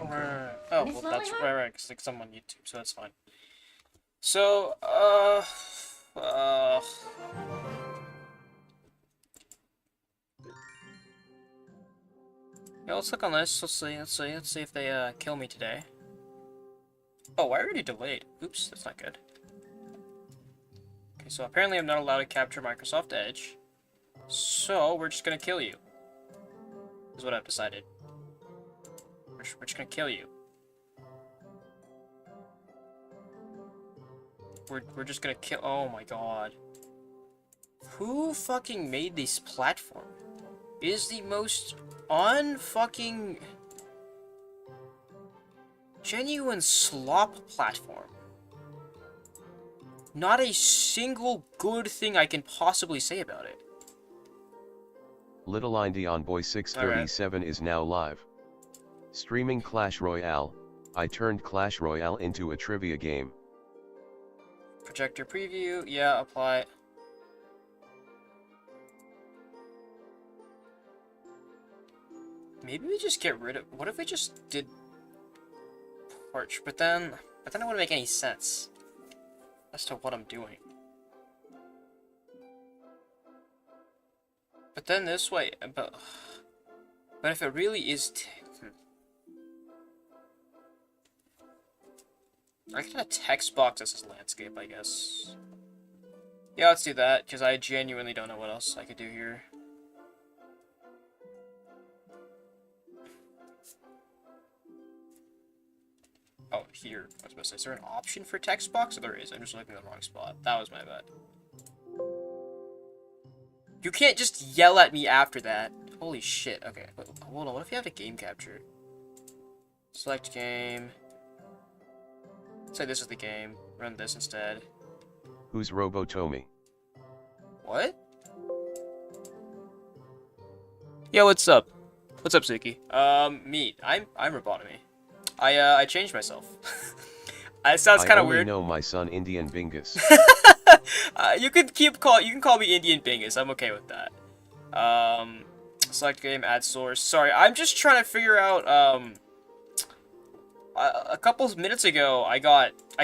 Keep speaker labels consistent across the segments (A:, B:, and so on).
A: Oh, well, that's right, because I'm on YouTube, so that's fine. So, yeah, let's look on this. Let's see if they, kill me today. Oh, I already delayed. Oops, that's not good. Okay, so apparently I'm not allowed to capture Microsoft Edge. So, we're just gonna kill you. Is what I've decided. We're just gonna kill you. We're just gonna kill. Oh my god. Who fucking made this platform? It is the most unfucking genuine slop platform. Not a single good thing I can possibly say about it.
B: Little Indian Boy 637 is now live. Streaming Clash Royale. I turned Clash Royale into a trivia game.
A: Projector preview, yeah, apply. Maybe we just get rid of. What if we just did Porch? But then it wouldn't make any sense as to what I'm doing. But then this way, but if it really is, I could have a text box as a landscape, I guess. Yeah, let's do that, because I genuinely don't know what else I could do here. Oh, here. I was supposed to say, is there an option for text box? Oh, there is. I'm just looking in the wrong spot. That was my bad. You can't just yell at me after that. Holy shit. Okay, wait, hold on. What if you have a game capture? Select game. Say this is the game. Run this instead.
B: Who's Robotomi?
A: What? Yo, what's up? What's up, Suki? Me. I'm Robotomi. I changed myself. It sounds kind of weird.
B: I only know my son Indian Bingus.
A: You can call me Indian Bingus. I'm okay with that. Select game, add source. Sorry, I'm just trying to figure out. A couple of minutes ago, I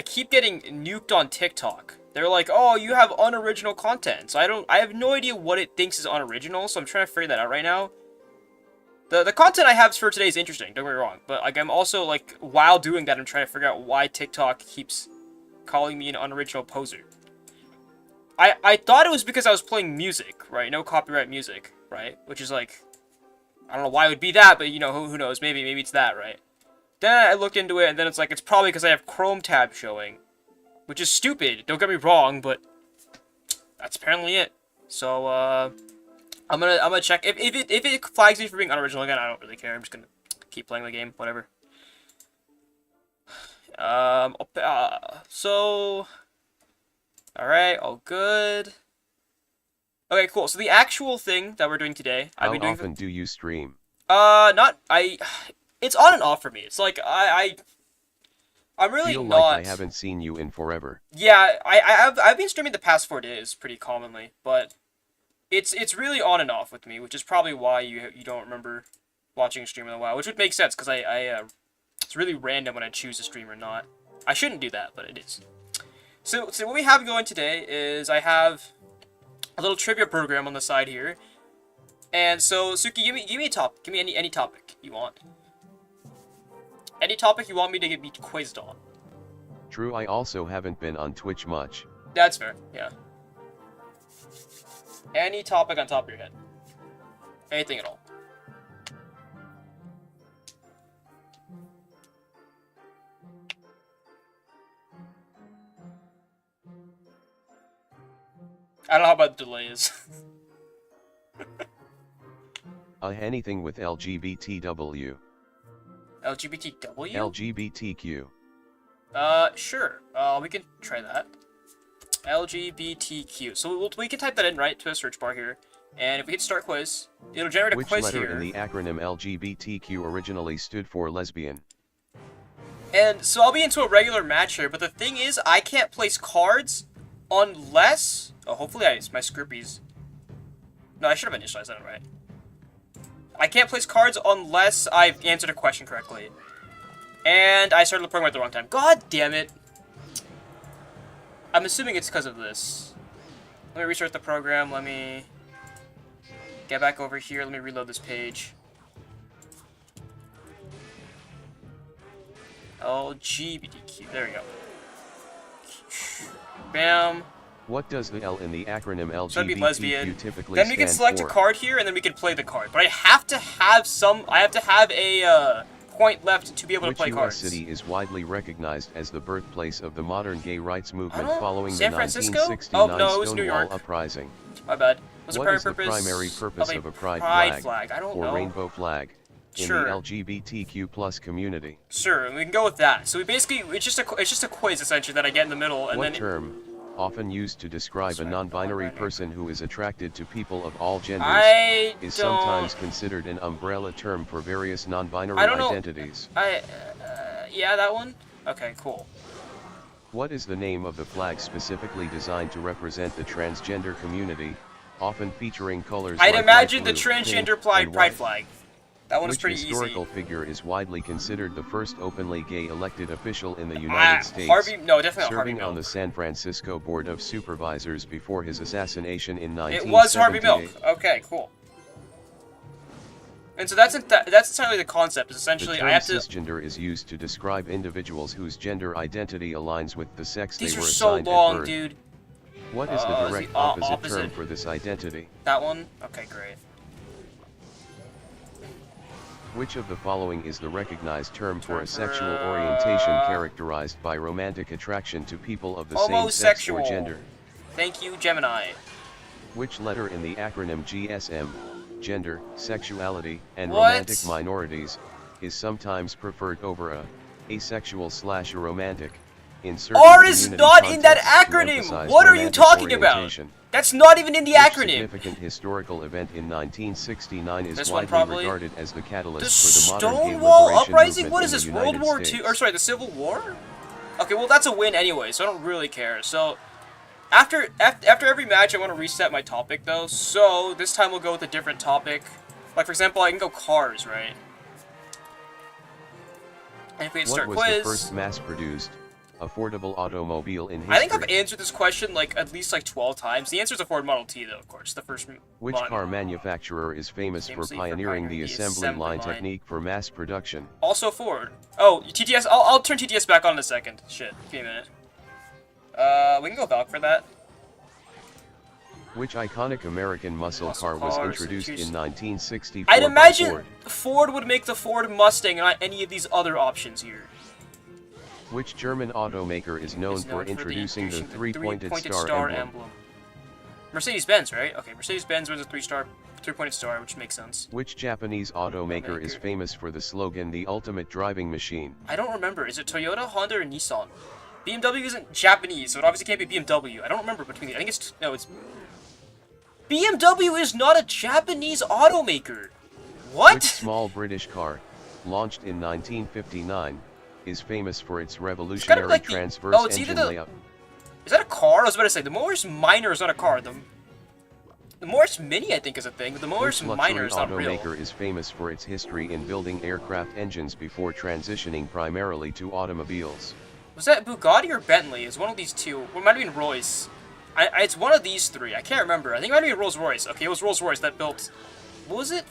A: keep getting nuked on TikTok. They're like, "Oh, you have unoriginal content." So I have no idea what it thinks is unoriginal. So I'm trying to figure that out right now. The content I have for today is interesting. Don't get me wrong, but like I'm also like while doing that, I'm trying to figure out why TikTok keeps calling me an unoriginal poser. I thought it was because I was playing music, right? No copyright music, right? Which is like, I don't know why it would be that, but you know, who knows? Maybe it's that, right? Then I looked into it, and then it's like, it's probably because I have Chrome tab showing. Which is stupid, don't get me wrong, but that's apparently it. So, I'm gonna check. If it flags me for being unoriginal again, I don't really care. I'm just gonna keep playing the game, whatever. So... Alright, all good. Okay, cool. So the actual thing that we're doing today,
B: How often do you stream?
A: It's on and off for me. It's like, I'm really
B: feel
A: not...
B: like I haven't seen you in forever.
A: Yeah, I've been streaming the past 4 days pretty commonly, but it's really on and off with me, which is probably why you don't remember watching a stream in a while, which would make sense, because it's really random when I choose to stream or not. I shouldn't do that, but it is. So what we have going today is I have a little trivia program on the side here. And so, Suki, give me a topic. Give me any topic you want. Any topic you want me to be quizzed on.
B: True, I also haven't been on Twitch much.
A: That's fair, yeah. Any topic on top of your head. Anything at all. I don't know how about the delay is.
B: Anything with LGBTW.
A: LGBTW?
B: LGBTQ.
A: Sure. We can try that. LGBTQ. So we can type that in, right, to a search bar here. And if we hit start quiz, it'll generate a
B: Which
A: quiz
B: letter
A: here.
B: in the acronym LGBTQ originally stood for lesbian?
A: And so I'll be into a regular match here, but the thing is, I can't place cards unless... Oh, hopefully my scrippies... No, I should have initialized that, right? I can't place cards unless I've answered a question correctly. And I started the program at the wrong time. God damn it. I'm assuming it's because of this. Let me restart the program. Let me get back over here. Let me reload this page. LGBTQ. There we go. Bam.
B: What does the L in the acronym
A: So that'd be lesbian.
B: LGBTQ typically
A: Then we can select a card here, and then we can play the card. But I have to have a point left to be able to play cards.
B: Which US city is widely recognized as the birthplace of the modern gay rights movement following
A: San
B: the
A: Francisco?
B: 1969
A: Oh, no, it was New
B: Stonewall
A: York.
B: Uprising?
A: My bad.
B: What is the primary purpose of a pride flag
A: I don't
B: or
A: know.
B: rainbow flag in
A: Sure.
B: the LGBTQ plus community?
A: Sure, we can go with that. So we basically, it's just a quiz essentially that I get in the middle, and
B: what
A: then
B: term, often used to describe a non-binary person who is attracted to people of all genders, is sometimes considered an umbrella term for various non-binary identities?
A: Yeah, that one? Okay, cool.
B: What is the name of the flag specifically designed to represent the transgender community, often featuring colors
A: I'd
B: like
A: imagine
B: light
A: the
B: blue,
A: transgender
B: pink,
A: pride
B: and white?
A: flag. That one is pretty easy.
B: Which historical figure is widely considered the first openly gay elected official in the United States,
A: definitely
B: serving
A: Harvey
B: on
A: Milk.
B: the San Francisco Board of Supervisors before his assassination in 1978?
A: It was Harvey Milk. Okay, cool. And so that's entirely the concept. Is essentially
B: the
A: I
B: term
A: have to.
B: cisgender is used to describe individuals whose gender identity aligns with the sex they
A: These
B: were
A: are so
B: assigned at
A: long,
B: birth.
A: dude.
B: What is the direct opposite term for this identity?
A: That one? Okay, great.
B: Which of the following is the recognized term for a sexual orientation characterized by romantic attraction to people of the same sex or gender?
A: Thank you, Gemini.
B: Which letter in the acronym GSM, gender, sexuality, and romantic minorities, is sometimes preferred over a asexual/romantic?
A: R is not in that acronym! What are you talking about? That's not even in the acronym!
B: A significant historical event in 1969 is
A: this one,
B: widely regarded as the catalyst
A: the
B: for the modern gay
A: Stonewall
B: liberation
A: Uprising?
B: movement
A: What is
B: in
A: this,
B: the
A: World
B: United
A: War
B: States.
A: II? Or sorry, the Civil War? Okay, well that's a win anyway, so I don't really care. So, after every match I want to reset my topic though, so this time we'll go with a different topic. Like for example, I can go cars, right? And if we start quiz...
B: What was the first mass-produced, affordable automobile in history?
A: I think I've answered this question like at least like 12 times. The answer is a Ford Model T though, of course. The first
B: Which car manufacturer is famous for pioneering the assembly line technique for mass production?
A: Also Ford. Oh, TTS. I'll turn TTS back on in a second. Shit. Give me a minute. We can go Valk for that.
B: Which iconic American muscle car was introduced in 1964
A: I'd imagine
B: by Ford?
A: Ford would make the Ford Mustang and not any of these other options here.
B: Which German automaker is known for introducing the three-pointed star emblem?
A: Mercedes-Benz, right? Okay, Mercedes-Benz was a three-pointed star, which makes sense.
B: Which Japanese automaker is famous for the slogan, "The ultimate driving machine"?
A: I don't remember. Is it Toyota, Honda, or Nissan? BMW isn't Japanese, so it obviously can't be BMW. I don't remember between the... I think it's... No, it's... BMW is not a Japanese automaker! What?
B: Which small British car, launched in 1959, is famous for its revolutionary
A: like
B: transverse engine layout?
A: Is that a car? I was about to say, the Morris Minor is not a car. The Morris Mini, I think, is a thing, but the Morris Minor is not real.
B: Which luxury automaker is famous for its history in building aircraft engines before transitioning primarily to automobiles?
A: Was that Bugatti or Bentley? It's one of these two. Or it might have been Royce. It's one of these three. I can't remember. I think it might have been Rolls-Royce. Okay, it was Rolls-Royce that built... What was it?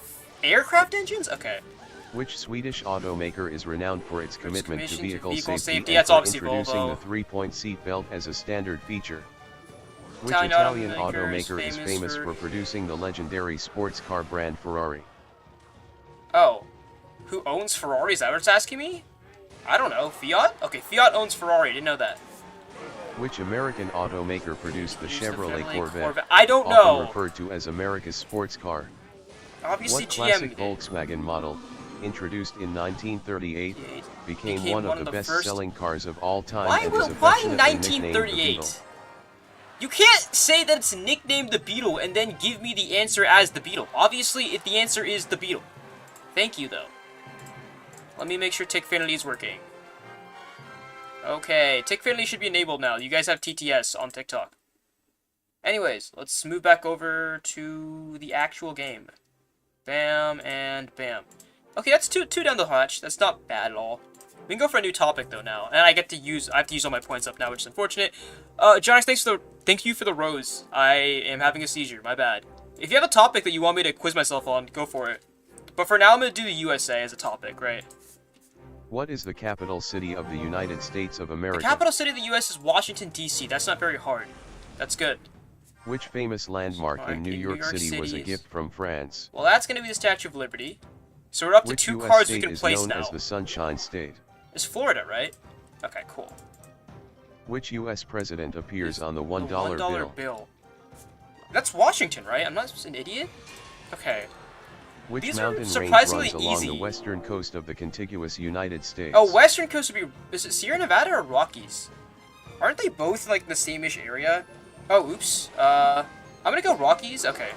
A: Aircraft engines? Okay.
B: Which Swedish automaker is renowned for its commitment to vehicle safety
A: That's
B: and
A: obviously
B: introducing
A: Volvo.
B: the three-point seat belt as a standard feature? Which
A: Italian
B: Italian
A: automaker
B: automaker is famous for producing the legendary sports car brand Ferrari?
A: Oh. Who owns Ferrari? Is that what it's asking me? I don't know. Fiat? Okay, Fiat owns Ferrari. I didn't know that.
B: Which American automaker produced the Chevrolet Corvette?
A: I don't know.
B: Often referred to as America's sports car.
A: Obviously,
B: what classic
A: GM
B: Volkswagen model, introduced in 1938, became one of the best-selling cars of all time?
A: Why
B: and is affectionately nicknamed the
A: 1938?
B: Beetle?
A: You can't say that it's nicknamed the Beetle and then give me the answer as the Beetle. Obviously, the answer is the Beetle. Thank you, though. Let me make sure Tickfinity is working. Okay, Tickfinity should be enabled now. You guys have TTS on TikTok. Anyways, let's move back over to the actual game. Bam and bam. Okay, that's two down the hatch. That's not bad at all. We can go for a new topic though now, and I have to use all my points up now, which is unfortunate. Jonas, thank you for the rose. I am having a seizure. My bad. If you have a topic that you want me to quiz myself on, go for it. But for now, I'm gonna do the USA as a topic, right?
B: What is the capital city of the United States of America?
A: The capital city of the U.S. is Washington, D.C. That's not very hard. That's good.
B: Which famous landmark in New York City was a gift from France?
A: Well, that's gonna be the Statue of Liberty. So we're up to 2 cards we can place now.
B: Which U.S. state is known as the Sunshine State?
A: It's Florida, right? Okay, cool.
B: Which U.S. president appears on the $1 bill?
A: That's Washington, right? I'm not an idiot? Okay.
B: Which
A: These
B: mountain
A: are
B: range
A: surprisingly
B: runs along
A: easy.
B: the western coast of the contiguous United States?
A: Oh, western coast would be... Is it Sierra Nevada or Rockies? Aren't they both, like, the same-ish area? Oh, oops. I'm gonna go Rockies? Okay.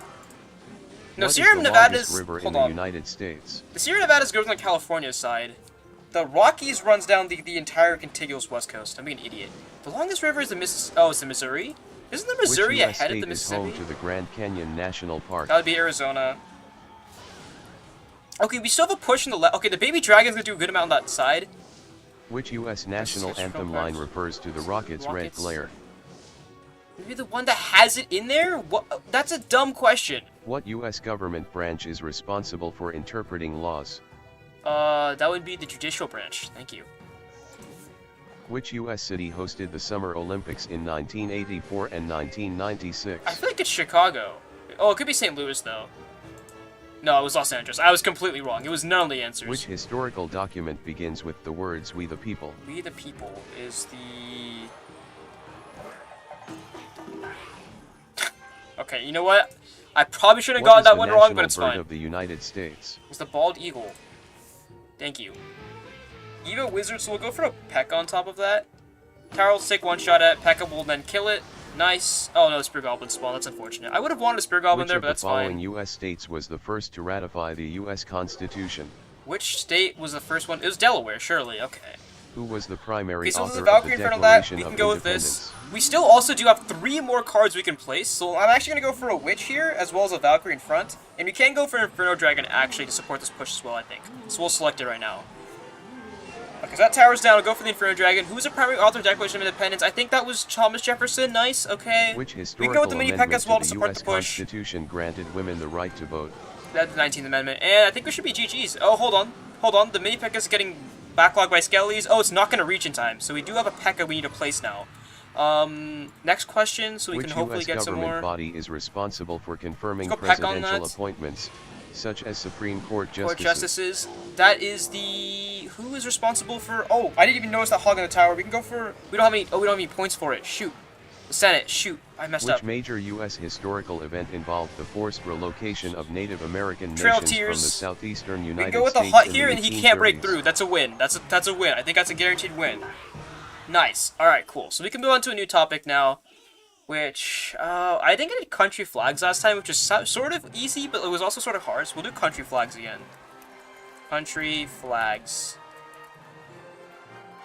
A: No, Sierra Nevada's...
B: river in the United States?
A: The Sierra Nevadas goes on the California side. The Rockies runs down the entire contiguous west coast. I'm being an idiot. The longest river is the it's the Missouri? Isn't the Missouri ahead of the Mississippi?
B: Which U.S. state is home to the Grand Canyon National Park?
A: That would be Arizona. Okay, we still have a push in the left. Okay, the Baby Dragon's gonna do a good amount on that side.
B: Which U.S. national anthem line refers to the rocket's red glare?
A: Maybe the one that has it in there? What? That's a dumb question.
B: What U.S. government branch is responsible for interpreting laws?
A: That would be the judicial branch. Thank you.
B: Which U.S. city hosted the Summer Olympics in 1984 and 1996?
A: I feel like it's Chicago. Oh, it could be St. Louis, though. No, it was Los Angeles. I was completely wrong. It was none of the answers.
B: Which historical document begins with the words, "We the people"?
A: We the people is the... Okay, you know what? I probably should have gotten that one wrong, but it's fine.
B: What is the national bird of the United States?
A: It's the bald eagle. Thank you. Even wizard, so we'll go for a P.E.K.K.A on top of that. Tower will take one shot at P.E.K.K.A will then kill it. Nice. Oh no, Spear Goblin spawn. That's unfortunate. I would have wanted a Spear Goblin there, but that's fine.
B: Which of the following U.S. states was the first to ratify the U.S. Constitution?
A: Which state was the first one? It was Delaware, surely. Okay.
B: Who was the primary
A: so
B: author
A: the Valkyrie
B: of the
A: in front of that.
B: Declaration
A: We can
B: of
A: go with this. We still also do have 3 more cards we can place, so I'm actually going to go for a Witch here, as well as a Valkyrie in front. And we can go for an Inferno Dragon, actually, to support this push as well, I think. So we'll select it right now. Okay, so that tower's down. We'll go for the Inferno Dragon. Who's the primary author of the Declaration of Independence? I think that was Thomas Jefferson. Nice, okay.
B: Which historical
A: we can go with the mini P.E.K.K.A as well to support the push.
B: Constitution granted women the right to vote?
A: That's the 19th Amendment. And I think we should be GG's. Oh, hold on. Hold on. The mini P.E.K.K.A is getting backlogged by Skellies. Oh, it's not going to reach in time. So we do have a P.E.K.K.A we need to place now. Next question, so we can hopefully get some more.
B: Which U.S. government body is responsible for confirming presidential appointments, such as Supreme Court justices?
A: That is the... Who is responsible for... Oh, I didn't even notice that hog in the tower. We can go for... We don't have any... Oh, we don't have any points for it. Shoot. The Senate. Shoot. I messed up.
B: Which major U.S. historical event involved the forced relocation of Native American
A: Trail
B: nations
A: Tears.
B: from the southeastern United States?
A: We can go with the hut here, and he can't break through. That's a win. That's a win. I think that's a guaranteed win. Nice. Alright, cool. So we can move on to a new topic now, which, I think I did country flags last time, which is sort of easy, but it was also sort of hard, so we'll do country flags again. Country flags.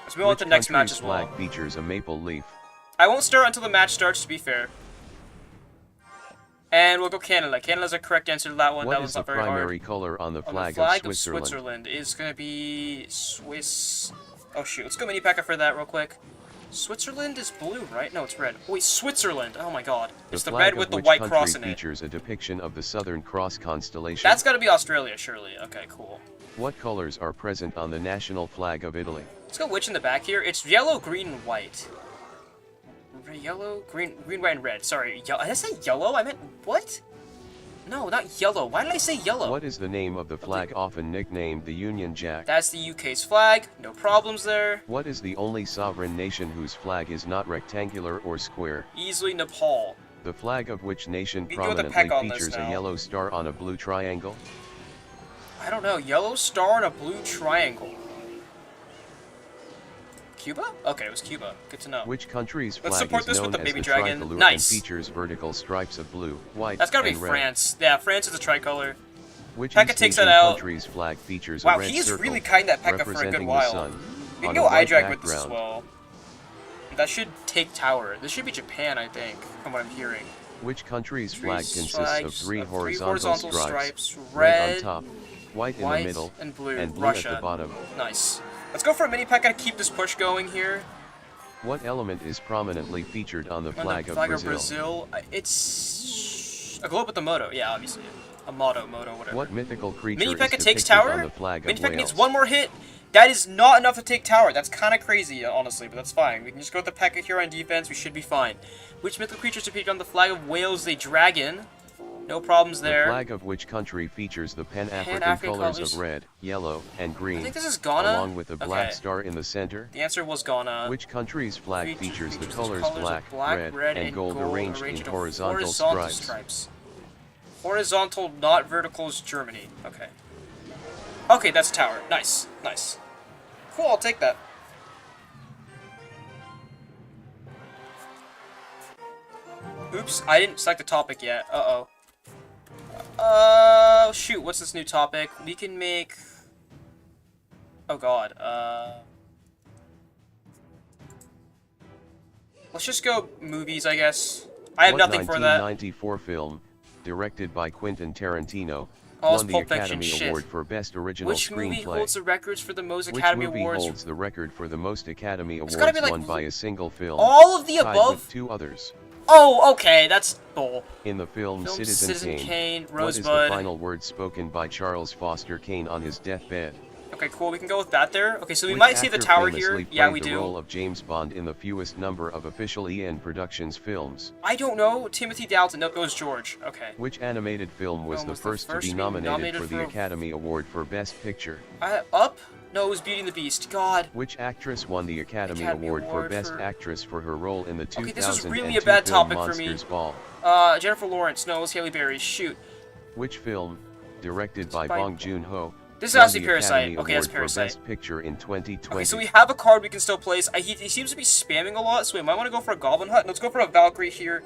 A: Let's move on to the next match as well.
B: Which flag features a maple leaf?
A: I won't start until the match starts, to be fair. And we'll go Canada. Canada's a correct answer to that one. That one's not very hard.
B: What is the primary color on the flag
A: of Switzerland? Is going to be Swiss... Oh shoot, let's go mini P.E.K.K.A for that real quick. Switzerland is blue, right? No, it's red. Wait, Switzerland! Oh my god. It's the red with the white cross in it.
B: Features a depiction of the Southern Cross constellation.
A: That's gotta be Australia, surely. Okay, cool.
B: What colors are present on the national flag of Italy?
A: Let's go which in the back here. It's yellow, green, and white. Yellow, green, white, and red. Sorry, did I say yellow? I meant what? No, not yellow. Why did I say yellow?
B: What is the name of the flag often nicknamed the Union Jack?
A: That's the UK's flag. No problems there.
B: What is the only sovereign nation whose flag is not rectangular or square?
A: Easily Nepal.
B: The flag of which nation prominently features a yellow star on a blue triangle?
A: I don't know. Yellow star on a blue triangle. Cuba? Okay, it was Cuba. Good to know.
B: Which country's flag
A: is known
B: as the
A: Dragon.
B: Nice. And features vertical stripes of blue, white,
A: That's gotta be
B: and red?
A: France. Yeah, France is a tricolor.
B: Which
A: P.E.K.K.A takes that out.
B: country's flag features
A: wow,
B: a red
A: he's
B: circle
A: really kind that P.E.K.K.A for a good while. We can go I-Drag with this as well. That should take tower. This should be Japan, I think, from what I'm hearing.
B: Which country's flag consists of three horizontal stripes,
A: red
B: on top, white in the middle,
A: and blue.
B: and blue
A: Russia.
B: at the bottom?
A: Nice. Let's go for a mini P.E.K.K.A to keep this push going here.
B: What element is prominently featured on the flag of Brazil?
A: It's a globe with the motto. Yeah, obviously. A motto, whatever.
B: What mythical creature
A: Mini
B: is
A: P.E.K.K.A
B: depicted
A: takes tower.
B: on the flag
A: Mini
B: of
A: P.E.K.K.A
B: Wales?
A: needs one more hit. That is not enough to take tower. That's kind of crazy, honestly, but that's fine. We can just go with the P.E.K.K.A here on defense. We should be fine. Which mythical creature is depicted on the flag of Wales? The dragon. No problems there.
B: The flag of which country features the Pan-African colors of red, yellow, and green,
A: I think this is Ghana,
B: along with the black star in the center?
A: The answer was Ghana.
B: Which country's flag features the colors black,
A: red,
B: and gold arranged in horizontal stripes?
A: Horizontal, not vertical, is Germany. Okay. Okay, that's a tower. Nice, nice. Cool, I'll take that. Oops, I didn't select the topic yet. Uh-oh. Shoot, what's this new topic? We can make... Oh god, let's just go movies, I guess. I have nothing for that.
B: What 1994 film, directed by Quentin Tarantino,
A: Oh,
B: won the
A: Pulp Fiction,
B: Academy
A: shit.
B: Award for Best Original
A: Which movie
B: Screenplay?
A: holds the records for the most Academy
B: Which movie
A: Awards?
B: holds the record for the most Academy Awards
A: gotta be, like,
B: won by a single film?
A: All of the
B: tied
A: above?
B: with two others.
A: Oh, okay, that's bull.
B: In the film Citizen
A: Kane,
B: what is the
A: Rosebud.
B: final word spoken by Charles Foster Kane on his deathbed?
A: Okay, cool, we can go with that there. Okay, so we
B: Which
A: might see the
B: actor
A: tower
B: famously
A: here. Yeah,
B: played
A: we
B: the
A: do.
B: role of James Bond in the fewest number of official EN Productions films?
A: I don't know. Timothy Dalton. Nope, it was George. Okay.
B: Which animated film was the first to be nominated for the Academy Award for Best Picture?
A: Up? No, it was Beauty and the Beast. God.
B: Which actress won the Academy Award for Best Actress for her role in the 2002
A: Okay, this was really a bad
B: film
A: topic for me.
B: Monsters Ball?
A: Jennifer Lawrence. No, it was Halle Berry. Shoot.
B: Which film, directed by Bong Joon-ho,
A: This is
B: won
A: actually
B: the
A: Parasite.
B: Academy
A: Okay, that's
B: Award for
A: Parasite.
B: Best Picture in 2020?
A: Okay, so we have a card we can still place. He seems to be spamming a lot, so we might want to go for a Goblin Hut. Let's go for a Valkyrie here.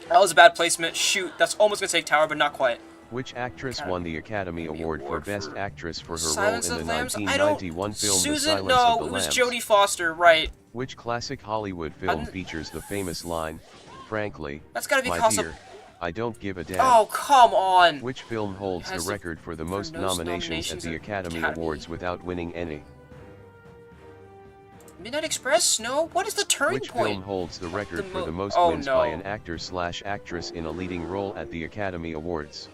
A: That was a bad placement. Shoot, that's almost going to take tower, but not quite.
B: Which actress won the Academy Award for Best Actress for her
A: Silence
B: role in
A: of
B: the
A: the Lambs?
B: 1991 film
A: Susan?
B: The Silence
A: No,
B: of the
A: it was
B: Lambs?
A: Jodie Foster, right.
B: Which classic Hollywood film features the famous line, "Frankly,
A: That's gotta be
B: my
A: Casa...
B: dear, I don't give a damn"?
A: Oh, come on!
B: Which film holds the record for the most nominations at the Academy Awards without winning any?
A: Midnight Express? No? What is the turning
B: Which
A: point?
B: film holds the record for the most
A: Oh,
B: wins
A: no.
B: by an actor/actress in a leading role at the Academy Awards?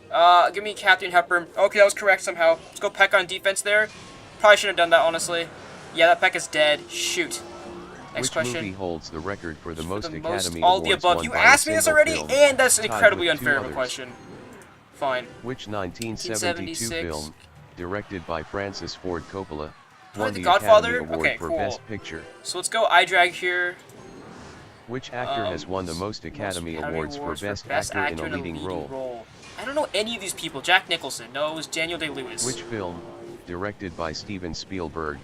A: Give me Katharine Hepburn. Okay, that was correct somehow. Let's go P.E.K.K.A on defense there. Probably shouldn't have done that, honestly. Yeah, that P.E.K.K.A is dead. Shoot. Next
B: Which
A: question.
B: movie holds the record for the most Academy
A: all
B: Awards
A: the above.
B: won
A: You
B: by a
A: asked me this
B: single
A: already,
B: film,
A: and that's
B: tied
A: incredibly
B: with two
A: unfair of a
B: others?
A: question. Fine.
B: Which 1972 film, directed by Francis Ford Coppola,
A: Probably
B: won
A: The
B: the
A: Godfather?
B: Academy Award
A: Okay,
B: for
A: cool.
B: Best Picture?
A: So let's go iDrag here.
B: Which actor has won the most Academy Awards for Best Actor in a Leading Role?
A: I don't know any of these people. Jack Nicholson. No, it was Daniel Day-Lewis.
B: Which film, directed by Steven Spielberg,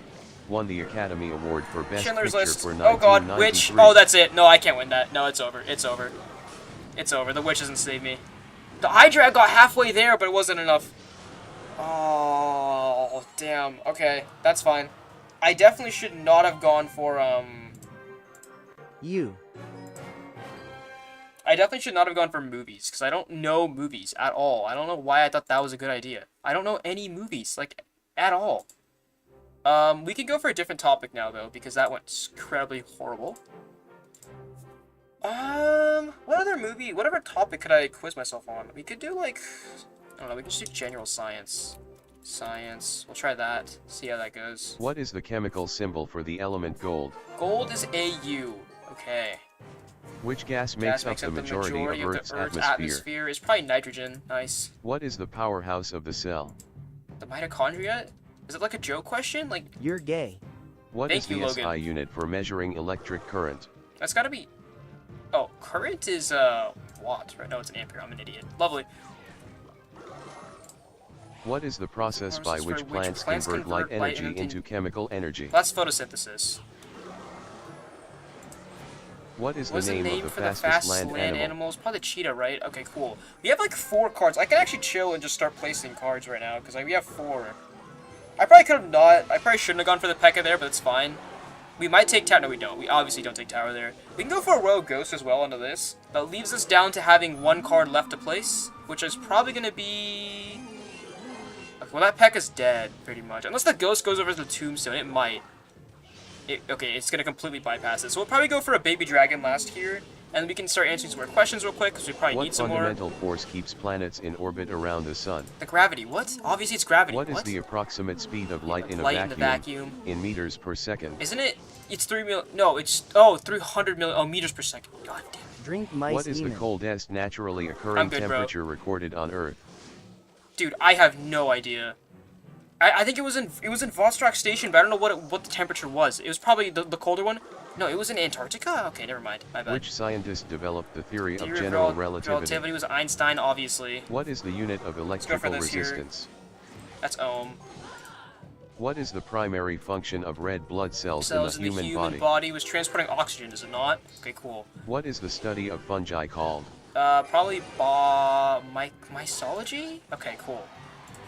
B: won the Academy Award for Best
A: Schindler's
B: Picture
A: List.
B: for
A: Oh god, Witch.
B: 1993?
A: Oh, that's it. No, I can't win that. No, it's over. It's over. It's over. The Witch doesn't save me. The iDrag got halfway there, but it wasn't enough. Oh, damn. Okay, that's fine. I definitely should not have gone for, I definitely should not have gone for movies, because I don't know movies at all. I don't know why I thought that was a good idea. I don't know any movies, like, at all. We can go for a different topic now, though, because that went incredibly horrible. What other movie, whatever topic could I quiz myself on? We could do, like, I don't know, we can just do general science. Science, we'll try that, see how that goes.
B: What is the chemical symbol for the element gold?
A: Gold is AU, okay.
B: Which gas makes up the majority of Earth's atmosphere?
A: It's probably nitrogen, nice.
B: What is the powerhouse of the cell?
A: The mitochondria? Is it like a joke question? Like,
C: you're gay.
B: What
A: Thank
B: is
A: you,
B: the
A: Logan.
B: SI unit for measuring electric current?
A: that's gotta be... Oh, current is, watt, right? No, it's an ampere, I'm an idiot. Lovely.
B: What is the process by which plants convert light energy into chemical energy?
A: That's photosynthesis.
B: What is the
A: What's
B: name of the
A: for the
B: fastest land animal?
A: animal? It's probably the cheetah, right? Okay, cool. We have like 4 cards. I can actually chill and just start placing cards right now, because like, we have 4. I probably could have not. I probably shouldn't have gone for the P.E.K.K.A there, but it's fine. We might take tower. No, we don't. We obviously don't take tower there. We can go for a Royal Ghost as well onto this. That leaves us down to having 1 card left to place, which is probably going to be... Well, that P.E.K.K.A is dead, pretty much. Unless the ghost goes over to the tombstone, it might. Okay, it's gonna completely bypass it. So we'll probably go for a baby dragon last here, and we can start answering some more questions real quick, because we probably need some more.
B: What fundamental force keeps planets in orbit around the sun?
A: The gravity. What? Obviously it's gravity.
B: What is the approximate speed of light in a vacuum in meters per second?
A: Isn't it? It's 3 mil. No, it's 300 million. Oh, meters per second. God damn it.
C: Drink mice.
B: What is the coldest naturally occurring temperature recorded on Earth?
A: Dude, I have no idea. I think it was in Vostok Station, but I don't know what the temperature was. It was probably the colder one. No, it was in Antarctica. Okay, never mind. My bad.
B: Which scientist developed the theory of general relativity?
A: Was Einstein, obviously.
B: What is the unit of electrical resistance?
A: That's ohm.
B: What is the primary function of red blood cells in the human body?
A: Body was transporting oxygen, is it not? Okay, cool.
B: What is the study of fungi called?
A: Probably mycology? Okay, cool.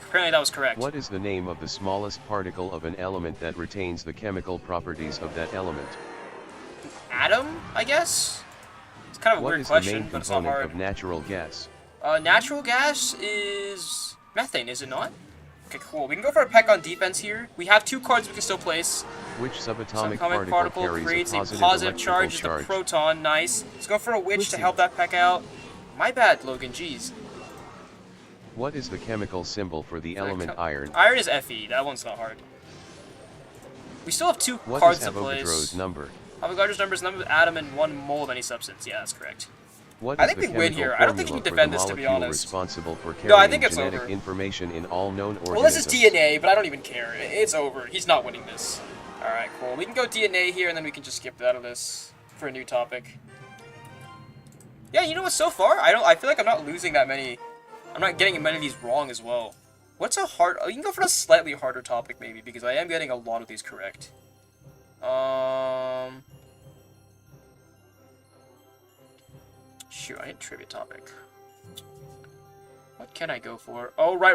A: Apparently that was correct.
B: What is the name of the smallest particle of an element that retains the chemical properties of that element?
A: Atom, I guess? It's kind of a weird question, but it's not hard.
B: What is the main component of natural gas?
A: Natural gas is methane, is it not? Okay, cool. We can go for a P.E.K.K.A on defense here. We have 2 cards we can still place.
B: Which subatomic particle
A: creates a positive charge? The proton. Nice. Let's go for a witch to help that P.E.K.K.A out. My bad, Logan. Jeez.
B: What is the chemical symbol for the element iron?
A: Iron is Fe. That one's not hard. We still have 2 cards to place.
B: What is Avogadro's number?
A: Avogadro's number is the number of atom in 1 mole of any substance. Yeah, that's correct.
B: I think
A: we win here. I don't think we can defend this, to be honest.
B: Responsible for
A: no, I think it's
B: genetic
A: over.
B: Information in all known organisms.
A: Well, this is DNA, but I don't even care. It's over. He's not winning this. Alright, cool. We can go DNA here, and then we can just skip out of this for a new topic. Yeah, you know what? So far, I feel like I'm not losing that many. I'm not getting many of these wrong as well. What's a hard... Oh, you can go for a slightly harder topic, maybe, because I am getting a lot of these correct. Shoot, I need a trivia topic. What can I go for? Oh, right.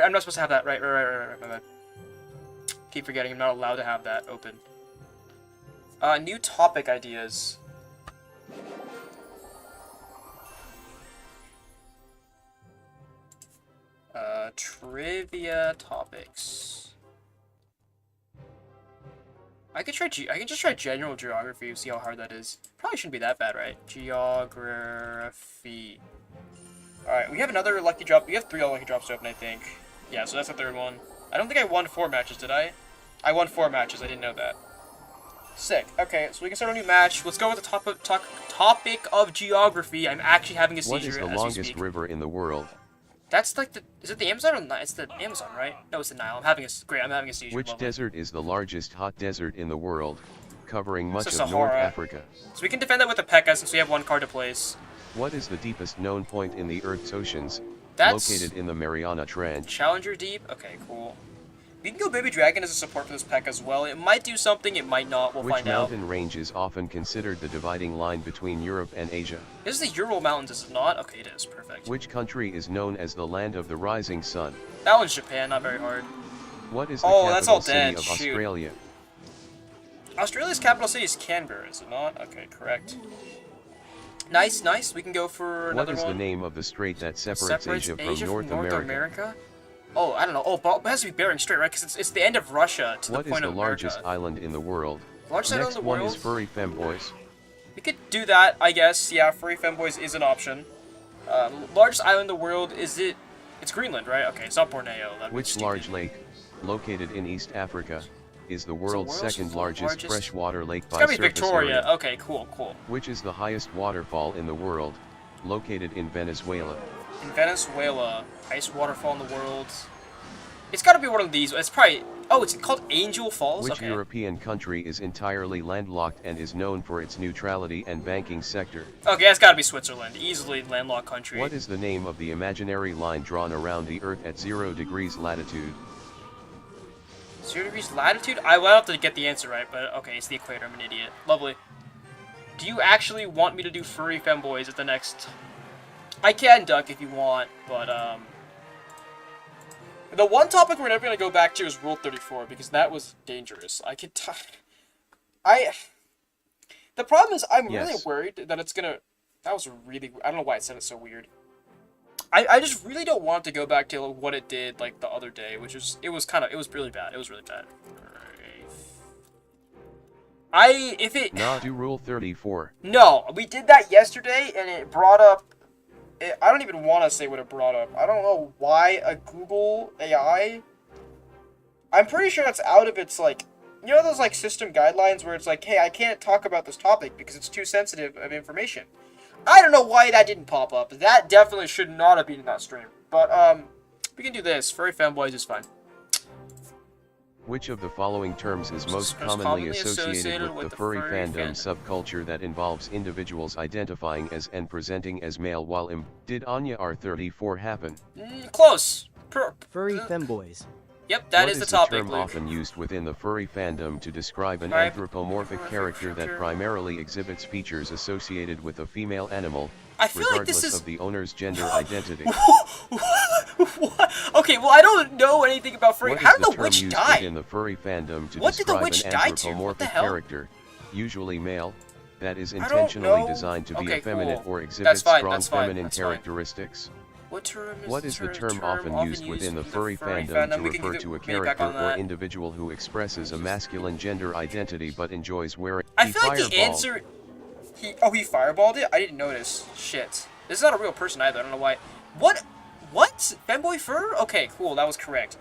A: I'm not supposed to have that. Right. My bad. Keep forgetting I'm not allowed to have that open. New topic ideas. Trivia topics. I can just try general geography, see how hard that is. Probably shouldn't be that bad, right? Geography. Alright, we have another lucky drop. We have 3 lucky drops open, I think. Yeah, so that's the 3rd one. I don't think I won 4 matches, did I? I won 4 matches, I didn't know that. Sick. Okay, so we can start a new match. Let's go with the topic of geography. I'm actually having a seizure as we speak.
B: What is the longest river in the world?
A: That's like is it the Amazon or the Nile? It's the Amazon, right? No, it's the Nile. I'm having a seizure.
B: Which desert is the largest hot desert in the world, covering much of North Africa?
A: So we can defend that with a P.E.K.K.A since we have 1 card to place.
B: What is the deepest known point in the Earth's oceans?
A: That's
B: located in the Mariana Trench.
A: Challenger Deep? Okay, cool. We can go Baby Dragon as a support for this P.E.K.K.A as well. It might do something, it might not. We'll find out.
B: Which mountain range is often considered the dividing line between Europe and Asia?
A: This is the Ural Mountains, is it not? Okay, it is. Perfect.
B: Which country is known as the land of the rising sun?
A: That one's Japan, not very hard.
B: What is the capital city of Australia?
A: Australia's capital city is Canberra, is it not? Okay, correct. Nice, nice. We can go for another one.
B: What is the name of the strait that separates Asia from North America?
A: Oh, I don't know. Oh, but it has to be Bering Strait, right? Because it's the end of Russia to the point of America.
B: What is the largest island in the world?
A: Largest island in the world?
B: Next one is Furry Femboys.
A: We could do that, I guess. Yeah, Furry Femboys is an option. Largest island in the world, is it... It's Greenland, right? Okay, it's not Borneo.
B: Which large lake, located in East Africa, is the world's second largest freshwater lake by surface area?
A: It's gotta be Victoria. Okay, cool, cool.
B: Which is the highest waterfall in the world, located in Venezuela?
A: In Venezuela, highest waterfall in the world. It's gotta be one of these. It's probably... Oh, it's called Angel Falls?
B: Which European country is entirely landlocked and is known for its neutrality and banking sector?
A: Okay, that's gotta be Switzerland. Easily landlocked country.
B: What is the name of the imaginary line drawn around the Earth at 0 degrees latitude?
A: 0 degrees latitude? I will have to get the answer right, but okay, it's the equator. I'm an idiot. Lovely. Do you actually want me to do Furry Femboys at the next... I can duck if you want, but, the one topic we're never going to go back to is Rule 34, because that was dangerous. The problem is, I'm really worried that it's going to... That was really... I don't know why it said it so weird. I just really don't want to go back to what it did like the other day, which is it was really bad. It was really bad.
B: Do Rule 34.
A: No, we did that yesterday, and it brought up. I don't even want to say what it brought up. I don't know why a Google AI. I'm pretty sure it's out of its like, you know those like system guidelines where it's like, hey, I can't talk about this topic because it's too sensitive of information. I don't know why that didn't pop up. That definitely should not have been in that stream. But we can do this. Furry fanboys is fine.
B: Which of the following terms is most commonly associated with the furry fandom subculture that involves individuals identifying as and presenting as male while did Anya R34 happen?
A: Close.
C: Furry femboys.
A: Yep, that is the topic,
B: Luke. What is the term often used within the furry fandom to describe an anthropomorphic character that primarily exhibits features associated with a female animal, regardless of the owner's gender identity?
A: Okay, well, I don't know anything about furry. How did the witch die?
B: In the furry fandom to
A: what did the witch
B: describe
A: die
B: an
A: to? What the
B: anthropomorphic
A: hell?
B: character, usually male, that is intentionally designed to be effeminate or exhibit strong feminine characteristics? What is the term often used within the furry fandom to refer to a character or individual who expresses a masculine gender identity but enjoys wearing?
A: I feel like the answer. He fireballed it? I didn't notice. Shit. This is not a real person either. I don't know why. What? Femboy fur? Okay, cool. That was correct.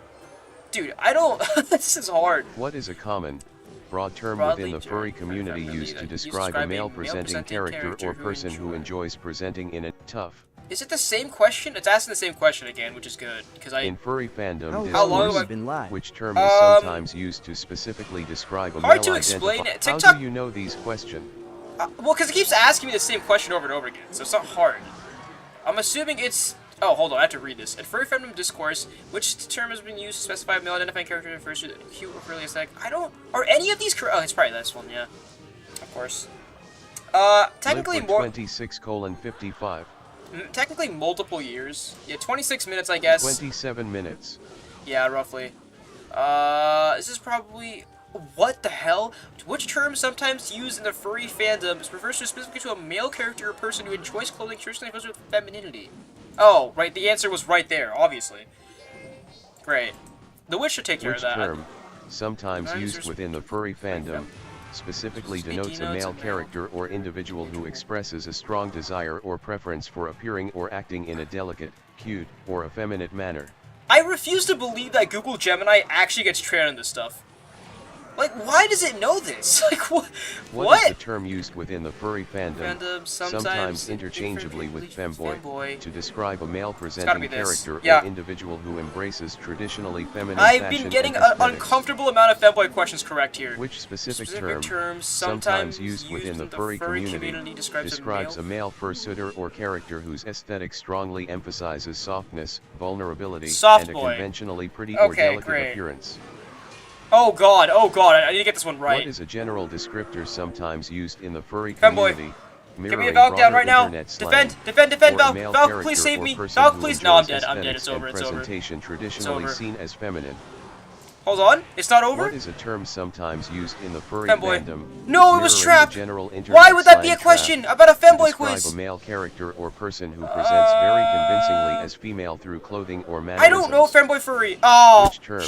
A: Dude, I don't. This is hard.
B: What is a common, broad term within the furry community used to describe a male-presenting character or person who enjoys presenting in a tough?
A: Is it the same question? It's asking the same question again, which is good because
B: in furry fandom,
C: how long have I been live?
B: Which term is sometimes used to specifically describe a male
A: hard to explain it. TikTok.
B: How do you know these questions?
A: Well, because it keeps asking me the same question over and over again, so it's not hard. I'm assuming it's. Oh, hold on, I have to read this. In furry fandom discourse, which term has been used to specify a male identifying character that refers to the cute or furry aesthetic? Are any of these correct? Oh, it's probably this one, yeah. Of course. Technically more.
B: 26:55.
A: Technically multiple years. Yeah, 26 minutes, I guess.
B: 27 minutes.
A: Yeah, roughly. This is probably. What the hell? Which term sometimes used in the furry fandom refers specifically to a male character or person who enjoys clothing traditionally associated with femininity? Oh, right. The answer was right there, obviously. Great. The witch should take care of that.
B: Which term, sometimes used within the furry fandom, specifically denotes a male character or individual who expresses a strong desire or preference for appearing or acting in a delicate, cute, or effeminate manner?
A: I refuse to believe that Google Gemini actually gets trained on this stuff. Like, why does it know this? Like, what?
B: What is the term used within the furry fandom,
A: sometimes
B: interchangeably with femboy, to describe a male-presenting character
A: or
B: individual who embraces traditionally feminine
A: I've been getting an uncomfortable amount of femboy questions correct here.
B: Which specific term, sometimes used within the furry community describes a male fursuiter or character whose aesthetic strongly emphasizes softness, vulnerability, and a conventionally pretty or delicate appearance?
A: Oh god, I need to get this one right.
B: What is a general descriptor sometimes used in the furry community?
A: Give me a Valk down right now. Defend, Valk. Valk, please save me. Valk, please. No, I'm dead. It's over.
B: Presentation traditionally seen as feminine.
A: Hold on, it's not over?
B: What is a term sometimes used in the furry fandom?
A: No, it was trapped! Why would that be a question about a femboy quiz?
B: Describe a male character or person who presents very convincingly as female through clothing or mannerisms.
A: I don't know femboy furry. Oh,
B: which term,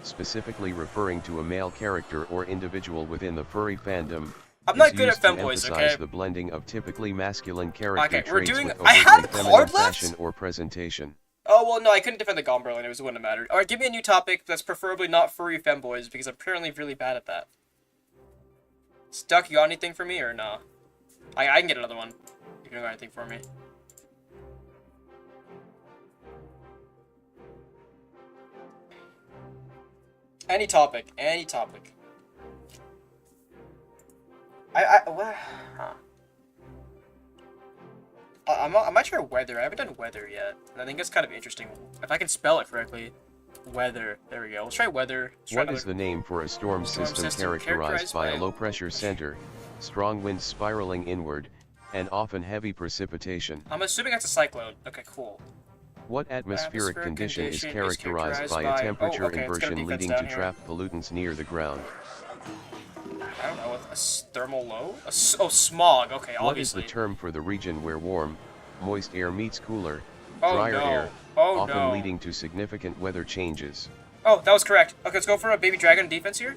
B: specifically referring to a male character or individual within the furry fandom,
A: I'm not good at femboys, okay?
B: The blending of typically masculine character
A: traits
B: with
A: I had a card left?
B: fashion or presentation.
A: Oh, well, no, I couldn't defend the Gombro, and it wouldn't have mattered. Alright, give me a new topic that's preferably not furry femboys, because I'm apparently really bad at that. Stuck, you got anything for me, or nah? I can get another one, if you don't got anything for me. Any topic. What? Huh. I might try weather. I haven't done weather yet. And I think that's kind of interesting. If I can spell it correctly. Weather. There we go. Let's try weather.
B: What is the name for a storm system characterized by a low-pressure center, strong winds spiraling inward, and often heavy precipitation?
A: I'm assuming that's a cyclone. Okay, cool.
B: What atmospheric condition is characterized by a temperature inversion leading to trapped pollutants near the ground?
A: I don't know, a thermal low? Smog, okay, obviously.
B: What is the term for the region where warm, moist air meets cooler, drier air, often
A: no.
B: leading to significant weather changes.
A: Oh, that was correct. Okay, let's go for a baby dragon defense here.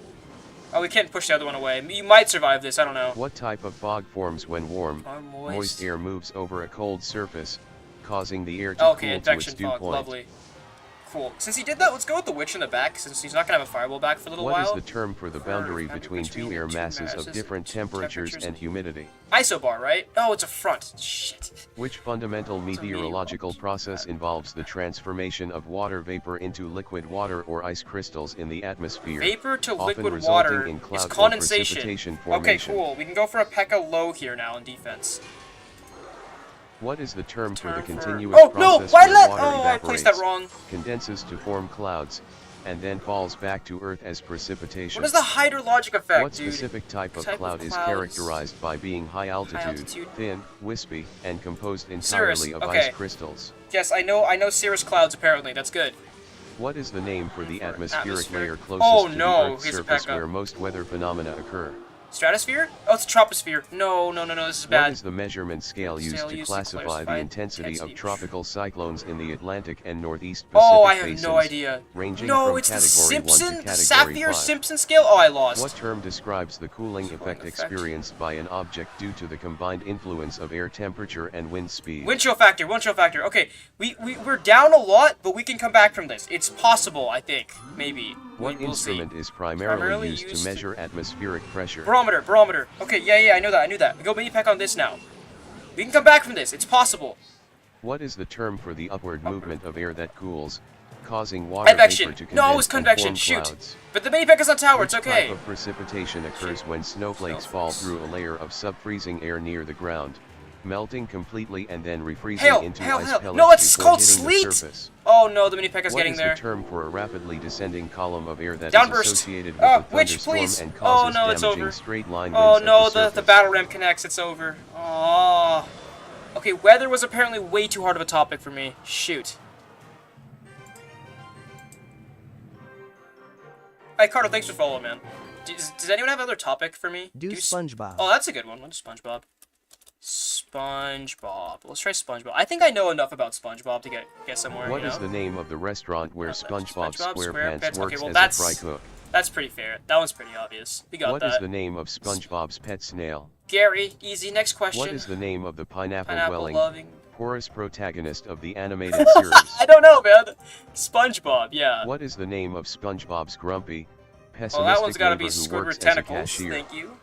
A: Oh, we can't push the other one away. You might survive this, I don't know.
B: What type of fog forms when warm, moist air moves over a cold surface, causing the air to cool to its dew point?
A: Lovely. Cool. Since he did that, let's go with the witch in the back, since he's not going to have a fireball back for a little while.
B: What is the term for the boundary between two air masses of different temperatures and humidity?
A: Isobar, right? Oh, it's a front. Shit.
B: Which fundamental meteorological process involves the transformation of water vapor into liquid water or ice crystals in the atmosphere?
A: Vapor to liquid water is condensation. Okay, cool. We can go for a P.E.K.K.A. low here now in defense.
B: What is the term for the continuous process where water evaporates, condenses to form clouds, and then falls back to Earth as precipitation?
A: What is the hydrologic effect,
B: What specific type of cloud is characterized by being high altitude, thin, wispy, and composed entirely of ice crystals?
A: Yes, I know cirrus clouds apparently, that's good.
B: What is the name for the atmospheric layer closest to the Earth's surface where most weather phenomena occur?
A: Stratosphere? Oh, it's a troposphere. No, this is bad.
B: What is the measurement scale used to classify the intensity of tropical cyclones in the Atlantic and Northeast Pacific
A: basins? Oh, I have no idea.
B: Ranging from
A: it's the
B: category 1 to
A: Simpson,
B: category
A: the
B: 5.
A: Saffir-Simpson scale? Oh, I lost.
B: What term describes the cooling effect experienced by an object due to the combined influence of air temperature and wind speed?
A: Wind chill factor, wind chill factor. Okay, we're down a lot, but we can come back from this. It's possible, I think. Maybe.
B: What instrument is primarily used to measure atmospheric pressure?
A: Barometer. Okay, yeah, I knew that. We go mini P.E.K.K.A. on this now. We can come back from this. It's possible.
B: What is the term for the upward movement of air that cools, causing water vapor to condense
A: No, it's convection.
B: And form clouds?
A: Shoot. But the mini P.E.K.K.A.'s on tower. It's okay.
B: Which type of precipitation occurs when snowflakes fall through a layer of sub-freezing air near the ground, melting completely and then refreezing into ice pellets
A: no, it's
B: before
A: called
B: hitting
A: sleet.
B: The surface?
A: Oh no, the mini P.E.K.K.A.'s getting there.
B: What is the term for a rapidly descending column of air that
A: Downburst.
B: is associated with a thunderstorm and causes
A: it's over.
B: straight line
A: Oh
B: winds
A: no,
B: at the surface?
A: the battle ram connects. It's over. Oh. Okay, weather was apparently way too hard of a topic for me. Shoot. Hey, Carter, thanks for following, man. Does anyone have another topic for me?
C: Do SpongeBob.
A: Oh, that's a good one. What is SpongeBob? SpongeBob. Let's try SpongeBob. I think I know enough about SpongeBob to get somewhere.
B: What is the name of the restaurant where SpongeBob SquarePants works
A: well,
B: as a fry cook?
A: That's pretty fair. That one's pretty obvious. We got that.
B: What is the name of SpongeBob's pet snail?
A: Gary. Easy. Next question.
B: What is the name of the pineapple-dwelling, porous protagonist of the animated series?
A: I don't know, man. SpongeBob. Yeah.
B: What is the name of SpongeBob's grumpy, pessimistic
A: that one's gotta be
B: neighbor who
A: Squidward
B: works
A: Tentacles.
B: as a cashier?
A: Thank you.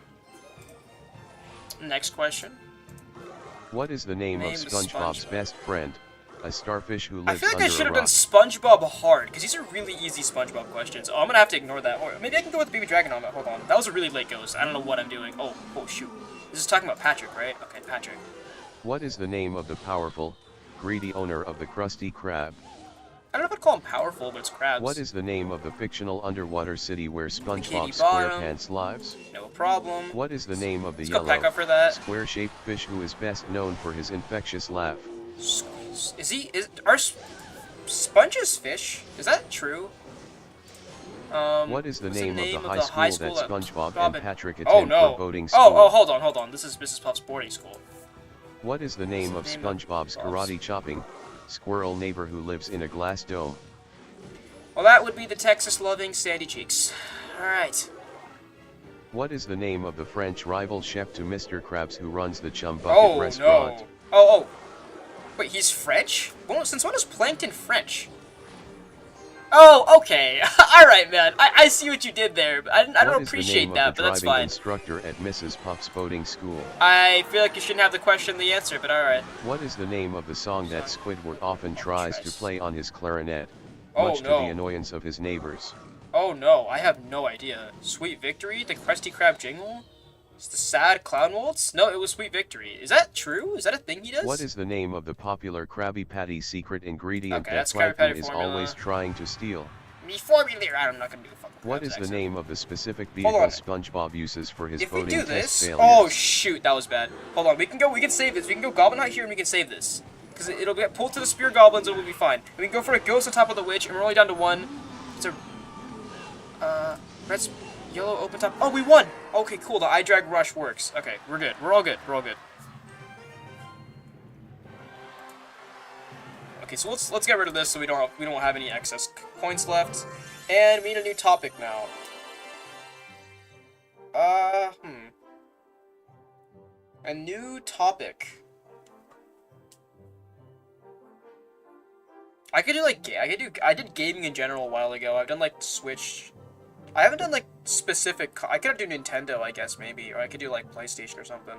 A: Next question.
B: What is the name of SpongeBob's best friend, a starfish who lives
A: I feel like
B: under
A: I should have
B: a
A: done SpongeBob hard, because these are really easy SpongeBob questions. Oh, I'm gonna have to ignore that. Or maybe I can go with the Baby Dragon on that. Hold on. That was a really late ghost. I don't know what I'm doing. Oh shoot. This is talking about Patrick, right? Okay, Patrick.
B: What is the name of the powerful, greedy owner of the Krusty Krab?
A: I don't know if I'd call him powerful, but it's crabs.
B: What is the name of the fictional underwater city where SpongeBob SquarePants lives?
A: No problem.
B: What is the name of the
A: yellow,
B: square-shaped fish who is best known for his infectious laugh?
A: Are sponges fish? Is that true?
B: What is the name of the high school that SpongeBob and Patrick attend for boating school?
A: Oh, hold on. This is Mrs. Puff's boarding school.
B: What is the name of SpongeBob's karate chopping squirrel neighbor who lives in a glass dome?
A: Well, that would be the Texas-loving Sandy Cheeks. Alright.
B: What is the name of the French rival chef to Mr. Krabs who runs the Chum Bucket restaurant?
A: Oh. Wait, he's French? Since when is Plankton French? Oh, okay. Alright, man. I see what you did there. I don't appreciate that, but that's fine.
B: What is the name of the driving instructor at Mrs. Puff's boating school?
A: I feel like you shouldn't have the question and the answer, but alright.
B: What is the name of the song that Squidward often tries to play on his clarinet, much to the annoyance of his neighbors?
A: Oh no, I have no idea. Sweet Victory? The Krusty Krab jingle? It's the sad clown waltz? No, it was Sweet Victory. Is that true? Is that a thing he does?
B: What is the name of the popular Krabby Patty secret ingredient that Plankton is always trying to steal?
A: Me formula. I'm not gonna do the fucking
B: What is the name of the specific vehicle SpongeBob uses for his boating test failures?
A: Oh shoot, that was bad. Hold on, we can save this. We can go Goblin Hunt here and we can save this. Because it'll get pulled to the Spear Goblins and we'll be fine. And we can go for a Ghost on top of the Witch and we're only down to one. It's a... red... Yellow open top. Oh, we won! Okay, cool. The eye drag rush works. Okay, we're good. We're all good. Okay, Okay, so let's get rid of this so we don't have any excess points left, and we need a new topic now. A new topic. I could do like I did gaming in general a while ago. I've done like Switch. I haven't done like specific. I could do Nintendo, I guess maybe, or I could do like PlayStation or something.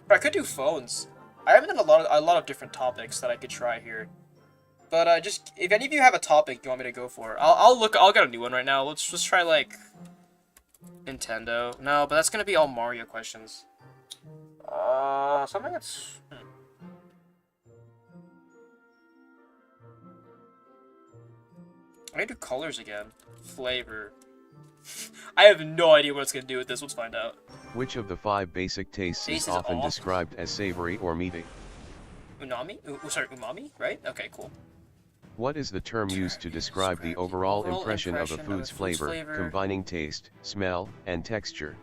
A: But I could do phones. I haven't done a lot of different topics that I could try here. But just if any of you have a topic you want me to go for, I'll get a new one right now. Let's just try like Nintendo. No, but that's gonna be all Mario questions. Something that's. I can do colors again. Flavor. I have no idea what it's gonna do with this. Let's find out.
B: Which of the 5 basic tastes is often described as savory or meaty?
A: Umami, right? Okay, cool.
B: What is the term used to describe the overall impression of a food's flavor, combining taste, smell, and texture?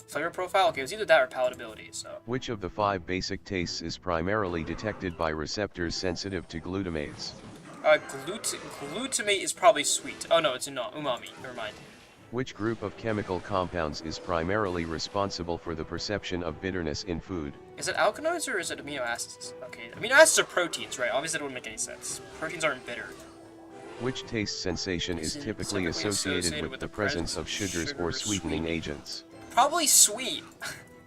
A: Flavor profile? Okay, it was either that or palatability, so.
B: Which of the 5 basic tastes is primarily detected by receptors sensitive to glutamates?
A: Glutamate is probably sweet. Oh no, it's not. Umami. Never mind.
B: Which group of chemical compounds is primarily responsible for the perception of bitterness in food?
A: Is it alkaloids or is it amino acids? Okay, amino acids are proteins, right? Obviously that wouldn't make any sense. Proteins aren't bitter.
B: Which taste sensation is typically associated with the presence of sugars or sweetening agents?
A: Probably sweet.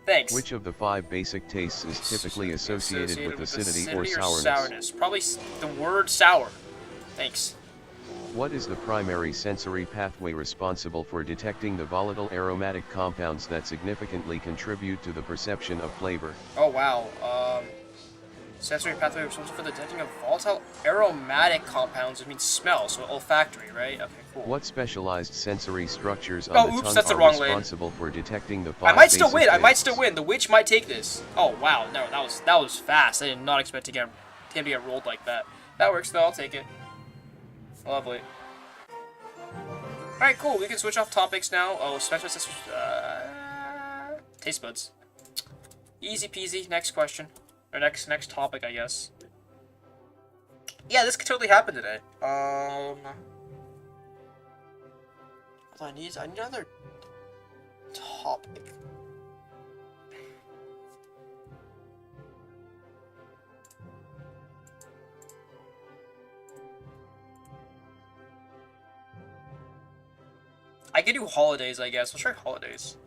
A: Thanks.
B: Which of the 5 basic tastes is typically associated with acidity or sourness?
A: Probably the word sour. Thanks.
B: What is the primary sensory pathway responsible for detecting the volatile aromatic compounds that significantly contribute to the perception of flavor?
A: Oh wow. Sensory pathway responsible for the detecting of volatile aromatic compounds. I mean smell, so olfactory, right? Okay, cool.
B: What specialized sensory structures on the tongue
A: that's the
B: are
A: wrong
B: responsible for detecting the 5
A: I might still
B: basic
A: win.
B: tastes?
A: I might still win. The witch might take this. Oh wow, no, that was fast. I did not expect him to get rolled like that. That works though. I'll take it. Lovely. Alright, cool. We can switch off topics now. Oh, special taste buds. Easy peasy. Next question. Or next topic, I guess. Yeah, this could totally happen today. I need another topic. I could do holidays, I guess. Let's try holidays.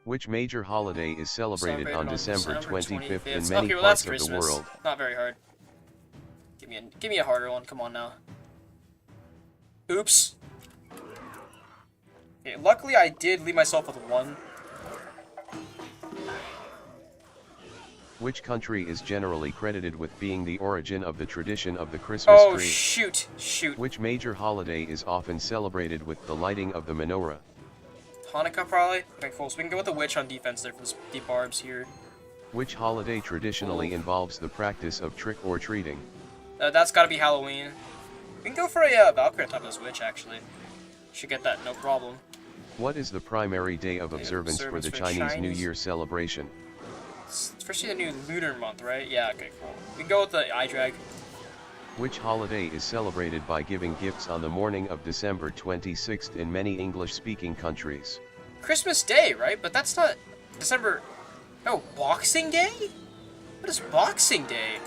B: Which major holiday is celebrated on December 25th in many parts of the world?
A: Not very hard. Give me a harder one. Come on now. Oops. Okay, luckily I did leave myself with 1.
B: Which country is generally credited with being the origin of the tradition of the Christmas tree?
A: Oh, shoot.
B: Which major holiday is often celebrated with the lighting of the menorah?
A: Hanukkah, probably? Okay, cool. So we can go with the witch on defense there for the barbs here.
B: Which holiday traditionally involves the practice of trick-or-treating?
A: That's gotta be Halloween. We can go for a Valkyrie on top of this witch, actually. Should get that, no problem.
B: What is the primary day of observance for the Chinese New Year celebration?
A: It's especially the new lunar month, right? Yeah, okay, cool. We can go with the eye drag.
B: Which holiday is celebrated by giving gifts on the morning of December 26th in many English-speaking countries?
A: Christmas Day, right? But that's not December... Oh, Boxing Day? What is Boxing Day?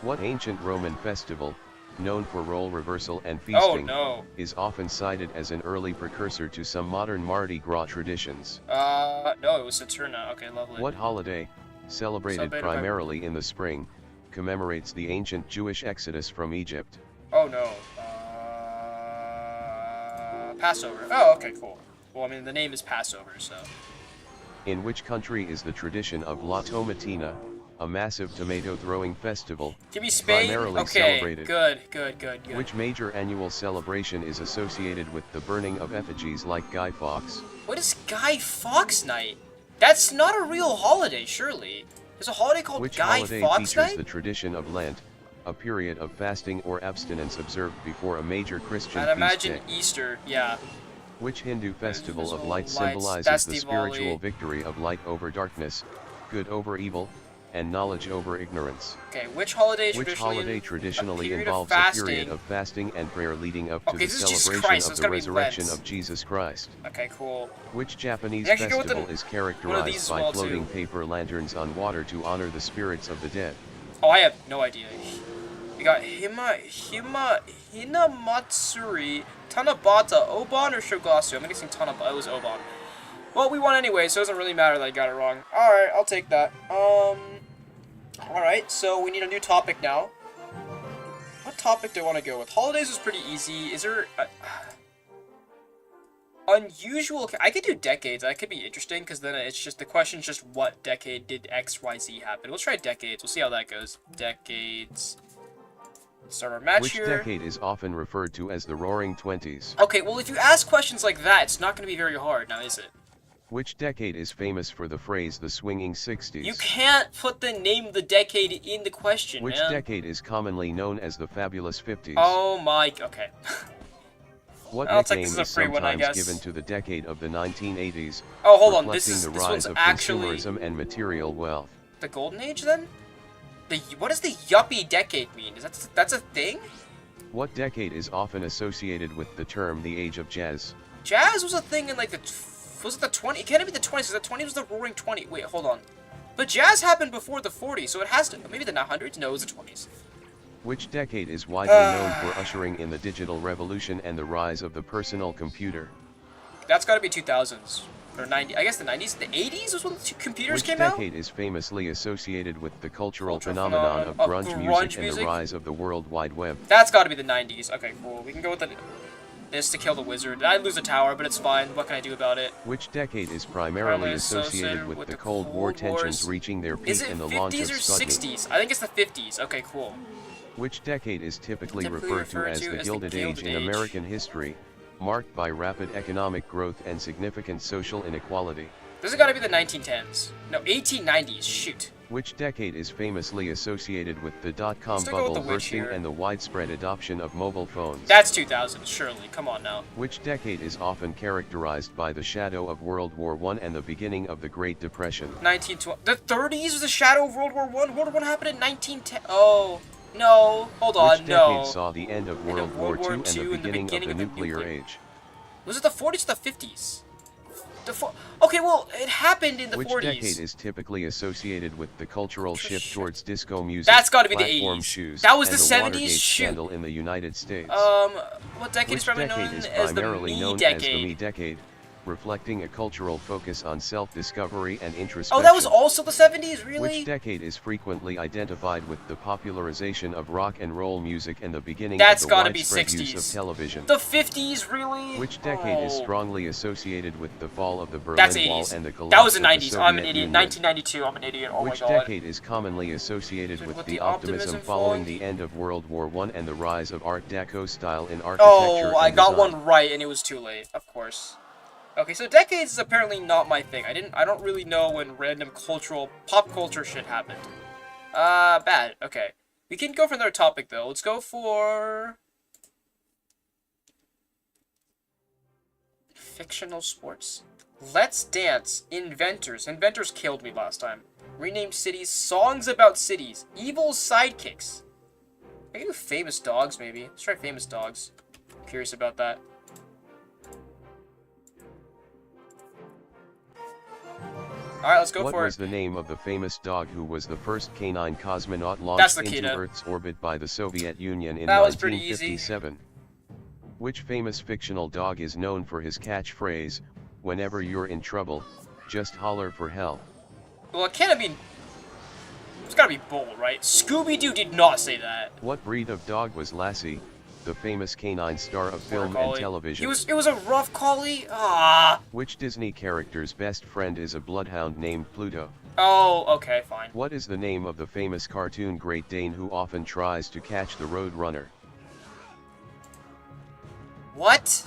B: What ancient Roman festival, known for role reversal and feasting, is often cited as an early precursor to some modern Mardi Gras traditions?
A: No, it was Saturna. Okay, lovely.
B: What holiday, celebrated primarily in the spring, commemorates the ancient Jewish exodus from Egypt?
A: Oh no. Passover. Oh, okay, cool. Well, I mean, the name is Passover, so...
B: In which country is the tradition of La Tomatina, a massive tomato-throwing festival,
A: give me Spain?
B: primarily celebrated?
A: Good.
B: Which major annual celebration is associated with the burning of effigies like Guy Fawkes?
A: What is Guy Fawkes Night? That's not a real holiday, surely. There's a holiday called Guy Fawkes Night?
B: Which holiday features the tradition of Lent, a period of fasting or abstinence observed before a major Christian feast day?
A: I'd imagine Easter, yeah.
B: Which Hindu festival of light symbolizes the spiritual victory of light over darkness, good over evil, and knowledge over ignorance?
A: Okay, which holiday
B: traditionally involves a period of fasting and prayer leading up to the celebration of the resurrection of Jesus Christ?
A: Okay, cool.
B: Which Japanese festival is characterized by floating paper lanterns on water to honor the spirits of the dead?
A: Oh, I have no idea. We got Hinamatsuri, Tanabata, Oban, or Shogasu? I'm guessing Tanabata. It was Oban. Well, we won anyway, so it doesn't really matter that I got it wrong. Alright, I'll take that. Alright, so we need a new topic now. What topic do I want to go with? Holidays was pretty easy. Is there... unusual... I could do decades. That could be interesting, because then it's just... The question's just what decade did X, Y, Z happen. Let's try decades. We'll see how that goes. Decades... Start our match here.
B: Which decade is often referred to as the Roaring Twenties?
A: Okay, well, if you ask questions like that, it's not going to be very hard, now is it?
B: Which decade is famous for the phrase the swinging 60s?
A: You can't put the name of the decade in the question,
B: Which decade is commonly known as the fabulous 50s?
A: Oh my... Okay.
B: What nickname is sometimes given to the decade of the 1980s?
A: Oh, hold on.
B: Reflecting the rise of consumerism and material wealth.
A: The Golden Age, then? What does the yuppie decade mean? That's a thing?
B: What decade is often associated with the term the age of jazz?
A: Jazz was a thing in like the... Was it the 20s? It can't be the 20s, because the 20s was the Roaring 20s. Wait, hold on. But jazz happened before the 40s, so it has to... Maybe the 900s? No, it was the 20s.
B: Which decade is widely known for ushering in the digital revolution and the rise of the personal computer?
A: That's gotta be 2000s. Or 90s. I guess the 90s? The 80s was when the computers came out?
B: Which decade is famously associated with the cultural phenomenon of grunge music and the rise of the World Wide Web?
A: That's gotta be the 90s. Okay, cool. We can go with this to kill the wizard. I lose a tower, but it's fine. What can I do about it?
B: Which decade is primarily associated with the Cold War tensions reaching their peak in the launch of Sputnik?
A: Is it 50s or 60s? I think it's the 50s. Okay, cool.
B: Which decade is typically referred to as the Gilded Age in American history, marked by rapid economic growth and significant social inequality?
A: This has got to be the 1910s. No, 1890s. Shoot.
B: Which decade is famously associated with the dot-com bubble bursting and the widespread adoption of mobile phones?
A: That's 2000, surely. Come on now.
B: Which decade is often characterized by the shadow of World War I and the beginning of the Great Depression?
A: 1920. The 30s was the shadow of World War I? World War I happened in 1910. Oh. No, hold on,
B: Which decade saw the end of World War II and the beginning of the nuclear age?
A: Was it the 40s or the 50s? Okay, well, it happened in the 40s.
B: Which decade is typically associated with the cultural shift towards disco music,
A: That's got to be the 80s.
B: Shoes,
A: that was the
B: and
A: 70s?
B: Watergate
A: Shoot.
B: scandal in the United States.
A: What decade is primarily known
B: as the Me Decade, reflecting a cultural focus on self-discovery and introspection.
A: Oh, that was also the 70s, really?
B: Which decade is frequently identified with the popularization of rock and roll music and the beginning
A: That's
B: of the
A: gotta be
B: widespread
A: 60s.
B: use of television?
A: The 50s, really?
B: Which decade is strongly associated with the fall of the Berlin
A: That's
B: Wall
A: 80s.
B: and the collapse
A: That was the
B: of the
A: 90s.
B: Soviet
A: I'm an idiot.
B: Union?
A: 1992, I'm an idiot. Oh
B: Which
A: my god.
B: decade is commonly associated with the optimism following the end of World War I and the rise of Art Deco style in architecture
A: Oh, I
B: and
A: got
B: design?
A: one right and it was too late. Of course. Okay, so decades is apparently not my thing. I don't really know when random pop culture shit happened. Bad. Okay. We can go for another topic though. Let's go for fictional sports. Let's Dance. Inventors. Inventors killed me last time. Rename cities. Songs about cities. Evil sidekicks. I can do famous dogs maybe. Let's try famous dogs. I'm curious about that. Alright, let's go for it.
B: What was the name of the famous dog who was the first canine cosmonaut launched into Earth's orbit by the Soviet Union in 1957? Which famous fictional dog is known for his catchphrase, "Whenever you're in trouble, just holler for help"?
A: Well, it can't be... It's gotta be Bull, right? Scooby-Doo did not say that.
B: What breed of dog was Lassie, the famous canine star of film and television?
A: It was a rough collie? Ah.
B: Which Disney character's best friend is a bloodhound named Pluto?
A: Oh, okay, fine.
B: What is the name of the famous cartoon Great Dane who often tries to catch the Roadrunner?
A: What?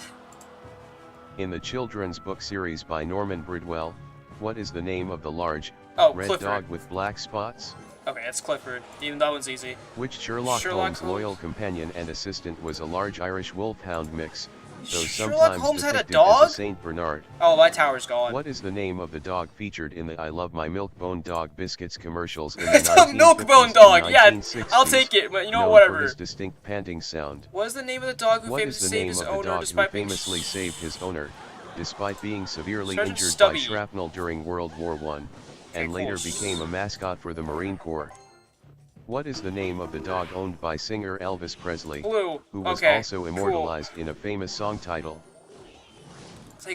B: In the children's book series by Norman Bridwell, what is the name of the large, red
A: Clifford.
B: dog with black spots?
A: Okay, that's Clifford. Even that one's easy.
B: Which Sherlock Holmes' loyal companion and assistant was a large Irish wolfhound mix, though
A: Sherlock
B: sometimes
A: Holmes had a
B: depicted
A: dog?
B: as a Saint Bernard.
A: Oh, my tower's gone.
B: What is the name of the dog featured in the I Love My Milk-Bone Dog Biscuits commercials in the
A: It's a
B: 1950s
A: Milk-Bone dog.
B: and
A: Yeah,
B: 1960s,
A: I'll take it. But you know,
B: known
A: whatever.
B: for his distinct panting sound?
A: What is the name of the dog who
B: What is
A: famously
B: the
A: saved
B: name
A: his
B: of the
A: owner
B: dog who
A: despite being
B: famously saved his owner, despite being severely
A: Sergeant
B: injured
A: Stubby.
B: by shrapnel during World War I, and
A: Okay,
B: later
A: cool.
B: became a mascot for the Marine Corps? What is the name of the dog owned by singer Elvis Presley,
A: Blue.
B: who was
A: Okay,
B: also immortalized in a famous song title?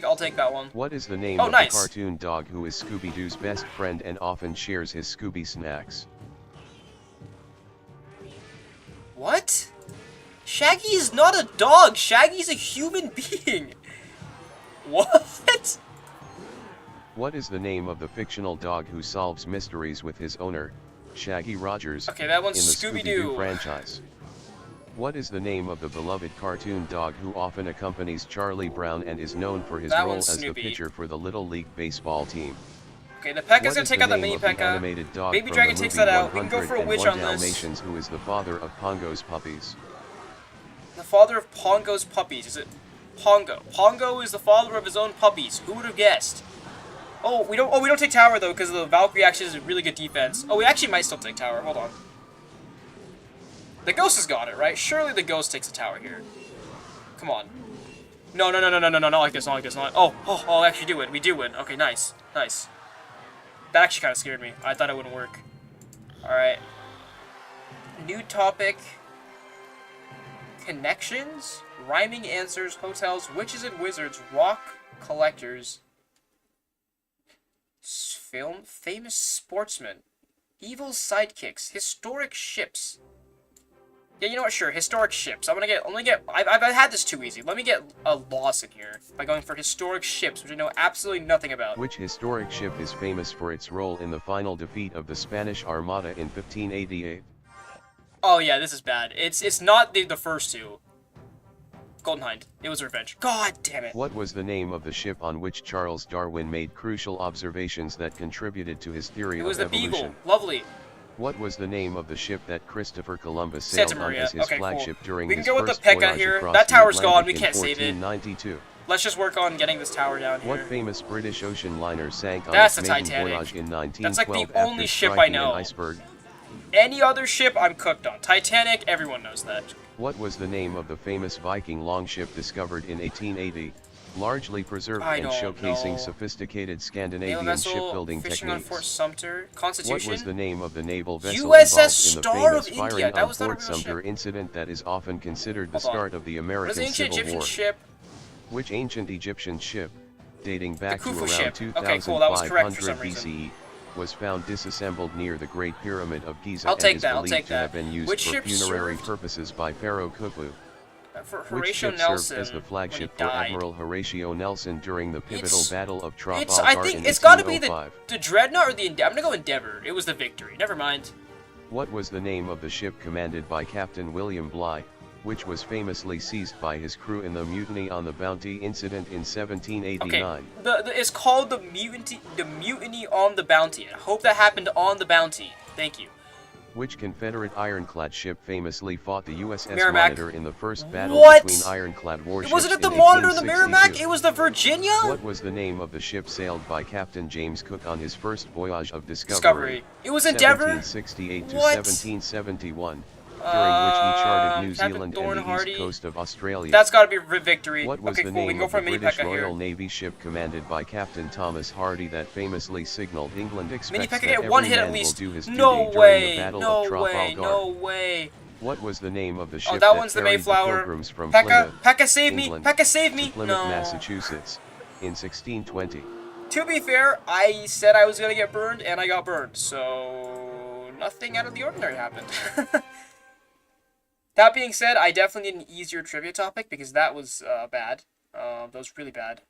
A: I'll take that one.
B: What is the name of the cartoon dog who is Scooby-Doo's best friend and often shares his Scooby snacks?
A: What? Shaggy is not a dog. Shaggy's a human being. What?
B: What is the name of the fictional dog who solves mysteries with his owner, Shaggy Rogers,
A: Okay, that one's
B: in the
A: Scooby-Doo
B: Scooby-Doo franchise? What is the name of the beloved cartoon dog who often accompanies Charlie Brown and is known for his role as the pitcher for the Little League baseball team?
A: Okay, the Pekka's gonna take out the mini Pekka. Baby Dragon takes that out. We can go for a witch on this.
B: Dalmatians, who is the father of Pongo's puppies?
A: The father of Pongo's puppies. Is it Pongo? Pongo is the father of his own puppies. Who would have guessed? Oh, we don't take tower though, because the Valkyrie actually is a really good defense. Oh, we actually might still take tower. Hold on. The ghost has got it, right? Surely the ghost takes the tower here. Come on. No, not like this, not like this, not like... Oh, I'll actually do it. We do win. Okay, nice. Nice. That actually kind of scared me. I thought it wouldn't work. Alright. New topic. Connections? Rhyming answers, hotels, witches and wizards, rock collectors. Film, famous sportsmen. Evil sidekicks, historic ships. Yeah, you know what? Sure, historic ships. I've had this too easy. Let me get a loss in here by going for historic ships, which I know absolutely nothing about.
B: Which historic ship is famous for its role in the final defeat of the Spanish Armada in 1588?
A: Oh yeah, this is bad. It's not the first two. Golden Hind. It was Revenge. God damn it.
B: What was the name of the ship on which Charles Darwin made crucial observations that contributed to his theory of evolution?
A: It was the Beagle. Lovely.
B: What was the name of the ship that Christopher Columbus sailed on as his flagship during his first voyage across the Atlantic in 1492? We can go with the Pekka here. That tower's gone. We can't save it.
A: Let's just work on getting this tower down here.
B: What famous British ocean liner sank on
A: its
B: maiden
A: Titanic.
B: voyage in 1912
A: That's like the only
B: after
A: ship I
B: striking
A: know.
B: an iceberg?
A: Any other ship, I'm cooked on. Titanic, everyone knows that.
B: What was the name of the famous Viking longship discovered in 1880, largely preserved and showcasing sophisticated Scandinavian shipbuilding
A: fishing on
B: techniques?
A: Fort Sumter, Constitution.
B: What was the name of the naval vessel
A: USS
B: involved in the
A: Star
B: famous
A: of
B: firing
A: India. That
B: on
A: was not a
B: Fort
A: real
B: Sumter
A: ship.
B: incident that is often considered the start of the American
A: ancient
B: Civil
A: Egyptian
B: War?
A: ship?
B: Which ancient Egyptian ship, dating back to
A: Khufu
B: around
A: ship.
B: 2500
A: Okay, cool, that was correct for some reason.
B: BCE, was found disassembled near the Great Pyramid of Giza
A: I'll
B: and
A: take
B: is
A: that, I'll
B: believed
A: take
B: to
A: that.
B: have been used
A: Which
B: for
A: ship
B: funerary
A: served?
B: purposes by Pharaoh Khufu?
A: For
B: Which
A: Horatio
B: ship
A: Nelson,
B: served as the flagship for
A: died.
B: Admiral Horatio Nelson during the pivotal Battle of Trafalgar
A: I
B: in
A: think it's got to be
B: 1805?
A: the Dreadnought or the Endeavor. I'm gonna go Endeavor. It was the Victory. Never mind.
B: What was the name of the ship commanded by Captain William Bligh, which was famously seized by his crew in the mutiny on the Bounty incident in 1789?
A: Okay, it's called the Mutiny on the Bounty. I hope that happened on the Bounty. Thank you.
B: Which Confederate ironclad ship famously fought the USS
A: Merrimack.
B: Monitor in the first battle
A: What?
B: between ironclad warships
A: Wasn't it the
B: in
A: Monitor and the
B: 1862?
A: Merrimack? It was the Virginia?
B: What was the name of the ship sailed by Captain James Cook on his first voyage of discovery?
A: It was Endeavor?
B: 1768 to
A: What?
B: 1771. During which he charted New
A: Captain
B: Zealand
A: Thorn
B: and the
A: Hardy.
B: east coast of Australia.
A: That's got to be Victory.
B: What was
A: Okay,
B: the
A: cool. We
B: name
A: can go
B: of
A: for a
B: the
A: mini
B: British
A: Pekka
B: Royal
A: here.
B: Navy ship commanded by Captain Thomas Hardy that famously signaled England expects that
A: Get
B: every
A: one hit
B: man
A: at least.
B: will do his duty
A: No
B: during
A: way.
B: the Battle
A: No
B: of
A: way.
B: Trafalgar?
A: No way.
B: What was the name of the ship
A: that one's the
B: carried
A: Mayflower.
B: pilgrims from
A: Pekka,
B: Plymouth,
A: Pekka save me.
B: England,
A: Pekka save
B: to
A: me.
B: Plymouth,
A: No.
B: Massachusetts, in 1620?
A: To be fair, I said I was gonna get burned, and I got burned. So nothing out of the ordinary happened. That being said, I definitely need an easier trivia topic because that was bad. That was really bad.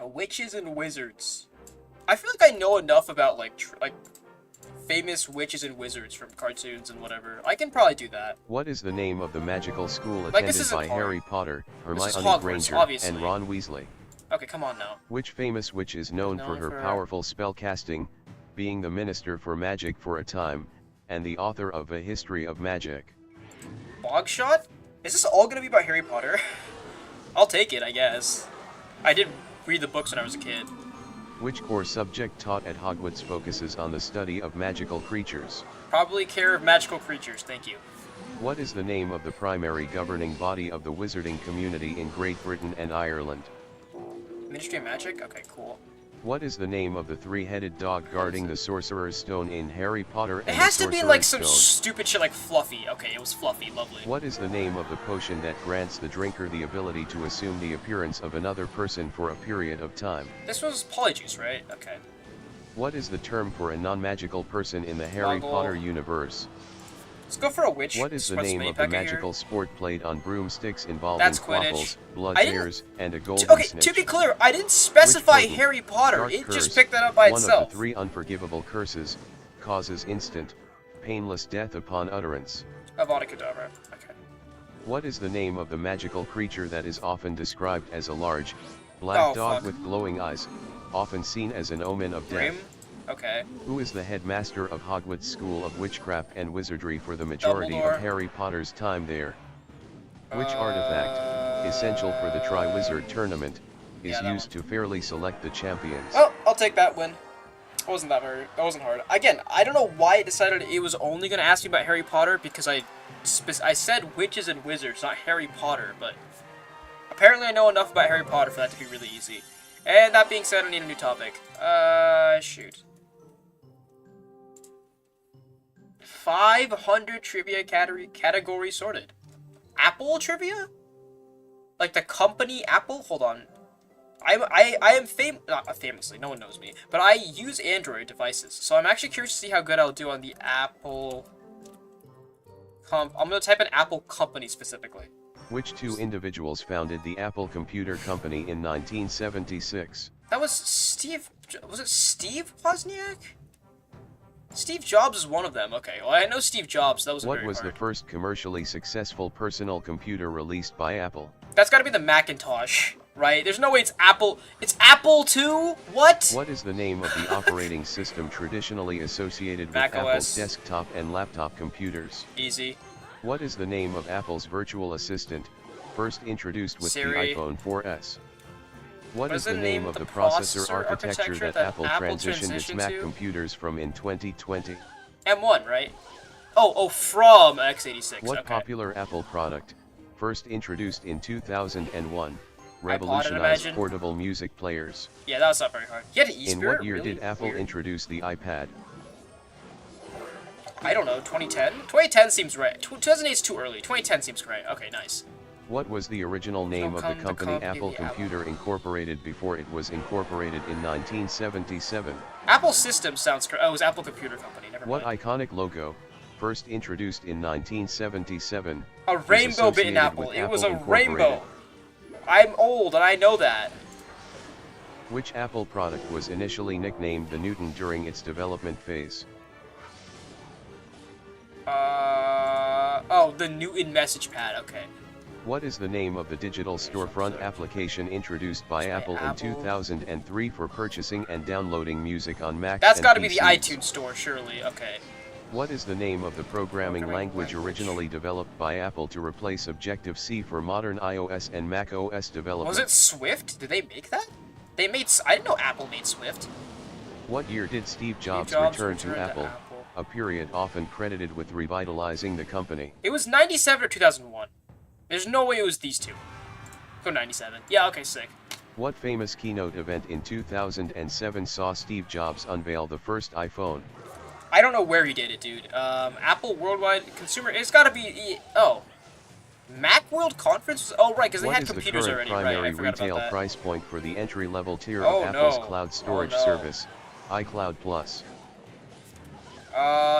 A: Witches and wizards. I feel like I know enough about like famous witches and wizards from cartoons and whatever. I can probably do that.
B: What is the name of the magical school
A: Like, this
B: attended
A: isn't
B: by
A: hard.
B: Harry Potter,
A: This is
B: Hermione
A: Hogwarts,
B: Granger,
A: obviously.
B: and Ron Weasley?
A: Okay, come on now.
B: Which famous witch is known for her powerful spellcasting, being the minister for magic for a time, and the author of A History of Magic?
A: Bogshot? Is this all gonna be about Harry Potter? I'll take it, I guess. I did read the books when I was a kid.
B: Which core subject taught at Hogwarts focuses on the study of magical creatures?
A: Probably care of magical creatures, thank you.
B: What is the name of the primary governing body of the wizarding community in Great Britain and Ireland?
A: Ministry of Magic? Okay, cool.
B: What is the name of the three-headed dog guarding the Sorcerer's Stone in Harry Potter and the
A: It has to be like some
B: Stone?
A: stupid shit like Fluffy. Okay, it was Fluffy, lovely.
B: What is the name of the potion that grants the drinker the ability to assume the appearance of another person for a period of time?
A: This was Polyjuice, right? Okay.
B: What is the term for a non-magical person in the Harry Potter universe?
A: Let's go for a witch.
B: What is the name of the magical sport played on broomsticks involving quaffles, bloodsares, and a golden snitch?
A: Okay, to be clear, I didn't specify Harry Potter. It just picked that up by itself.
B: One of the 3 unforgivable curses causes instant, painless death upon utterance.
A: Avada Kedavra. Okay.
B: What is the name of the magical creature that is often described as a large, black dog with glowing eyes, often seen as an omen of death?
A: Okay.
B: Who is the headmaster of Hogwarts School of Witchcraft and Wizardry for the majority of Harry Potter's time there? Which artifact, essential for the Triwizard Tournament, is used to fairly select the champions?
A: Oh, I'll take that win. That wasn't hard. Again, I don't know why it decided it was only going to ask me about Harry Potter, because I said witches and wizards, not Harry Potter, but apparently I know enough about Harry Potter for that to be really easy. And that being said, I need a new topic. Shoot. 500 trivia category sorted. Apple trivia? Like the company Apple? Hold on. I am not famously, no one knows me, but I use Android devices, so I'm actually curious to see how good I'll do on the Apple I'm gonna type in Apple company specifically.
B: Which 2 individuals founded the Apple Computer Company in 1976?
A: That was Steve, was it Steve Wozniak? Steve Jobs is one of them. Okay, well I know Steve Jobs, so that was
B: What was the first commercially successful personal computer released by Apple?
A: That's gotta be the Macintosh, right? There's no way it's Apple. It's Apple II? What?
B: What is the name of the operating system traditionally associated with
A: Mac
B: Apple's
A: OS.
B: desktop and laptop computers?
A: Easy.
B: What is the name of Apple's virtual assistant, first introduced with
A: Siri.
B: the iPhone 4S? What is the name of the processor architecture that Apple transitioned its Mac computers from in 2020?
A: M1, right? From x86.
B: What popular Apple product, first introduced in 2001, revolutionized portable music players?
A: Yeah, that was not very hard. You had an
B: In what year did Apple introduce the iPad?
A: I don't know, 2010? 2010 seems right. 2008 is too early. 2010 seems right. Okay, nice.
B: What was the original name of the company Apple Computer Incorporated before it was incorporated in 1977?
A: Apple Systems sounds correct. Oh, it was Apple Computer Company. Never mind.
B: What iconic logo, first introduced in 1977,
A: a rainbow bit in Apple. It was a rainbow. I'm old and I know that.
B: Which Apple product was initially nicknamed the Newton during its development phase?
A: The Newton message pad. Okay.
B: What is the name of the digital storefront application introduced by Apple in 2003 for purchasing and downloading music on Macs
A: That's
B: and
A: got to be
B: PCs?
A: the iTunes Store, surely. Okay.
B: What is the name of the programming language originally developed by Apple to replace Objective-C for modern iOS and Mac OS development?
A: Was it Swift? Did they make that? I didn't know Apple made Swift.
B: What year did Steve Jobs return to Apple? A period often credited with revitalizing the company.
A: It was 97 or 2001. There's no way it was these two. Go 97. Yeah, okay, sick.
B: What famous keynote event in 2007 saw Steve Jobs unveil the first iPhone?
A: I don't know where he did it, dude. Apple Worldwide Consumer. It's gotta be. Macworld Conference? Oh, right, because they had computers already.
B: What is the current primary retail price point for the entry-level tier of Apple's cloud storage service, iCloud Plus?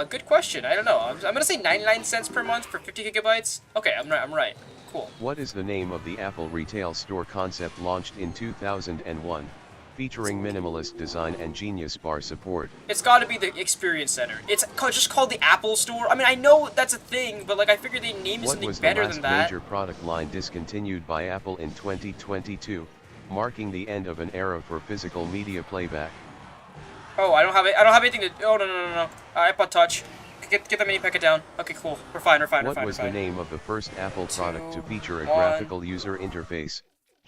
A: Good question. I don't know. I'm gonna say 99 cents per month for 50 gigabytes. Okay, I'm right. Cool.
B: What is the name of the Apple retail store concept launched in 2001, featuring minimalist design and Genius Bar support?
A: It's gotta be the Experience Center. It's just called the Apple Store. I mean, I know that's a thing, but like I figured they named it something better than that.
B: What was the last major product line discontinued by Apple in 2022, marking the end of an era for physical media playback?
A: Oh, I don't have anything to. Oh no. iPod Touch. get the mini Pekka down. Okay, cool. We're fine.
B: What was the name of the first Apple product to feature a graphical user interface,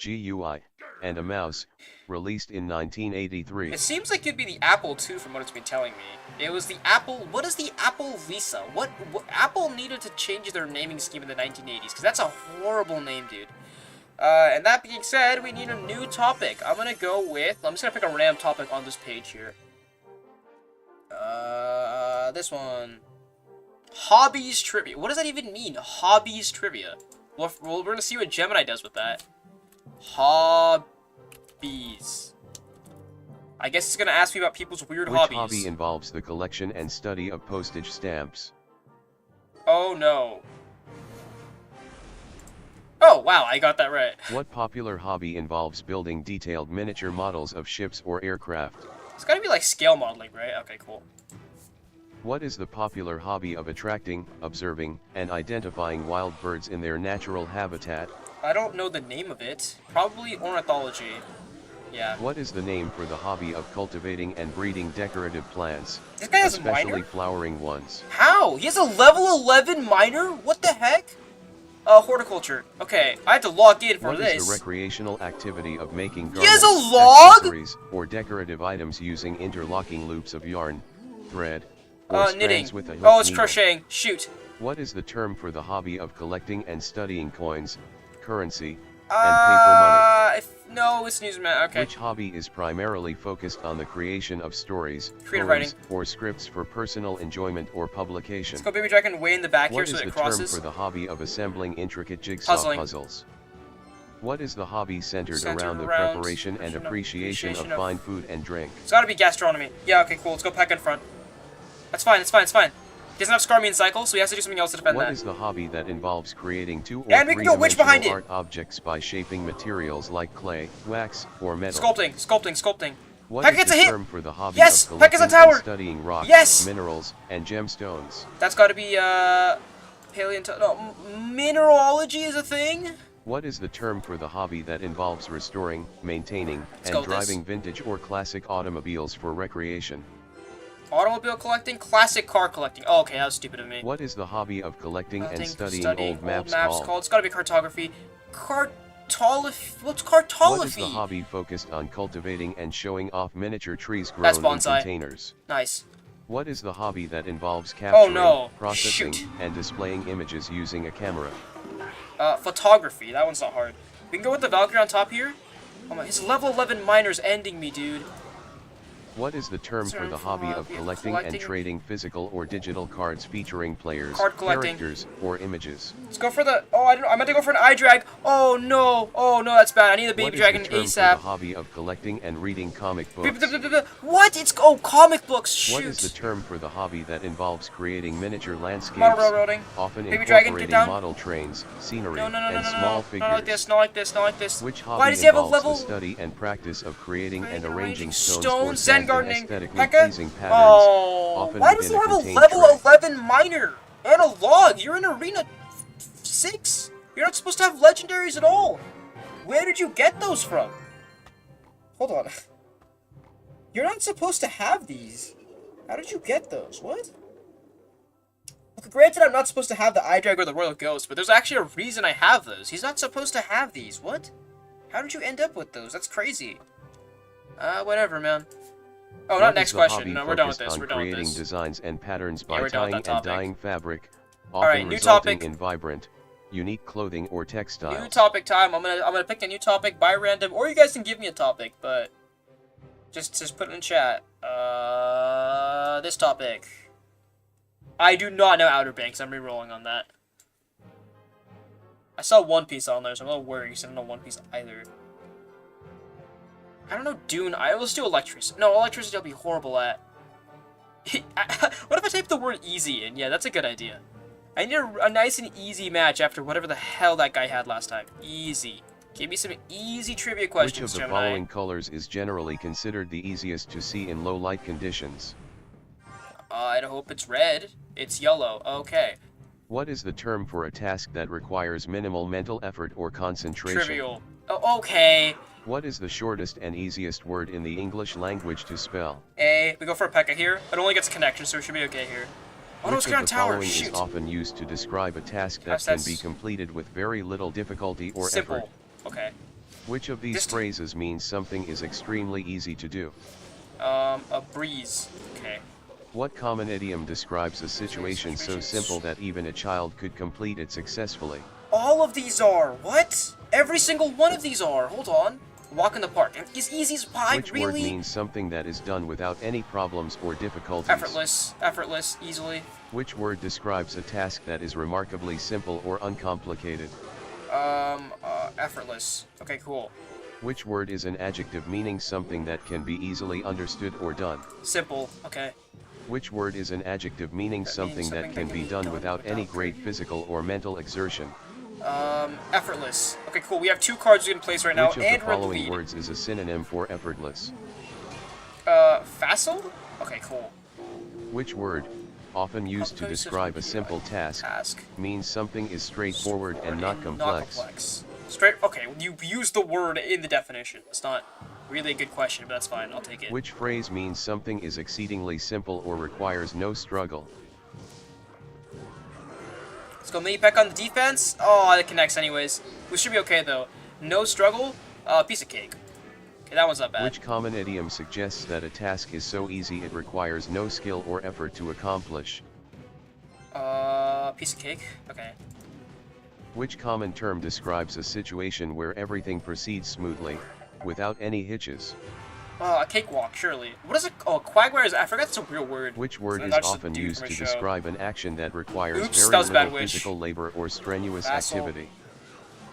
B: GUI, and a mouse, released in 1983?
A: It seems like it'd be the Apple II from what it's been telling me. It was the Apple... What is the Apple Lisa? What Apple needed to change their naming scheme in the 1980s, because that's a horrible name, dude. And that being said, we need a new topic. I'm gonna go with... I'm just gonna pick a random topic on this page here. This one. Hobbies trivia. What does that even mean? Hobbies trivia. Well, we're gonna see what Gemini does with that. Hobbies. I guess it's gonna ask me about people's weird hobbies.
B: Which hobby involves the collection and study of postage stamps?
A: Oh no. Oh wow, I got that right.
B: What popular hobby involves building detailed miniature models of ships or aircraft?
A: It's gotta be like scale modeling, right? Okay, cool.
B: What is the popular hobby of attracting, observing, and identifying wild birds in their natural habitat?
A: I don't know the name of it. Probably ornithology. Yeah.
B: What is the name for the hobby of cultivating and breeding decorative plants?
A: This guy has a minor?
B: Especially flowering ones.
A: How? He has a level 11 minor? What the heck? Horticulture. Okay, I have to log in for this.
B: What is the recreational activity of making garments,
A: he has a log?
B: accessories, or decorative items using interlocking loops of yarn, thread, or
A: knitting.
B: With a
A: oh, it's
B: needle?
A: Crocheting. Shoot.
B: What is the term for the hobby of collecting and studying coins, currency, and paper money?
A: No, it's Newsman. Okay.
B: Which hobby is primarily focused on the creation of stories,
A: creative
B: poems,
A: writing,
B: or scripts for personal enjoyment or publication?
A: Let's go Baby Dragon way in the back here so
B: What
A: it
B: is
A: crosses.
B: the term for the hobby of assembling intricate jigsaw
A: Puzzling.
B: puzzles? What is the hobby centered around the preparation and appreciation of fine food and drink?
A: It's gotta be gastronomy. Yeah, okay, cool. Let's go Pekka in front. That's fine, it's fine, it's fine. He doesn't have Scarmy Cycle, so he has to do something else to defend that.
B: What is the hobby that involves creating 2 or
A: and we can go witch behind
B: art objects by shaping materials like clay, wax, or metal?
A: Sculpting.
B: What
A: Pekka
B: is
A: gets
B: the
A: a hit!
B: term for the hobby
A: Yes!
B: of
A: Pekka's a
B: collecting
A: tower!
B: and studying rocks,
A: yes!
B: minerals, and gemstones?
A: That's gotta be, mineralogy is a thing?
B: What is the term for the hobby that involves restoring, maintaining, and driving vintage or classic automobiles for recreation?
A: Automobile collecting? Classic car collecting. Oh, okay, that was stupid of me.
B: What is the hobby of collecting and studying old maps
A: called? It's gotta be cartography. What's cartography?
B: What is the hobby focused on cultivating and showing off miniature trees grown in containers?
A: Nice.
B: What is the hobby that involves capturing, processing,
A: Shoot.
B: and displaying images using a camera?
A: Photography. That one's not hard. We can go with the Valkyrie on top here. Oh my, his level 11 miner's ending me, dude.
B: What is the term for the hobby of collecting and trading physical or digital cards featuring players, characters, or images?
A: Let's go for the... Oh, I meant to go for an eye drag. Oh no, that's bad. I need the Baby Dragon ASAP.
B: What is the term for the hobby of collecting and reading comic books?
A: What? Oh, comic books. Shoot.
B: What is the term for the hobby that involves creating miniature landscapes,
A: model railroading,
B: often
A: Baby Dragon,
B: incorporating model trains, scenery, and small figures?
A: Not like this.
B: Which
A: Why
B: hobby
A: does he have a
B: involves
A: level...
B: the study and practice of creating and arranging stones or
A: Zen gardening,
B: aesthetically
A: Pekka?
B: pleasing patterns, often
A: why does he have a level 11 miner and a log? You're in Arena 6. You're not supposed to have legendaries at all. Where did you get those from? Hold on. You're not supposed to have these. How did you get those? What? Okay, granted, I'm not supposed to have the Eye Drag or the Royal Ghost, but there's actually a reason I have those. He's not supposed to have these. What? How did you end up with those? That's crazy. Whatever, man. Oh, not next question. No, we're done with this. We're done with this.
B: Creating designs and patterns by tying and dyeing fabric,
A: often
B: resulting in vibrant, unique clothing or textiles.
A: New topic time. I'm gonna pick a new topic by random, or you guys can give me a topic, but just put it in chat. This topic. I do not know Outer Banks. I'm re-rolling on that. I saw One Piece on there, so I'm a little worried because I don't know One Piece either. I don't know Dune. Let's do Electricity. No, Electricity I'll be horrible at. What if I type the word easy in? Yeah, that's a good idea. I need a nice and easy match after whatever the hell that guy had last time. Easy. Give me some easy trivia questions,
B: Which of the following colors is generally considered the easiest to see in low light conditions?
A: I hope it's red. It's yellow. Okay.
B: What is the term for a task that requires minimal mental effort or concentration?
A: Trivial. Oh, okay.
B: What is the shortest and easiest word in the English language to spell?
A: A. We go for a Pekka here. It only gets connection, so it should be okay here.
B: Which of the following is often used to describe a task that can be completed with very little difficulty or effort?
A: Okay.
B: Which of these phrases means something is extremely easy to do?
A: A breeze. Okay.
B: What common idiom describes a situation so simple that even a child could complete it successfully?
A: All of these are. What? Every single one of these are. Hold on. Walk in the park. As easy as pie,
B: Which
A: really?
B: word means something that is done without any problems or difficulties?
A: Effortless. Effortless. Easily.
B: Which word describes a task that is remarkably simple or uncomplicated?
A: Effortless. Okay, cool.
B: Which word is an adjective meaning something that can be easily understood or done?
A: Simple. Okay.
B: Which word is an adjective meaning something that can be done without any great physical or mental exertion?
A: Effortless. Okay, cool. We have 2 cards in place right now,
B: and we're
A: in
B: Which of the following words is a synonym for effortless?
A: Facile? Okay, cool.
B: Which word, often used to describe a simple task, means something is straightforward and not complex?
A: Okay, you used the word in the definition. It's not really a good question, but that's fine. I'll take it.
B: Which phrase means something is exceedingly simple or requires no struggle?
A: Let's go mini peck on the defense. Oh, it connects anyways. We should be okay though. No struggle. Piece of cake. Okay, that one's not bad.
B: Which common idiom suggests that a task is so easy it requires no skill or effort to accomplish?
A: Piece of cake. Okay.
B: Which common term describes a situation where everything proceeds smoothly, without any hitches?
A: A cakewalk, surely. What is it? Oh, quagmire is. I forgot it's a real word.
B: Which word is often used to describe an action that requires very little physical labor or strenuous activity?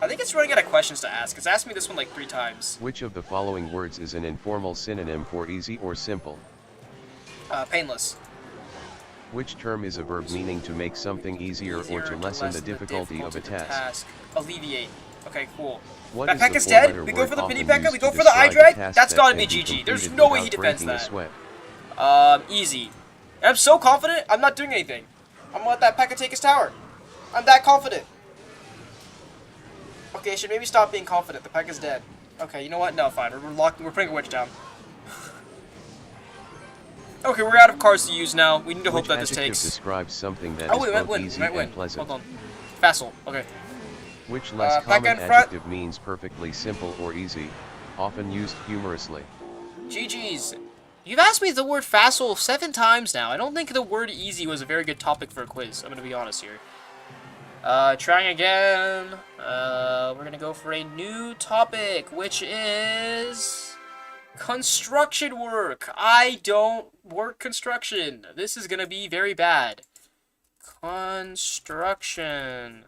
A: I think it's running out of questions to ask. It's asked me this one like 3 times.
B: Which of the following words is an informal synonym for easy or simple?
A: Painless.
B: Which term is a verb meaning to make something easier or to lessen the difficulty of a task?
A: Alleviate. Okay, cool.
B: What
A: that P.E.K.K.A.'s dead. We go for the mini P.E.K.K.A. We go for the eye drag. That's gotta be GG. There's no way he defends that. Easy. And I'm so confident. I'm not doing anything. I'm gonna let that P.E.K.K.A. take his tower. I'm that confident. Okay, I should maybe stop being confident. The P.E.K.K.A.'s dead. Okay, you know what? No, fine. We're putting a witch down. Okay, we're out of cards to use now. We need to hope that this takes.
B: Describes something that is both easy and pleasant.
A: Hold on. Facile. Okay.
B: Which less common adjective means perfectly simple or easy, often used humorously?
A: GG's. You've asked me the word facile 7 times now. I don't think the word easy was a very good topic for a quiz. I'm gonna be honest here. Trying again. We're gonna go for a new topic, which is construction work. I don't work construction. This is gonna be very bad. Construction.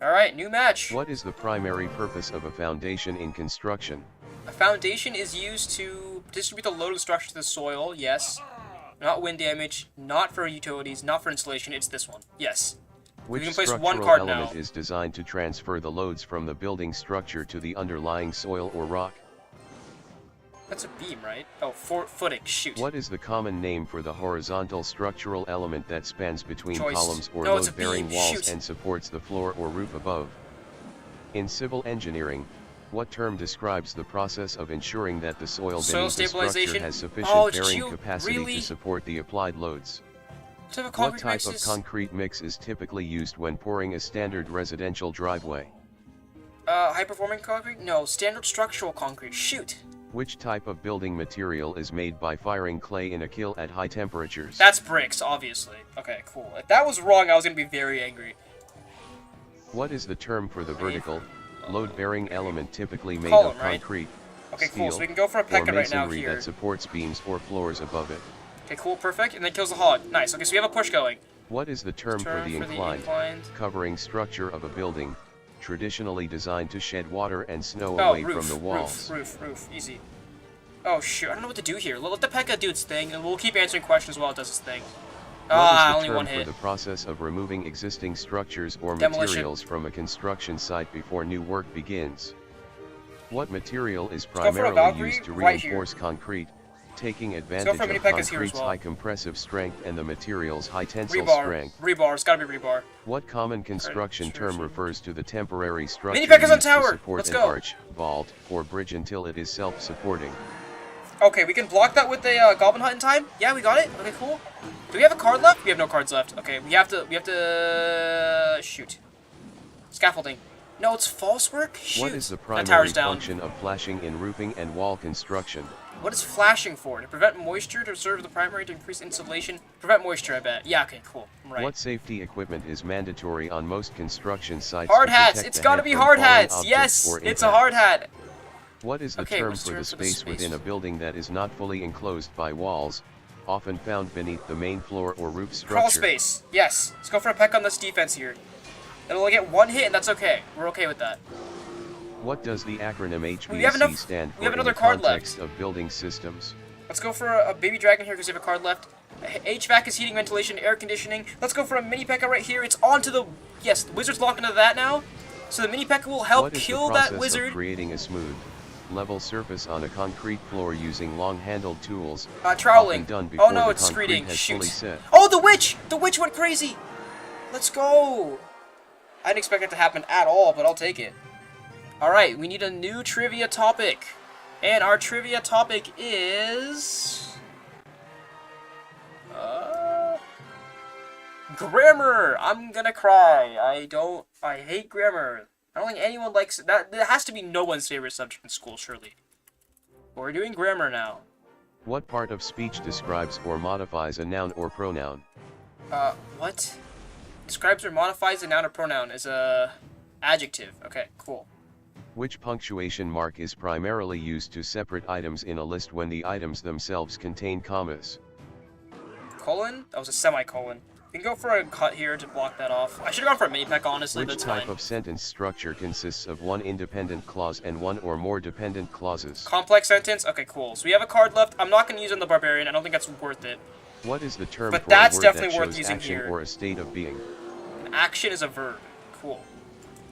A: Alright, new match.
B: What is the primary purpose of a foundation in construction?
A: A foundation is used to distribute the load of the structure to the soil, yes. Not wind damage, not for utilities, not for insulation, it's this one. Yes.
B: Which structural element is designed to transfer the loads from the building structure to the underlying soil or rock?
A: That's a beam, right? Oh, footing, shoot.
B: What is the common name for the horizontal structural element that spans between columns or load-bearing walls and supports the floor or roof above? In civil engineering, what term describes the process of ensuring that the soil beneath the structure has sufficient bearing capacity to support the applied loads? What type of concrete mix is typically used when pouring a standard residential driveway?
A: High-performing concrete? No, standard structural concrete. Shoot!
B: Which type of building material is made by firing clay in a kiln at high temperatures?
A: That's bricks, obviously. Okay, cool. If that was wrong, I was gonna be very angry.
B: What is the term for the vertical, load-bearing element typically made of concrete,
A: okay,
B: steel,
A: cool. So we can go for a P.E.K.K.A. right now here.
B: that supports beams or floors above it?
A: Okay, cool, perfect. And then kills the hog. Nice. Okay, so we have a push going.
B: What is the term for the inclined, covering structure of a building, traditionally designed to shed water and snow away from the walls?
A: Roof. Easy. Oh, shoot. I don't know what to do here. Let the P.E.K.K.A. do its thing, and we'll keep answering questions while it does its thing. Only one hit.
B: What is the term for the process of removing existing structures or materials from a construction site before new work begins? What material is primarily used to reinforce concrete, taking advantage of concrete's high compressive strength and the material's high tensile strength?
A: Rebar. It's gotta be rebar.
B: What common construction term refers to the temporary structure
A: used
B: to support an arch, vault, or bridge until it is self-supporting?
A: Okay, we can block that with a Goblin Hut in time. Yeah, we got it. Okay, cool. Do we have a card left? We have no cards left. Okay, we have to shoot. Scaffolding. No, it's false work? Shoot.
B: What is the primary function of flashing in roofing and wall construction?
A: What is flashing for? To prevent moisture, to serve the primary, to increase insulation? Prevent moisture, I bet. Yeah, okay, cool. I'm right.
B: What safety equipment is mandatory on most construction sites?
A: Hard hats! It's gotta be hard hats! Yes! It's a hard hat!
B: What is the term for the space within a building that is not fully enclosed by walls, often found beneath the main floor or roof structure?
A: Crawl space! Yes! Let's go for a peck on this defense here. It'll get one hit and that's okay. We're okay with that.
B: What does the acronym HVAC stand for
A: we have another
B: in the
A: card
B: context
A: left.
B: of building systems?
A: Let's go for a baby dragon here because we have a card left. HVAC is heating, ventilation, air conditioning. Let's go for a mini P.E.K.K.A right here. It's onto the... Yes, the wizard's locked into that now. So the mini P.E.K.K.A will help kill that wizard.
B: What is the process of creating a smooth, level surface on a concrete floor using long-handled tools?
A: Troweling.
B: Done before
A: oh no,
B: the
A: it's screeding. Shoot. Oh, the witch! The witch went crazy! Let's go! I didn't expect it to happen at all, but I'll take it. Alright, we need a new trivia topic. And our trivia topic is... grammar! I'm gonna cry. I hate grammar. I don't think anyone likes it. That has to be no one's favorite subject in school, surely. But we're doing grammar now.
B: What part of speech describes or modifies a noun or pronoun?
A: What? Describes or modifies a noun or pronoun is a adjective. Okay, cool.
B: Which punctuation mark is primarily used to separate items in a list when the items themselves contain commas?
A: Colon? That was a semicolon. We can go for a cut here to block that off. I should have gone for a mini P.E.K.K.A, honestly, but it's fine.
B: Which type of sentence structure consists of one independent clause and one or more dependent clauses?
A: Complex sentence? Okay, cool. So we have a card left. I'm not going to use it on the Barbarian. I don't think that's worth it.
B: What is the term
A: but
B: for
A: that's
B: a word
A: definitely
B: that
A: worth
B: shows
A: using
B: action
A: here.
B: or a state of being?
A: An action is a verb. Cool.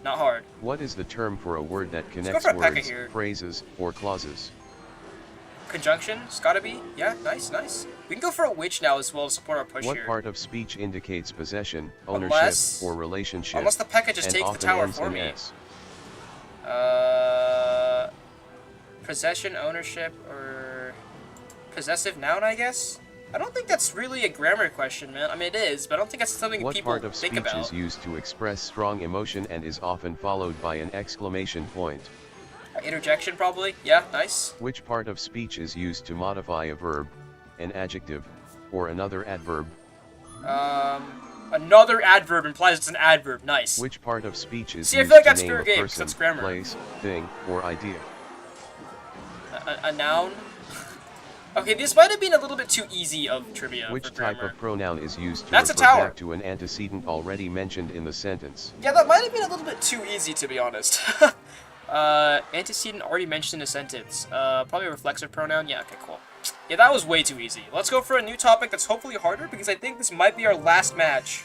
A: Not hard.
B: What is the term for a word that connects
A: words,
B: here. Phrases, or clauses?
A: Conjunction? It's gotta be. Yeah, nice, nice. We can go for a witch now as well to support our push
B: what
A: here.
B: What part of speech indicates possession, ownership, or relationship?
A: Unless the P.E.K.K.A just takes the tower for me. Possession, ownership, or possessive noun, I guess? I don't think that's really a grammar question, man. I mean, it is, but I don't think that's something people think about.
B: What part of speech is used to express strong emotion and is often followed by an exclamation point?
A: Interjection, probably. Yeah, nice.
B: Which part of speech is used to modify a verb, an adjective, or another adverb?
A: Another adverb implies it's an adverb. Nice.
B: Which part of speech is
A: used
B: to
A: like that's
B: name a
A: game,
B: person,
A: that's grammar.
B: place, thing, or idea?
A: A noun? Okay, this might have been a little bit too easy of trivia.
B: Which type of pronoun is used to
A: refer
B: back to an antecedent already mentioned in the sentence?
A: Yeah, that might have been a little bit too easy, to be honest. Antecedent already mentioned in a sentence. Probably a reflexive pronoun. Yeah, okay, cool. Yeah, that was way too easy. Let's go for a new topic that's hopefully harder, because I think this might be our last match.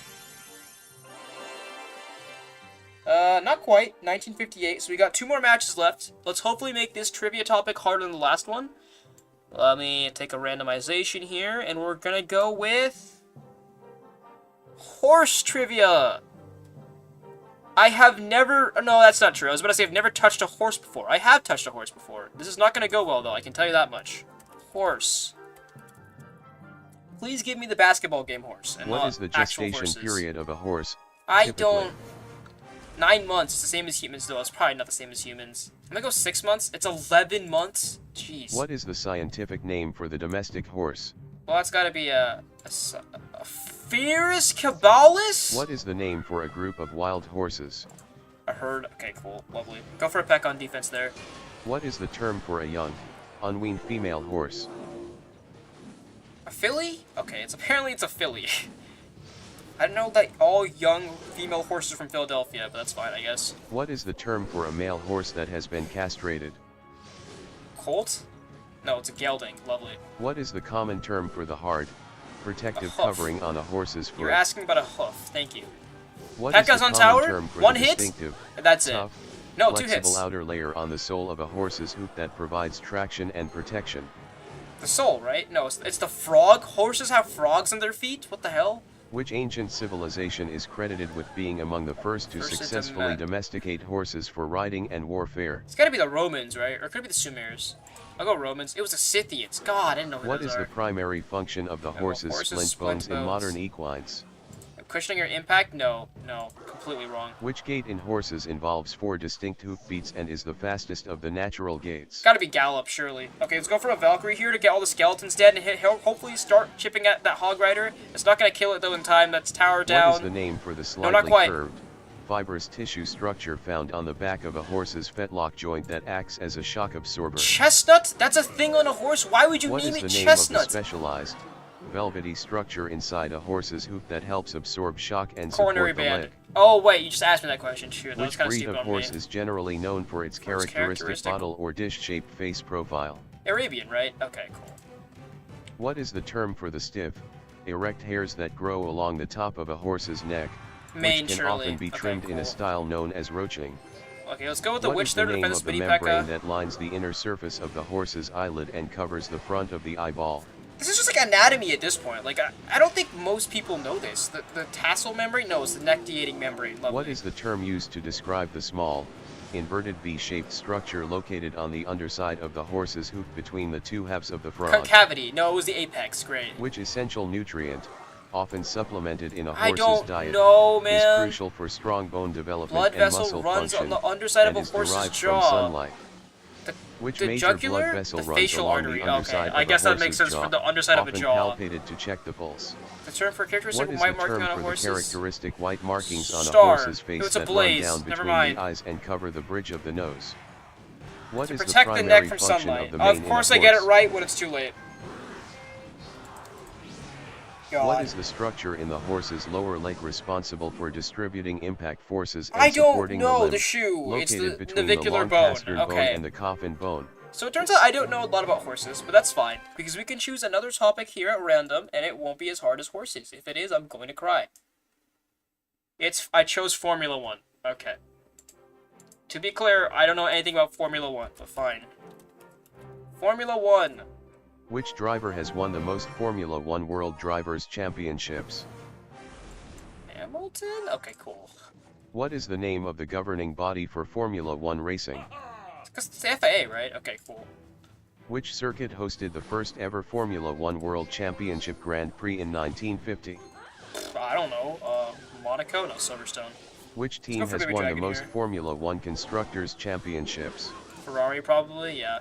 A: Not quite. 1958, so we got 2 more matches left. Let's hopefully make this trivia topic harder than the last one. Let me take a randomization here, and we're gonna go with... horse trivia! I have never... No, that's not true. I was about to say I've never touched a horse before. I have touched a horse before. This is not gonna go well, though. I can tell you that much. Horse. Please give me the basketball game horse. And
B: what is the gestation period of a horse?
A: I don't... 9 months. It's the same as humans, though. It's probably not the same as humans. I'm gonna go 6 months. It's 11 months. Jeez.
B: What is the scientific name for the domestic horse?
A: Well, that's gotta be a Ferus Cabalis?
B: What is the name for a group of wild horses?
A: A herd. Okay, cool. Lovely. Go for a P.E.K.K.A on defense there.
B: What is the term for a young, unweaned female horse?
A: A filly? Okay, apparently it's a filly. I don't know that all young female horses are from Philadelphia, but that's fine, I guess.
B: What is the term for a male horse that has been castrated?
A: Colt? No, it's a gelding. Lovely.
B: What is the common term for the hard, protective covering on a horse's foot?
A: You're asking about a hoof. Thank you.
B: What is the
A: on
B: common
A: tower?
B: term for
A: 1
B: the
A: hit?
B: distinctive,
A: that's
B: tough,
A: it. No, 2
B: flexible
A: hits.
B: outer layer on the sole of a horse's hoof that provides traction and protection?
A: The sole, right? No, it's the frog. Horses have frogs on their feet? What the hell?
B: Which ancient civilization is credited with being among the first to successfully domesticate horses for riding and warfare?
A: It's gotta be the Romans, right? Or could it be the Sumers? I'll go Romans. It was the Scythians. God, I didn't know who
B: What
A: those
B: is
A: are.
B: the primary function of the horse's splint bones in modern equines?
A: Cushioning or impact? No, completely wrong.
B: Which gait in horses involves 4 distinct hoof beats and is the fastest of the natural gaits?
A: Gotta be Gallop, surely. Okay, let's go for a Valkyrie here to get all the skeletons dead and hopefully start chipping at that Hog Rider. It's not gonna kill it though in time. That's Tower down.
B: What is the name for the slightly curved, fibrous tissue structure found on the back of a horse's fetlock joint that acts as a shock absorber?
A: Chestnut? That's a thing on a horse? Why would you name it chestnut?
B: What is the name of the specialized, velvety structure inside a horse's hoof that helps absorb shock and support the leg?
A: Oh wait, you just asked me that question. Shoot, that was
B: Which
A: kind of
B: breed
A: stupid
B: of horse is generally known for its characteristic bottle or dish-shaped face profile?
A: Arabian, right? Okay, cool.
B: What is the term for the stiff, erect hairs that grow along the top of a horse's neck, which can often be trimmed in a style known as roaching?
A: Okay, let's go with the witch
B: there
A: to defend this mini
B: membrane
A: P.E.K.K.A.
B: that lines the inner surface of the horse's eyelid and covers the front of the eyeball?
A: This is just like anatomy at this point. Like, I don't think most people know this. The tassel membrane? No, it's the neck deating membrane. Lovely.
B: What is the term used to describe the small, inverted V-shaped structure located on the underside of the horse's hoof between the two halves of the frog?
A: Concavity. No, it was the apex. Great.
B: Which essential nutrient, often supplemented in a horse's diet,
A: is
B: crucial for strong bone development
A: blood
B: and
A: vessel
B: muscle
A: runs
B: function,
A: on the underside of
B: and
A: a horse's
B: is derived
A: jaw.
B: from sunlight? Which
A: the
B: major
A: jugular?
B: blood vessel
A: the
B: runs
A: facial
B: along
A: artery.
B: the underside
A: Okay, I guess that makes sense
B: jaw,
A: for the underside of a jaw.
B: often palpated to check the pulse?
A: The term for characteristic
B: What is
A: white
B: the term
A: marking on a
B: for the
A: horse's
B: characteristic white markings on a
A: star.
B: horse's face
A: It's a
B: that
A: blaze.
B: run down
A: Never
B: between
A: mind.
B: the eyes and cover the bridge of the nose? What is
A: protect
B: the
A: the
B: primary
A: neck from
B: function
A: sunlight.
B: of the mane
A: Of course,
B: in a
A: I get it
B: horse?
A: right when it's too late. God.
B: What is the structure in the horse's lower leg responsible for distributing impact forces and
A: I don't
B: supporting
A: know
B: the limb,
A: the shoe. It's
B: located
A: the
B: between the
A: navicular
B: long
A: bone.
B: pastern bone
A: Okay.
B: and the coffin bone?
A: So it turns out I don't know a lot about horses, but that's fine, because we can choose another topic here at random, and it won't be as hard as horses. If it is, I'm going to cry. I chose Formula 1. Okay. To be clear, I don't know anything about Formula 1, but fine. Formula 1.
B: Which driver has won the most Formula 1 World Drivers' Championships?
A: Hamilton? Okay, cool.
B: What is the name of the governing body for Formula 1 racing?
A: Because it's the FIA, right? Okay, cool.
B: Which circuit hosted the first ever Formula 1 World Championship Grand Prix in 1950?
A: I don't know. Monaco? No, Silverstone.
B: Which team has won the most Formula 1 Constructors' Championships?
A: Ferrari, probably, yeah.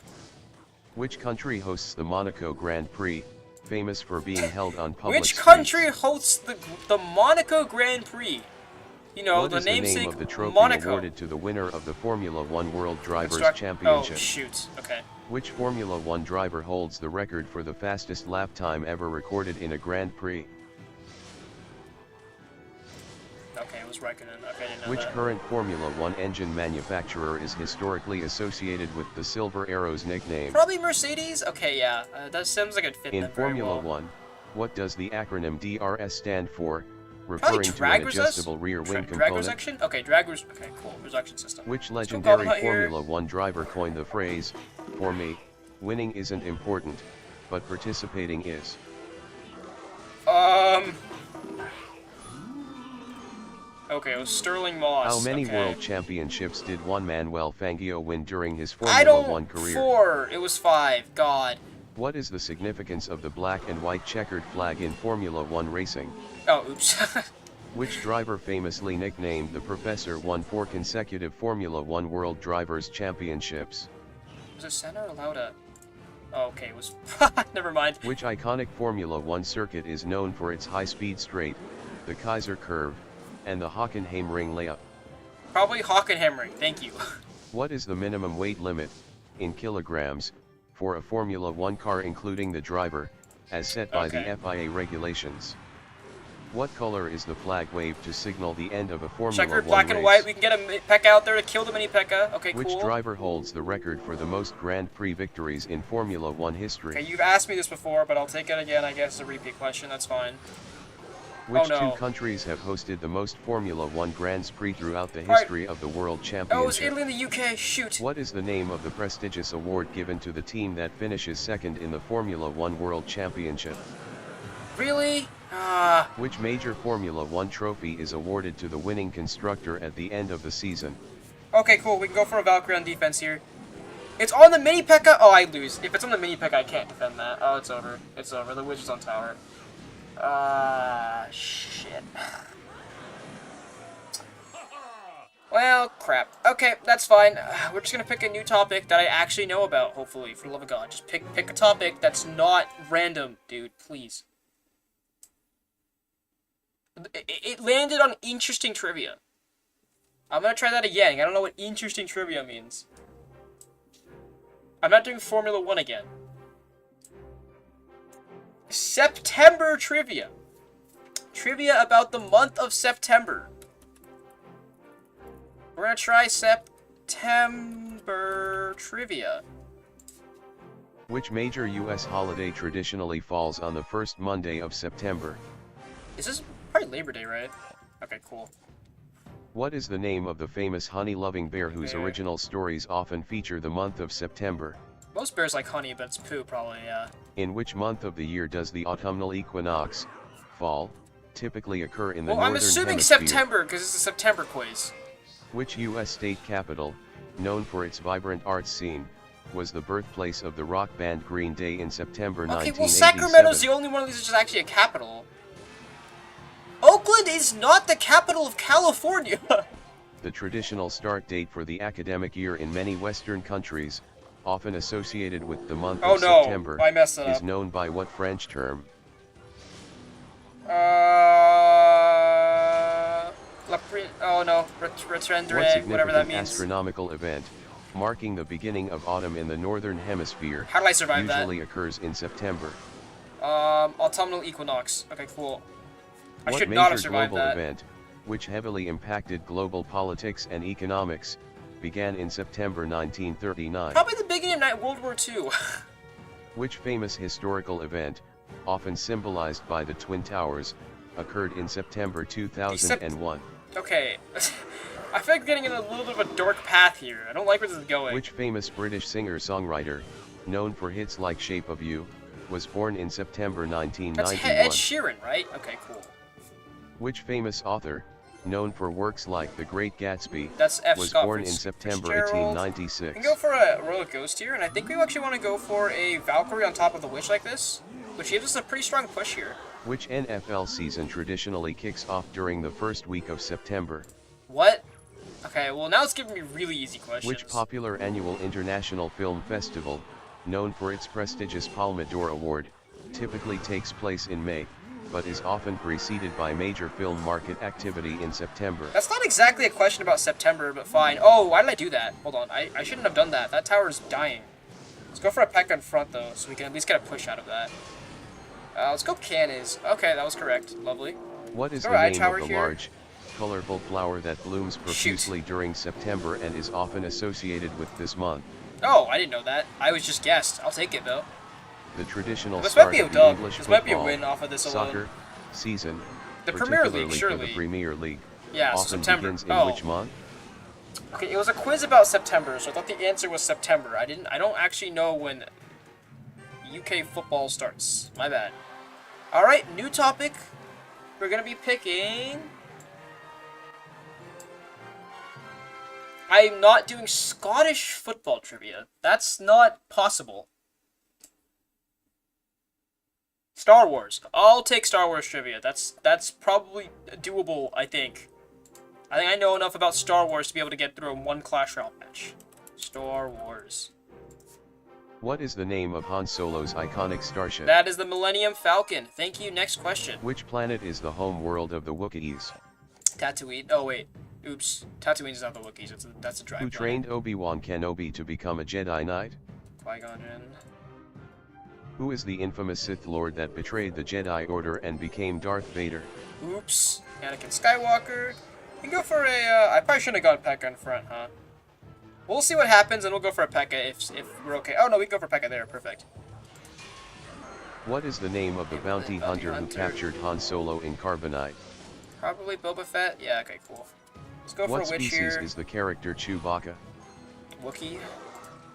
B: Which country hosts the Monaco Grand Prix, famous for being held on public
A: Which
B: streets?
A: country hosts the Monaco Grand Prix? You know,
B: what
A: the
B: is
A: namesake
B: the name of the trophy
A: Monaco.
B: awarded to the winner of the Formula 1 World Drivers' Championship?
A: Oh, shoot. Okay.
B: Which Formula 1 driver holds the record for the fastest lap time ever recorded in a Grand Prix?
A: Okay, it was Raikkonen. Okay, I didn't know
B: Which
A: that.
B: current Formula 1 engine manufacturer is historically associated with the Silver Arrows nickname?
A: Probably Mercedes? Okay, yeah. That sounds like it'd fit
B: In
A: them very
B: Formula
A: well.
B: 1, what does the acronym DRS stand for, referring to an adjustable rear wing
A: Drag
B: component?
A: resection? Okay, okay, cool. Resection system.
B: Which
A: Let's go
B: legendary
A: Gauntlet here.
B: Formula 1 driver coined the phrase, "For me, winning isn't important, but participating is"?
A: Okay, it was Sterling Moss.
B: How many
A: okay.
B: world championships did Juan Manuel Fangio win during his
A: I
B: Formula
A: don't.
B: 1 career?
A: 4. It was 5. God.
B: What is the significance of the black and white checkered flag in Formula 1 racing?
A: Oh, oops.
B: Which driver famously nicknamed the Professor won 4 consecutive Formula 1 World Drivers' Championships?
A: Was it Senna or Lauda? Oh, okay, it was... Never mind.
B: Which iconic Formula 1 circuit is known for its high-speed straight, the Kaiser curve, and the Hockenheimring layup?
A: Probably Hockenheimring, thank you.
B: What is the minimum weight limit, in kilograms, for a Formula 1 car including the driver, as set by the FIA regulations? What color is the flag waved to signal the end of a Formula 1
A: Checkered, black
B: race?
A: and white, we can get a P.E.K.K.A. out there to kill the mini P.E.K.K.A. Okay, cool.
B: Which driver holds the record for the most Grand Prix victories in Formula 1 history?
A: Okay, you've asked me this before, but I'll take it again, I guess it's a repeat question, that's fine.
B: Which
A: no.
B: 2 countries have hosted the most Formula 1 Grands Prix throughout the history of the World Championship?
A: Oh, it was Italy and the UK, shoot!
B: What is the name of the prestigious award given to the team that finishes second in the Formula 1 World Championship?
A: Really?
B: Which major Formula 1 trophy is awarded to the winning constructor at the end of the season?
A: Okay, cool, we can go for a Valkyrie on defense here. It's on the mini P.E.K.K.A. Oh, I lose. If it's on the mini P.E.K.K.A, I can't defend that. Oh, it's over. It's over. The witch is on tower. Shit. Well, crap. Okay, that's fine. We're just gonna pick a new topic that I actually know about, hopefully, for the love of God. Just pick a topic that's not random, dude, please. It landed on interesting trivia. I'm gonna try that again. I don't know what interesting trivia means. I'm not doing Formula 1 again. September trivia. Trivia about the month of September. We're gonna try September trivia.
B: Which major U.S. holiday traditionally falls on the first Monday of September?
A: Is this probably Labor Day, right? Okay, cool.
B: What is the name of the famous honey-loving bear whose original stories often feature the month of September?
A: Most bears like honey, but it's poo, probably, yeah.
B: In which month of the year does the autumnal equinox, fall, typically occur in the northern hemisphere?
A: I'm assuming September, because it's a September quiz.
B: Which U.S. state capital, known for its vibrant arts scene, was the birthplace of the rock band Green Day in September 1987?
A: Well, Sacramento's the only one of these which is actually a capital. Oakland is not the capital of California!
B: The traditional start date for the academic year in many Western countries, often associated with the month of September, is known by what French term?
A: Retrendre, whatever that means.
B: Astronomical event, marking the beginning of autumn in the northern hemisphere,
A: how do I survive
B: usually occurs in September?
A: Autumnal equinox. Okay, cool. I
B: should
A: not have survived
B: global
A: that.
B: Event, which heavily impacted global politics and economics, began in September 1939.
A: Probably the beginning of World War II.
B: Which famous historical event, often symbolized by the Twin Towers, occurred in September 2001?
A: Okay. I feel like we're getting in a little bit of a dark path here. I don't like where this is going.
B: Which famous British singer-songwriter, known for hits like Shape of You, was born in September 1991?
A: That's Ed Sheeran, right? Okay, cool.
B: Which famous author, known for works like The Great Gatsby, was born in September 1896?
A: We can go for a Royal Ghost here, and I think we actually want to go for a Valkyrie on top of the Witch like this, which gives us a pretty strong push here.
B: Which NFL season traditionally kicks off during the first week of September?
A: What? Okay, well now it's giving me really easy questions.
B: Which popular annual international film festival, known for its prestigious Palme d'Or award, typically takes place in May, but is often preceded by major film market activity in September?
A: That's not exactly a question about September, but fine. Oh, why did I do that? Hold on, I shouldn't have done that. That tower is dying. Let's go for a P.E.K.K.A. in front, though, so we can at least get a push out of that. Let's go Canis. Okay, that was correct. Lovely.
B: What is the name of the large, colorful flower that blooms profusely during September and is often associated with this month?
A: Oh, I didn't know that. I was just guessed. I'll take it, though.
B: The traditional
A: this
B: start
A: might be a
B: of
A: dub.
B: the English
A: this
B: football,
A: might be a win off of this alone.
B: Soccer season,
A: the Premier League, surely.
B: For the Premier League,
A: yeah,
B: often
A: September.
B: begins in which month?
A: Okay, it was a quiz about September, so I thought the answer was September. I don't actually know when UK football starts. My bad. All right, new topic. We're gonna be picking. I'm not doing Scottish football trivia. That's not possible. Star Wars. I'll take Star Wars trivia. That's probably doable, I think. I think I know enough about Star Wars to be able to get through a one Clash Royale match. Star Wars.
B: What is the name of Han Solo's iconic starship?
A: That is the Millennium Falcon. Thank you. Next question.
B: Which planet is the home world of the Wookiees?
A: Tatooine. Oh, wait. Oops. Tatooine is not the Wookiees. That's a dry planet.
B: Who trained Obi-Wan Kenobi to become a Jedi Knight?
A: Qui-Gon Jinn.
B: Who is the infamous Sith Lord that betrayed the Jedi Order and became Darth Vader?
A: Oops. Anakin Skywalker. We can go for a, I probably shouldn't have gone P.E.K.K.A. in front, huh? We'll see what happens, and we'll go for a P.E.K.K.A. if we're okay. Oh, no, we can go for P.E.K.K.A. there. Perfect.
B: What is the name of the bounty hunter who captured Han Solo in Carbonite?
A: Probably Boba Fett. Yeah, okay, cool. Let's go for a Witch here.
B: What species is the character Chewbacca?
A: Wookiee.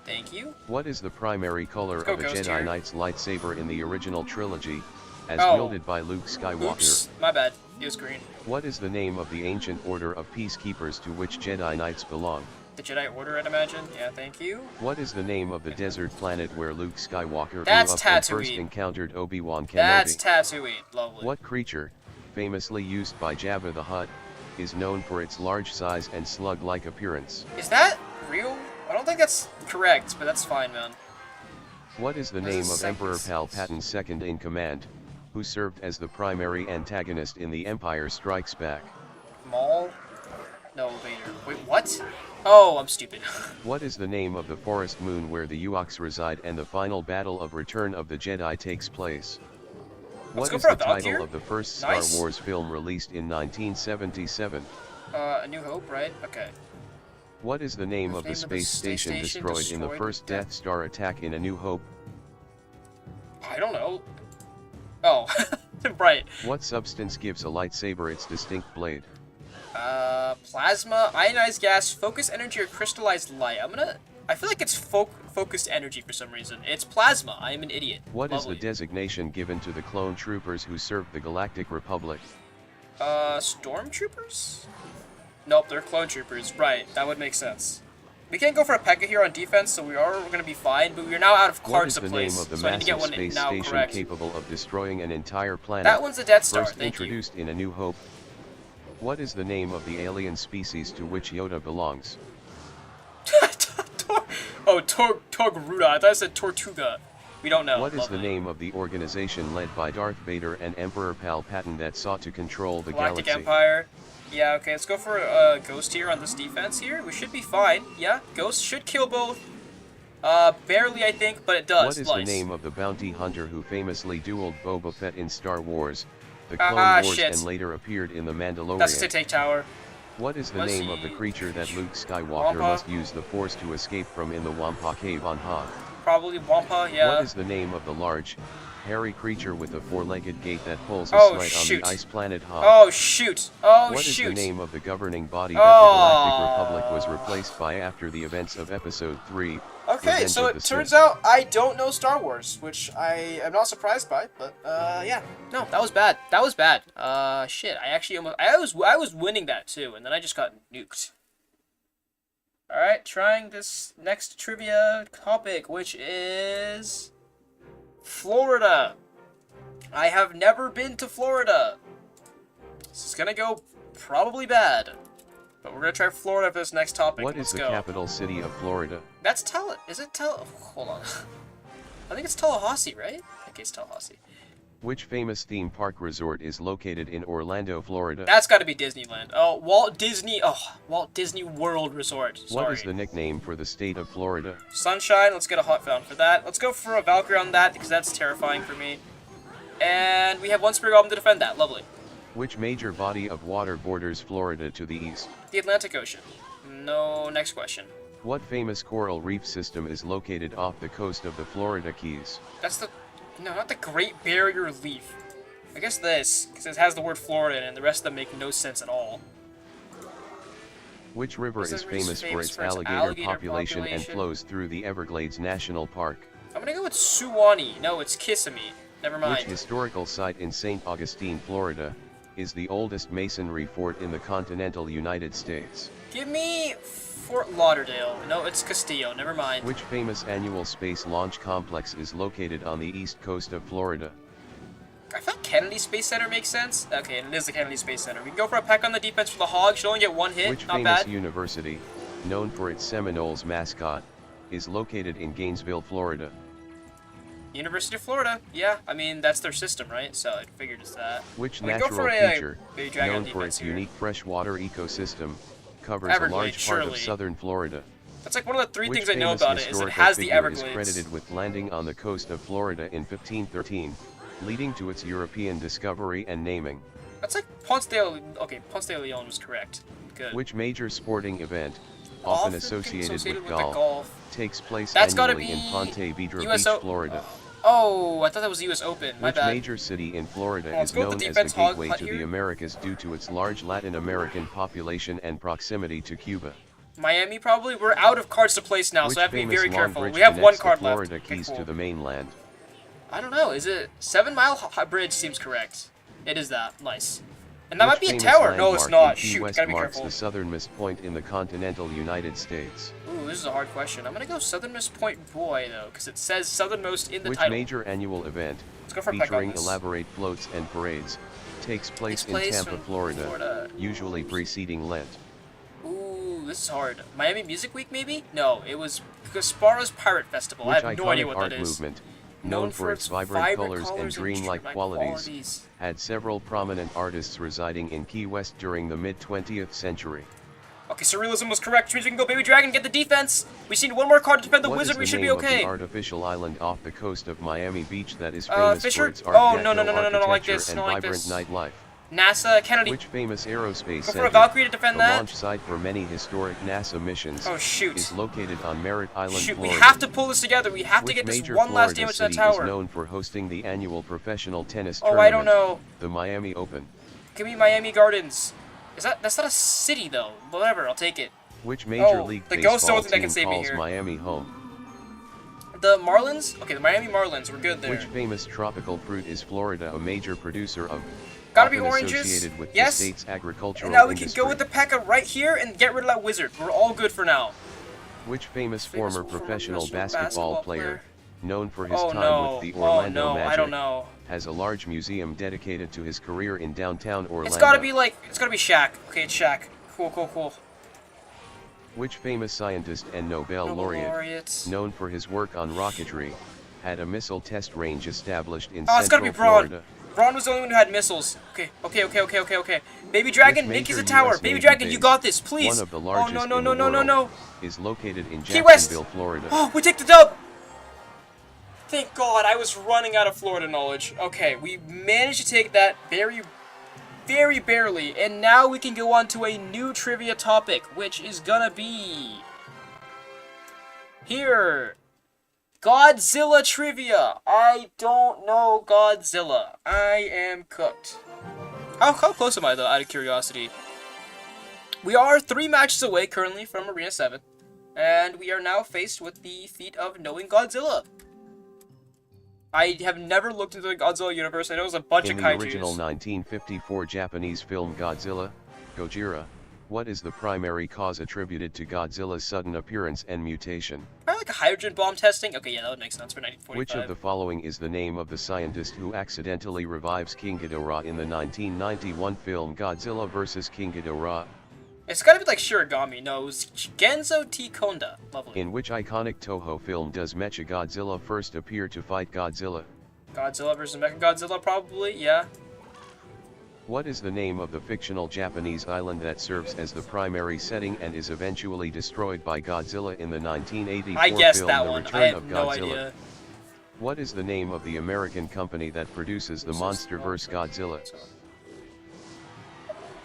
A: Thank you.
B: What is the primary color of a Jedi Knight's lightsaber in the original trilogy, as wielded by Luke Skywalker?
A: Oops, my bad. It was green.
B: What is the name of the ancient order of peacekeepers to which Jedi Knights belong?
A: The Jedi Order, I'd imagine. Yeah, thank you.
B: What is the name of the desert planet where Luke Skywalker grew
A: That's
B: up and first encountered Obi-Wan Kenobi?
A: That's Tatooine. Lovely.
B: What creature, famously used by Jabba the Hutt, is known for its large size and slug-like appearance?
A: Is that real? I don't think that's correct, but that's fine, man.
B: What is the name of Emperor Palpatine's second in command, who served as the primary antagonist in The Empire Strikes Back?
A: Maul? No, Vader. Wait, what? Oh, I'm stupid.
B: What is the name of the forest moon where the Ewoks reside and the final battle of Return of the Jedi takes place? What is the title of the first Star Wars film released in 1977?
A: A New Hope, right? Okay.
B: What is the name of the space station destroyed in the first Death Star attack in A New Hope?
A: I don't know. Oh, right.
B: What substance gives a lightsaber its distinct blade?
A: Plasma, ionized gas, focused energy, or crystallized light. I feel like it's focused energy for some reason. It's plasma. I am an idiot.
B: What is the designation given to the clone troopers who served the Galactic Republic?
A: Stormtroopers? Nope, they're clone troopers. Right, that would make sense. We can't go for a P.E.K.K.A here on defense, so we are going to be fine, but we're now out of cards to place.
B: What is the name of the massive space station capable of destroying an entire planet?
A: That one's the Death Star,
B: first introduced in A New Hope. What is the name of the alien species to which Yoda belongs?
A: Oh, Torgaruda. I thought I said Tortuga. We don't know.
B: What is the name of the organization led by Darth Vader and Emperor Palpatine that sought to control the
A: Galactic
B: galaxy?
A: Empire. Yeah, okay, let's go for Ghost here on this defense here. We should be fine. Yeah, Ghost should kill both. Barely, I think, but it does.
B: What is the name of the bounty hunter who famously dueled Boba Fett in Star Wars, The Clone Wars, and later appeared in The Mandalorian?
A: That's the Take Tower.
B: What is the name of the creature that Luke Skywalker must use the Force to escape from in the Wampa Cave on Hoth?
A: Probably Wampa, yeah.
B: What is the name of the large, hairy creature with the four-legged gate that pulls a sled on the ice planet Hoth?
A: Oh, shoot. Oh,
B: What
A: shoot.
B: is the name of the governing body that the Galactic Republic was replaced by after the events of Episode 3?
A: Okay, so it turns out I don't know Star Wars, which I am not surprised by, but, yeah. No, that was bad. That was bad. Shit, I actually almost... I was winning that, too, and then I just got nuked. Alright, trying this next trivia topic, which is... Florida. I have never been to Florida. This is gonna go probably bad. But we're gonna try Florida for this next topic.
B: What is the capital city of Florida?
A: That's Is it hold on. I think it's Tallahassee, right? I think it's Tallahassee.
B: Which famous theme park resort is located in Orlando, Florida?
A: That's gotta be Disneyland. Oh, Walt Disney World Resort. Sorry.
B: What is the nickname for the state of Florida?
A: Sunshine. Let's get a hot fountain for that. Let's go for a Valkyrie on that, because that's terrifying for me. And we have one Spirit Goblin to defend that. Lovely.
B: Which major body of water borders Florida to the east?
A: The Atlantic Ocean. No, next question.
B: What famous coral reef system is located off the coast of the Florida Keys?
A: No, not the Great Barrier Reef. I guess this, because it has the word Florida in it, and the rest of them make no sense at all.
B: Which river is famous for its alligator population and flows through the Everglades National Park?
A: I'm gonna go with Suwannee. No, it's Kissimmee. Never mind.
B: Which historical site in St. Augustine, Florida, is the oldest masonry fort in the continental United States?
A: Give me Fort Lauderdale. No, it's Castillo. Never mind.
B: Which famous annual space launch complex is located on the east coast of Florida?
A: I thought Kennedy Space Center makes sense. Okay, and it is the Kennedy Space Center. We can go for a peck on the defense for the Hog. Should only get one hit.
B: Which
A: not
B: famous
A: bad.
B: university, known for its Seminoles mascot, is located in Gainesville, Florida?
A: University of Florida. Yeah, I mean, that's their system, right? So I figured it's that.
B: Which natural feature, known for its unique freshwater ecosystem, covers a large part of southern Florida?
A: That's like one of the three things I know about it, is it has the Everglades.
B: Is credited with landing on the coast of Florida in 1513, leading to its European discovery and naming?
A: That's like Ponce de Leon. Okay, Ponce de Leon was correct. Good.
B: Which major sporting event, often associated with golf, takes place annually in Ponte Vedra Beach, Florida?
A: Oh, I thought that was the U.S. Open. My bad.
B: Which major city in Florida is known as the gateway to the Americas due to its large Latin American population and proximity to Cuba?
A: Miami, probably. We're out of cards to place now, so I have to be very careful. We have one card left.
B: Florida Keys to the mainland?
A: I don't know. Is it 7 Mile Bridge? Seems correct. It is that. Nice. And that might be a tower. No, it's not. Shoot,
B: West
A: gotta be
B: marks
A: careful.
B: the southernmost point in the continental United States?
A: Ooh, this is a hard question. I'm gonna go southernmost point boy, though, because it says southernmost in the
B: Which
A: title.
B: major annual event,
A: Let's go for
B: featuring elaborate floats and parades, takes place in Tampa, Florida, usually preceding Lent?
A: Ooh, this is hard. Miami Music Week, maybe? No, it was Gaspara's Pirate Festival.
B: Which
A: I have no idea what
B: art
A: that is.
B: movement, known for its vibrant colors and dreamlike qualities, had several prominent artists residing in Key West during the mid-20th century.
A: Okay, Surrealism was correct, which means we can go Baby Dragon, get the defense. We just need one more card to defend the wizard, we should be okay.
B: What is the name of the artificial island off the coast of Miami Beach that is famous
A: Fisher?
B: for its art deco
A: no, like this,
B: and
A: like
B: vibrant
A: this.
B: nightlife?
A: NASA, Kennedy.
B: Which famous aerospace
A: go for
B: center,
A: a Valkyrie to defend
B: the
A: that?
B: launch site for many historic NASA missions, is located on Merritt Island,
A: Shoot,
B: Florida?
A: we have to pull this together. We have to get this one last damage to that tower.
B: Is known for hosting the annual professional tennis
A: tournament?
B: tournament,
A: I don't know.
B: The Miami Open.
A: Give me Miami Gardens. That's not a city though. Whatever, I'll take it.
B: Which Major League Baseball team
A: can save me
B: calls
A: here.
B: Miami home?
A: The Marlins? Okay, the Miami Marlins. We're good there.
B: Which famous tropical fruit is Florida a major producer of?
A: Gotta be oranges.
B: Associated with
A: yes.
B: the state's agricultural
A: and now we
B: industry.
A: can go with the P.E.K.K.A. right here and get rid of that wizard. We're all good for now.
B: Which famous former professional basketball player, known for his time with the Orlando Magic,
A: I don't know.
B: has a large museum dedicated to his career in downtown Orlando?
A: It's gotta be Shaq. Okay, it's Shaq. Cool.
B: Which famous scientist and Nobel laureate, known for his work on rocketry, had a missile test range established in Central
A: it's gotta be
B: Florida?
A: Braun was the only one who had missiles. Okay. Baby Dragon, make us a tower. Baby Dragon, you got this, please.
B: One of the largest
A: in the world
B: is located in
A: Key West.
B: Jacksonville, Florida.
A: Oh, we take the dub! Thank God, I was running out of Florida knowledge. Okay, we managed to take that very, very barely, and now we can go on to a new trivia topic, which is gonna be... here. Godzilla trivia. I don't know Godzilla. I am cooked. How close am I, though, out of curiosity? We are 3 matches away currently from Arena 7, and we are now faced with the feat of knowing Godzilla. I have never looked into the Godzilla universe. I know there's a bunch of kaijus.
B: In the original 1954 Japanese film Godzilla, Gojira, what is the primary cause attributed to Godzilla's sudden appearance and mutation?
A: Probably like a hydrogen bomb testing? Okay, yeah, that would make sense for 1945.
B: Which of the following is the name of the scientist who accidentally revives King Ghidorah in the 1991 film Godzilla vs. King Ghidorah?
A: It's gotta be like Shiragami. No, it was Genzo T. Konda. Lovely.
B: In which iconic Toho film does Mechagodzilla first appear to fight Godzilla?
A: Godzilla vs. Mechagodzilla, probably, yeah.
B: What is the name of the fictional Japanese island that serves as the primary setting and is eventually destroyed by Godzilla in the 1984
A: I guessed
B: film
A: that
B: The
A: one.
B: Return
A: I have
B: of Godzilla?
A: no idea.
B: What is the name of the American company that produces the MonsterVerse Godzilla?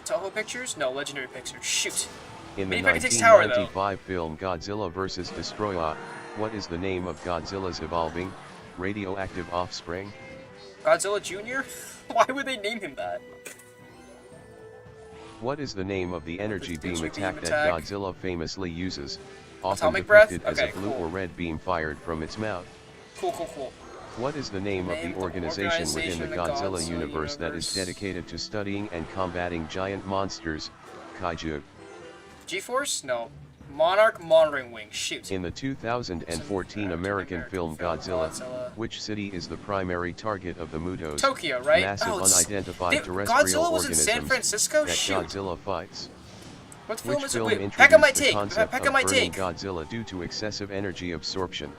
A: Toho Pictures? No, Legendary Pictures. Shoot.
B: In the
A: Maybe I can take Tower,
B: 1995 film Godzilla vs. Destroyer, what is the name of Godzilla's evolving, radioactive offspring?
A: Godzilla Jr.? Why would they name him that?
B: What is the name of the energy beam attack that Godzilla famously uses, often
A: Atomic breath?
B: depicted as a blue or red beam fired from its mouth?
A: Cool.
B: What is the name of the organization within the Godzilla universe that is dedicated to studying and combating giant monsters, kaiju?
A: G-Force? No. Monarch Monitoring Wing. Shoot.
B: In the 2014 American film Godzilla, which city is the primary target of the MUTO's
A: Tokyo, right?
B: massive unidentified terrestrial
A: Godzilla was in
B: organisms
A: San Francisco?
B: that
A: Shoot.
B: Godzilla fights?
A: What film
B: Which
A: is it?
B: film
A: Wait,
B: introduced
A: P.E.K.K.A. might
B: the
A: take.
B: concept
A: P.E.K.K.A.
B: of
A: might
B: burning
A: take.
B: Godzilla due to excessive energy absorption?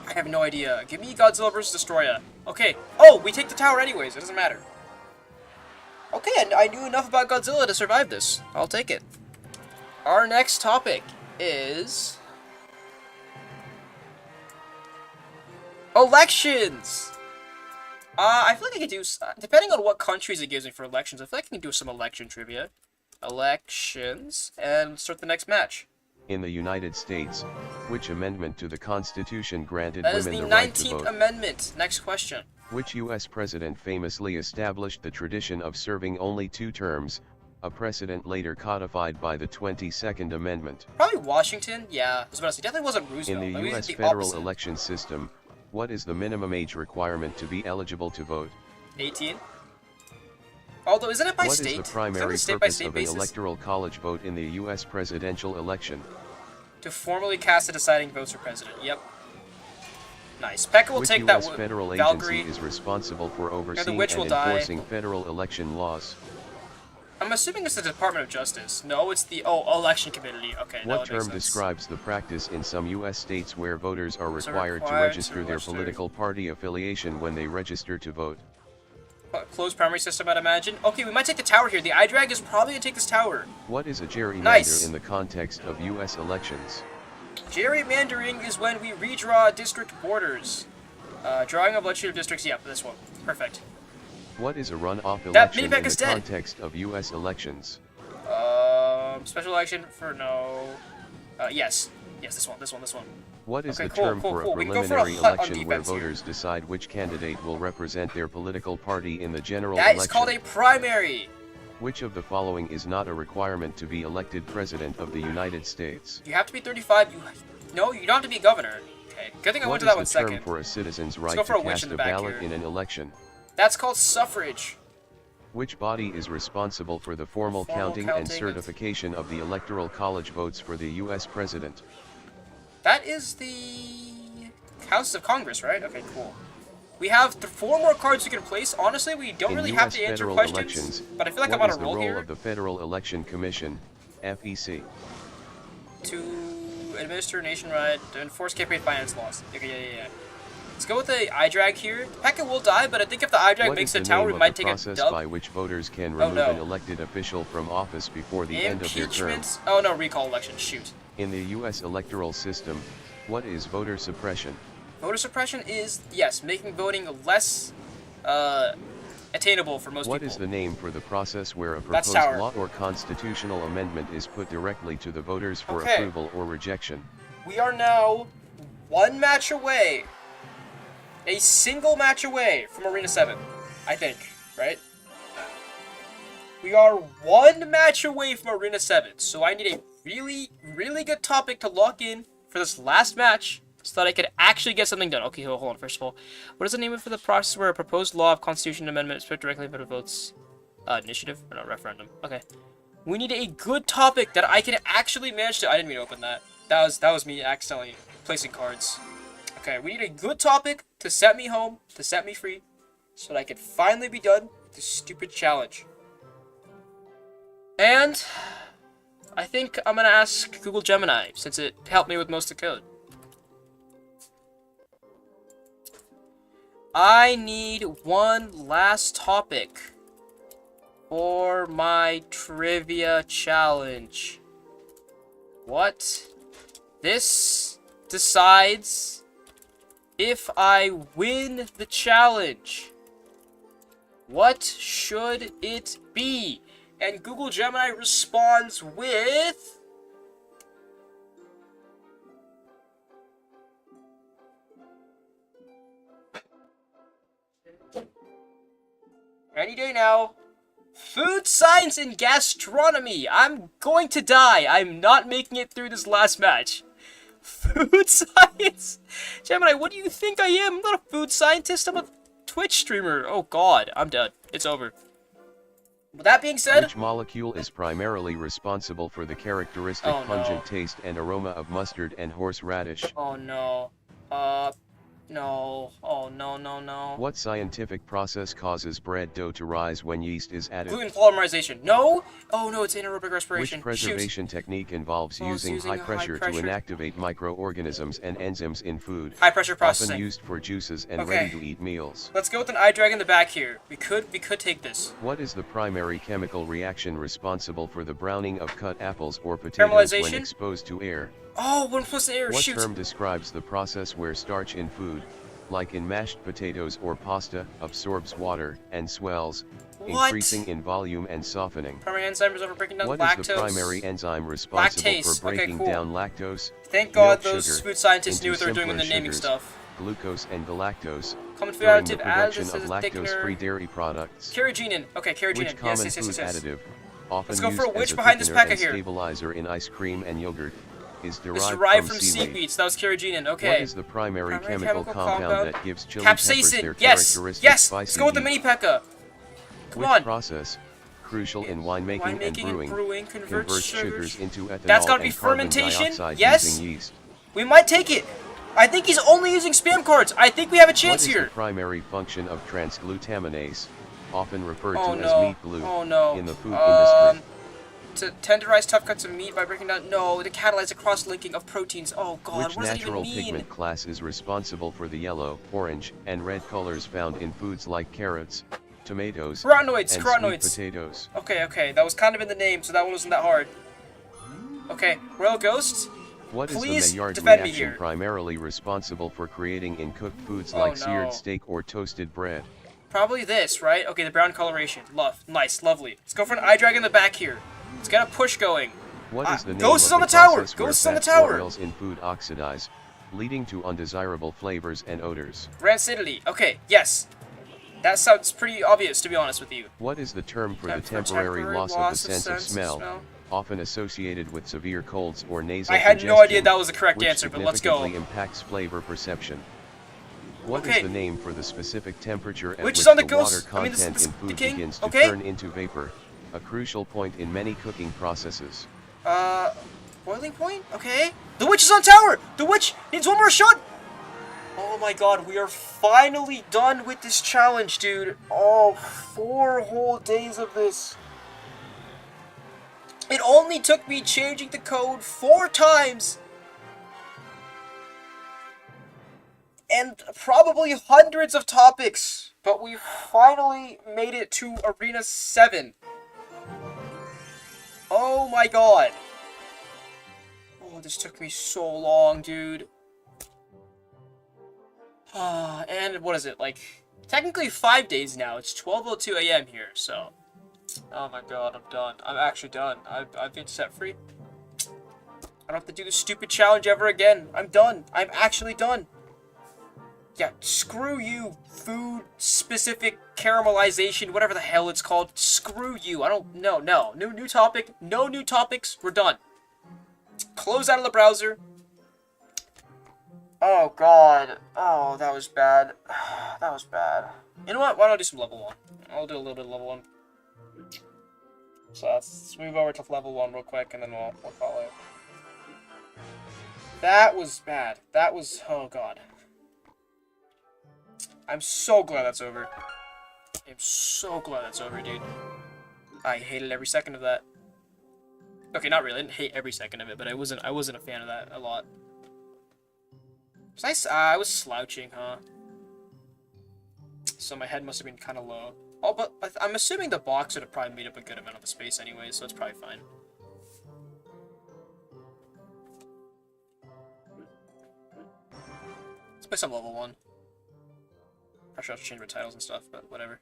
A: I have no idea. Give me Godzilla vs. Destroyer. Okay. Oh, we take the tower anyways. It doesn't matter. Okay, I knew enough about Godzilla to survive this. I'll take it. Our next topic is... elections! I feel like I could do... depending on what countries it gives me for elections, I feel like I can do some election trivia. Elections. And start the next match.
B: In the United States, which amendment to the Constitution granted women the right to vote?
A: That is the 19th Amendment. Next question.
B: Which U.S. president famously established the tradition of serving only 2 terms, a precedent later codified by the 22nd Amendment?
A: Probably Washington. Yeah, I was about to say, definitely wasn't Roosevelt.
B: In the U.S. federal election system, what is the minimum age requirement to be eligible to vote?
A: 18. Although, isn't it by
B: What
A: state?
B: What is the primary purpose of an electoral college vote in the U.S. presidential election?
A: To formally cast the deciding votes for president. Yep. Nice. Pekka will take that.
B: Which U.S. federal
A: Valkyrie
B: agency is responsible for overseeing
A: and
B: and enforcing federal election laws?
A: I'm assuming it's the Department of Justice. No, it's the election committee. Okay.
B: What term describes the practice in some U.S. states where voters are required to register their political party affiliation when they register to vote?
A: Closed primary system, I'd imagine. Okay, we might take the tower here. The iDrag is probably gonna take this tower.
B: What is a gerrymander in the context of U.S. elections?
A: Gerrymandering is when we redraw district borders. Drawing of legislative districts. Yeah, this one. Perfect.
B: What is a runoff election in the context of U.S. elections?
A: Special election for no. Yes. Yes, this one.
B: What is the term for a preliminary election where voters decide which candidate will represent their political party in the general election?
A: That is called a primary.
B: Which of the following is not a requirement to be elected President of the United States?
A: You have to be 35. No, you don't have to be governor. Okay, good thing I went to that one second.
B: What is the term for a citizen's right to cast a ballot in an election?
A: That's called suffrage.
B: Which body is responsible for the formal counting and certification of the Electoral College votes for the U.S. President?
A: That is the House of Congress, right? Okay, cool. We have 4 more cards we can place. Honestly, we don't really have to answer questions, but I feel like I'm on a roll here.
B: What is the role of the Federal Election Commission, FEC?
A: To administer nationwide, to enforce campaign finance laws. Okay, yeah. Let's go with the iDrag here. Pekka will die, but I think if the iDrag makes the tower, we might take a dub.
B: What is the process by which voters can remove an elected official from office before the end of their term?
A: Oh no, recall election, shoot.
B: In the U.S. electoral system, what is voter suppression?
A: Voter suppression is, yes, making voting less attainable for most people.
B: What is the name for the process where a proposed law or constitutional amendment is put directly to the voters for approval or rejection?
A: We are now 1 match away. A single match away from Arena 7, I think, right? We are 1 match away from Arena 7, so I need a really, really good topic to lock in for this last match so that I could actually get something done. Okay, hold on, first of all. What is the name for the process where a proposed law of constitution amendment is put directly to votes? Initiative? Or not, referendum. Okay. We need a good topic that I can actually manage to... I didn't mean to open that. That was me accidentally placing cards. Okay, we need a good topic to set me home, to set me free, so that I can finally be done with this stupid challenge. And I think I'm gonna ask Google Gemini, since it helped me with most of the code. I need one last topic for my trivia challenge. What? This decides if I win the challenge. What should it be? And Google Gemini responds with... Any day now. Food science and gastronomy. I'm going to die. I'm not making it through this last match. Food science? Gemini, what do you think I am? I'm not a food scientist. I'm a Twitch streamer. Oh god, I'm done. It's over. With that being said...
B: Which molecule is primarily responsible for the characteristic pungent taste and aroma of mustard and horseradish?
A: Oh no. No. Oh no.
B: What scientific process causes bread dough to rise when yeast is added?
A: Gluten polymerization. No? Oh no, it's anaerobic respiration.
B: Which preservation technique involves using high pressure to inactivate microorganisms and enzymes in food?
A: High pressure processing.
B: Often used for juices and ready-to-eat meals.
A: Let's go with an iDrag in the back here. We could take this.
B: What is the primary chemical reaction responsible for the browning of cut apples or potatoes when exposed to air?
A: Oh, when exposed to air,
B: What term describes the process where starch in food, like in mashed potatoes or pasta, absorbs water and swells, increasing in volume and softening?
A: Primary enzyme is over breaking down lactose.
B: What is the primary enzyme responsible for breaking down lactose?
A: Thank God those food scientists knew what they were doing with the naming stuff.
B: Glucose and galactose,
A: common food
B: during
A: additive
B: the production of lactose-free dairy products.
A: Carrageenan. Okay, carrageenan.
B: Which common food additive, often
A: used as a
B: thickener and stabilizer in ice cream and yogurt, is derived from seaweed.
A: So that was carrageenan. Okay.
B: What is the primary chemical compound that gives chili peppers their characteristic
A: Yes.
B: spicy
A: Let's go with the mini Pekka. Come on.
B: Process, crucial in winemaking and brewing, converts sugars into ethanol.
A: That's gotta be
B: and carbon
A: fermentation.
B: dioxide
A: Yes.
B: using yeast.
A: We might take it. I think he's only using spam cards. I think we have a chance here.
B: What is the primary function of transglutaminase, often referred to as meat glue, in the food industry?
A: To tenderize tough cuts of meat by breaking down. No, to catalyze the cross-linking of proteins. Oh God,
B: Which
A: what does that
B: natural
A: even mean?
B: pigment class is responsible for the yellow, orange, and red colors found in foods like carrots, tomatoes,
A: Carotenoids.
B: and
A: Carotenoids.
B: sweet potatoes?
A: Okay. That was kind of in the name, so that one wasn't that hard. Okay, Royal Ghost.
B: What is
A: Please
B: the Maillard
A: defend me
B: reaction
A: here.
B: primarily responsible for creating in cooked foods like seared steak or toasted bread?
A: Probably this, right? Okay, the brown coloration. Nice, lovely. Let's go for an eye drag in the back here. Let's get a push going.
B: What is the name
A: Ghosts
B: of
A: on
B: the
A: the tower!
B: process where
A: Ghosts on the
B: fats or
A: tower!
B: oils in food oxidize, leading to undesirable flavors and odors?
A: Rancidity. Okay, yes. That sounds pretty obvious, to be honest with you.
B: What is the term for the temporary loss of the sense of smell, often associated with severe colds or nasal
A: congestion? I had no idea that was the correct answer, but let's go.
B: Which significantly impacts flavor perception. What is the name for the specific temperature at which
A: is on
B: the
A: ghost?
B: water content in food begins to turn into vapor, a crucial point in many cooking processes?
A: Boiling point? Okay. The witch is on tower! The witch needs one more shot! Oh my God, we are finally done with this challenge, dude. Oh, 4 whole days of this. It only took me changing the code 4 times. And probably hundreds of topics. But we finally made it to Arena 7. Oh my God. Oh, this took me so long, dude. And what is it, like, technically 5 days now. It's 12:02 a.m. here, so. Oh my God, I'm done. I'm actually done. I've been set free. I don't have to do this stupid challenge ever again. I'm done. I'm actually done. Yeah, screw you, food-specific caramelization, whatever the hell it's called. Screw you. I don't, no. New topic. No new topics. We're done. Close out of the browser. Oh God. Oh, that was bad. That was bad. You know what? Why don't I do some level 1? I'll do a little bit of level 1. So let's move over to level 1 real quick, and then we'll call it. That was bad. That was, oh God. I'm so glad that's over. I'm so glad that's over, dude. I hated every second of that. Okay, not really. I didn't hate every second of it, but I wasn't a fan of that a lot. I was slouching, huh? So my head must have been kind of low. Oh, but I'm assuming the box would have probably made up a good amount of the space anyway, so it's probably fine. Let's play some level 1. I should have to change my titles and stuff, but whatever.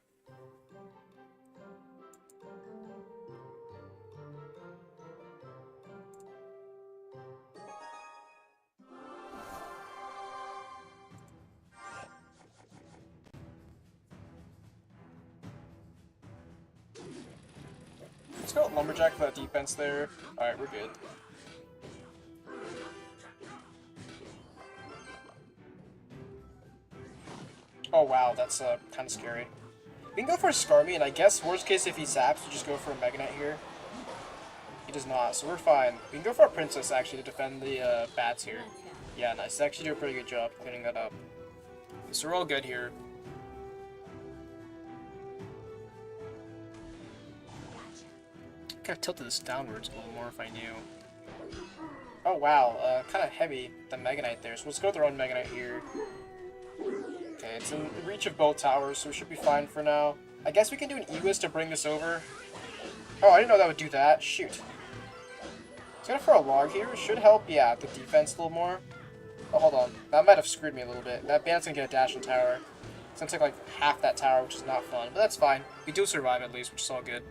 A: Let's go with Lumberjack for that defense there. Alright, we're good. Oh wow, that's kind of scary. We can go for a Skarmy, and I guess worst case if he zaps, we just go for a Mega Knight here. He does not, so we're fine. We can go for a Princess actually to defend the bats here. Yeah, nice. They actually do a pretty good job cleaning that up. So we're all good here. Could have tilted this downwards a little more if I knew. Oh wow, kind of heavy, the Mega Knight there. So let's go with our own Mega Knight here. Okay, it's in reach of both towers, so we should be fine for now. I guess we can do an Ewas to bring this over. Oh, I didn't know that would do that. Shoot. Let's go for a log here. It should help, yeah, the defense a little more. Oh, hold on. That might have screwed me a little bit. That bandit's gonna get a dash in tower. It's gonna take like half that tower, which is not fun. But that's fine. We do survive at least, which is all good.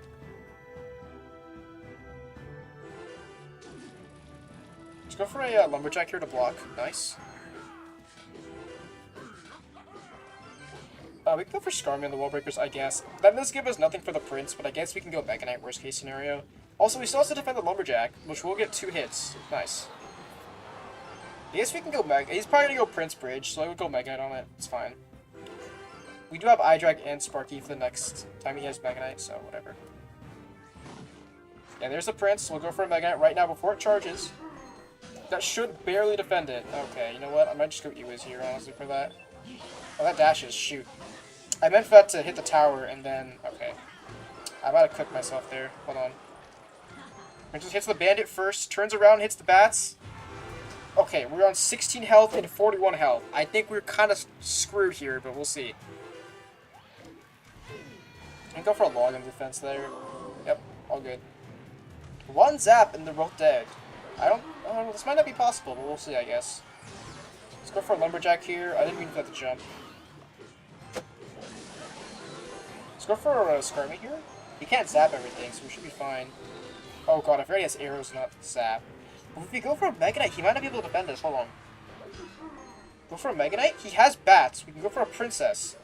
A: Let's go for a Lumberjack here to block. Nice. We can go for Skarmy on the Wall Breakers, I guess. That does give us nothing for the Prince, but I guess we can go Mega Knight, worst case scenario. Also, we still have to defend the Lumberjack, which will get 2 hits. Nice. I guess we can go Mega. He's probably gonna go Prince Bridge, so I would go Mega Knight on it. It's fine. We do have iDrag and Sparky for the next time he has Mega Knight, so whatever. Yeah, there's the Prince. We'll go for a Mega Knight right now before it charges. That should barely defend it. Okay, you know what? I might just go Ewiz here, honestly, for that. Oh, that dashes. Shoot. I meant for that to hit the tower, and then... Okay. I'm about to cook myself there. Hold on. It just hits the bandit first, turns around, hits the bats. Okay, we're on 16 health and 41 health. I think we're kind of screwed here, but we'll see. I can go for a log in defense there. Yep, all good. One zap and they're both dead. I don't know, this might not be possible, but we'll see, I guess. Let's go for a lumberjack here. I didn't mean to have to jump. Let's go for a skirmy here. He can't zap everything, so we should be fine. Oh god, I forgot he has arrows, not zap. But if we go for a Mega Knight, he might not be able to defend this. Hold on. Go for a Mega Knight? He has bats. We can go for a Princess.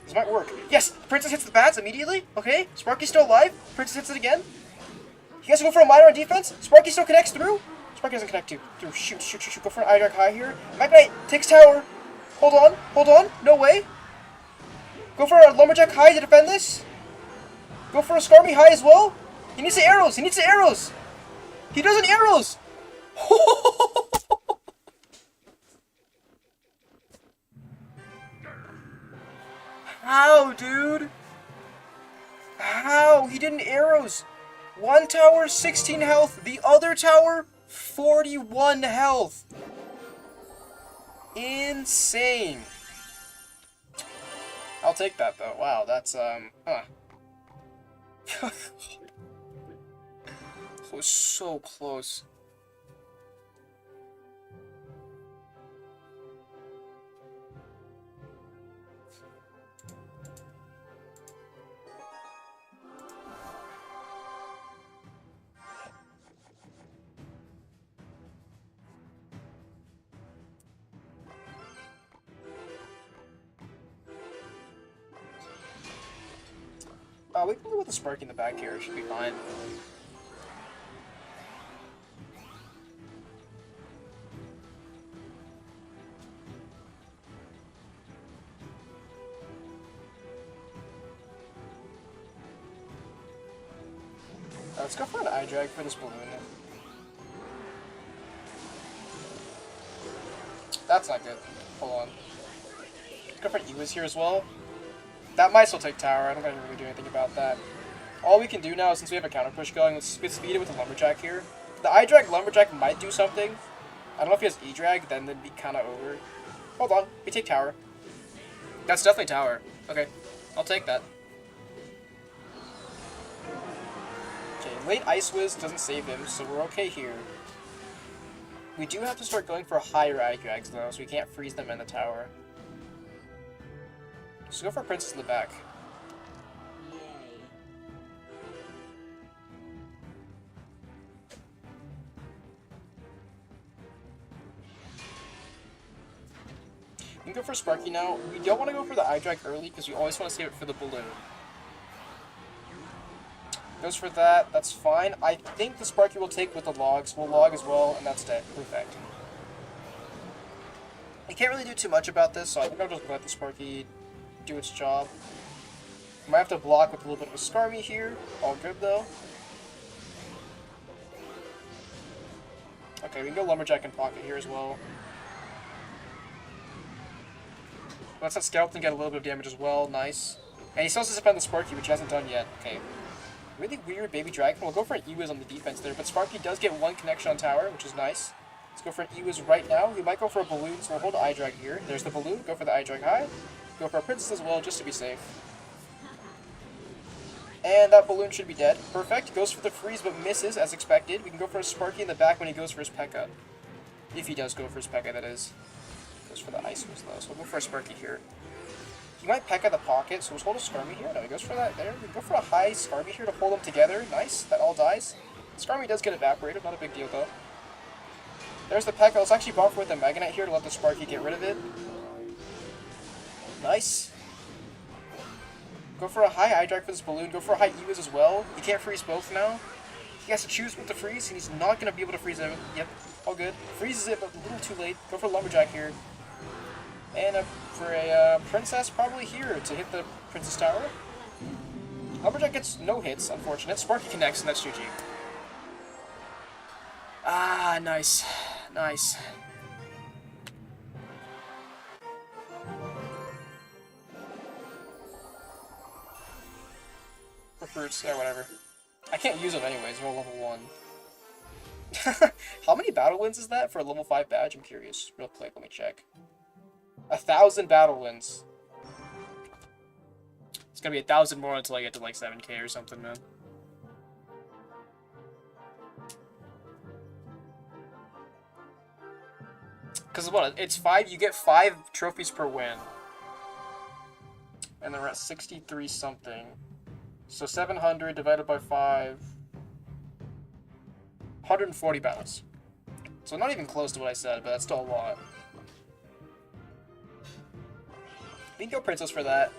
A: This might work. Yes! Princess hits the bats immediately. Okay, Sparky's still alive. Princess hits it again. He has to go for a minor on defense. Sparky still connects through. Sparky doesn't connect through. Shoot, shoot, shoot, shoot. Go for an iDrag high here. Mega Knight takes tower. Hold on, hold on. No way. Go for a lumberjack high to defend this. Go for a Skarmy high as well. He needs the arrows. He needs the arrows. He doesn't arrows. How, dude? How? He didn't arrows. One tower, 16 health. The other tower, 41 health. Insane. I'll take that, though. Wow, that's, huh. It was so close. We can go with the Sparky in the back here. It should be fine. Let's go for an iDrag for this balloon. That's not good. Hold on. Let's go for an Ewiz here as well. That might still take tower. I don't gotta really do anything about that. All we can do now, since we have a counter push going, let's speed it with the lumberjack here. The iDrag lumberjack might do something. I don't know if he has E-drag, then it'd be kind of over. Hold on. We take tower. That's definitely tower. Okay. I'll take that. Okay, late Ice Whiz doesn't save him, so we're okay here. We do have to start going for higher iDrags, though, so we can't freeze them in the tower. So go for Princess in the back. We can go for Sparky now. We don't want to go for the iDrag early because we always want to save it for the balloon. Goes for that, that's fine. I think the Sparky will take with the logs. We'll log as well, and that's dead. Perfect. I can't really do too much about this, so I think I'll just let the Sparky do its job. Might have to block with a little bit of a Skarmy here. All good though. Okay, we can go Lumberjack in pocket here as well. Let's let Skeleton get a little bit of damage as well. Nice. And he still has to defend the Sparky, which he hasn't done yet. Okay. Really weird Baby Dragon. We'll go for an Ewiz on the defense there, but Sparky does get one connection on tower, which is nice. Let's go for an Ewiz right now. We might go for a balloon, so we'll hold iDrag here. There's the balloon. Go for the iDrag high. Go for a Princess as well, just to be safe. And that balloon should be dead. Perfect. Goes for the freeze, but misses, as expected. We can go for a Sparky in the back when he goes for his P.E.K.K.A. If he does go for his P.E.K.K.A, that is. Goes for the Ice Whiz, though, so we'll go for a Sparky here. He might P.E.K.K.A the pocket, so let's hold a Skarmy here. No, he goes for that there. We go for a high Skarmy here to hold them together. Nice. That all dies. Skarmy does get evaporated. Not a big deal, though. There's the P.E.K.K.A. Let's actually buffer with the Mega Knight here to let the Sparky get rid of it. Nice. Go for a high iDrag for this balloon. Go for a high Ewiz as well. He can't freeze both now. He has to choose what to freeze, and he's not going to be able to freeze it. Yep, all good. Freezes it, but a little too late. Go for Lumberjack here. And for a princess probably here to hit the princess tower. Lumberjack gets no hits, unfortunate. Sparky connects, and that's GG. Ah, nice. Nice. For fruits, yeah, whatever. I can't use them anyways, they're all level 1. How many battle wins is that for a level 5 badge? I'm curious. Real quick, let me check. 1,000 battle wins. It's gonna be 1,000 more until I get to like 7k or something, man. Because what? It's 5, you get 5 trophies per win. And they're at 63 something. So 700 divided by 5. 140 battles. So not even close to what I said, but that's still a lot. We can go Princess for that.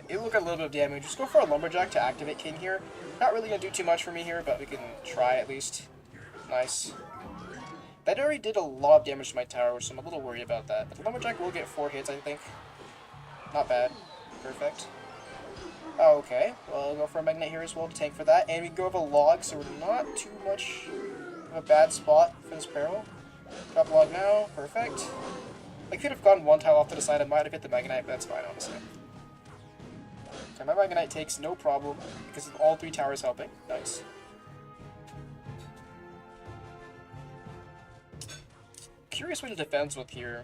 A: It will get a little bit of damage. Just go for a Lumberjack to activate King here. Not really going to do too much for me here, but we can try at least. Nice. That already did a lot of damage to my tower, so I'm a little worried about that. But the Lumberjack will get 4 hits, I think. Not bad. Perfect. Oh, okay. Well, we'll go for a Magnet here as well to tank for that. And we can go with a Log, so we're not too much of a bad spot for this barrel. Drop Log now. Perfect. I could have gone one tile off to the side. I might have hit the Magnite, but that's fine, honestly. Okay, my Magnite takes no problem because of all 3 towers helping. Nice. Curious what he defends with here.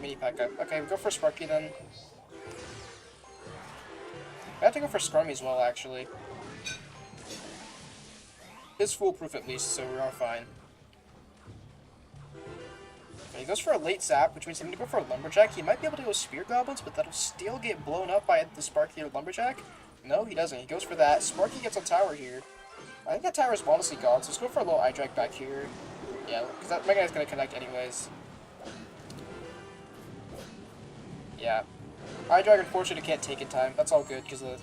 A: Mini P.E.K.K.A. Okay, we go for Sparky then. I have to go for Scrummy as well, actually. It's foolproof at least, so we are fine. Okay, he goes for a late Zap, which means I'm going to go for a Lumberjack. He might be able to go Spear Goblins, but that'll still get blown up by the Sparky or Lumberjack. No, he doesn't. He goes for that. Sparky gets on tower here. I think that tower is honestly gone, so let's go for a little Eye-Drag back here. Yeah, because that Mega Knight's going to connect anyways. Yeah. Eye-Drag, unfortunately, can't take in time. That's all good, because of...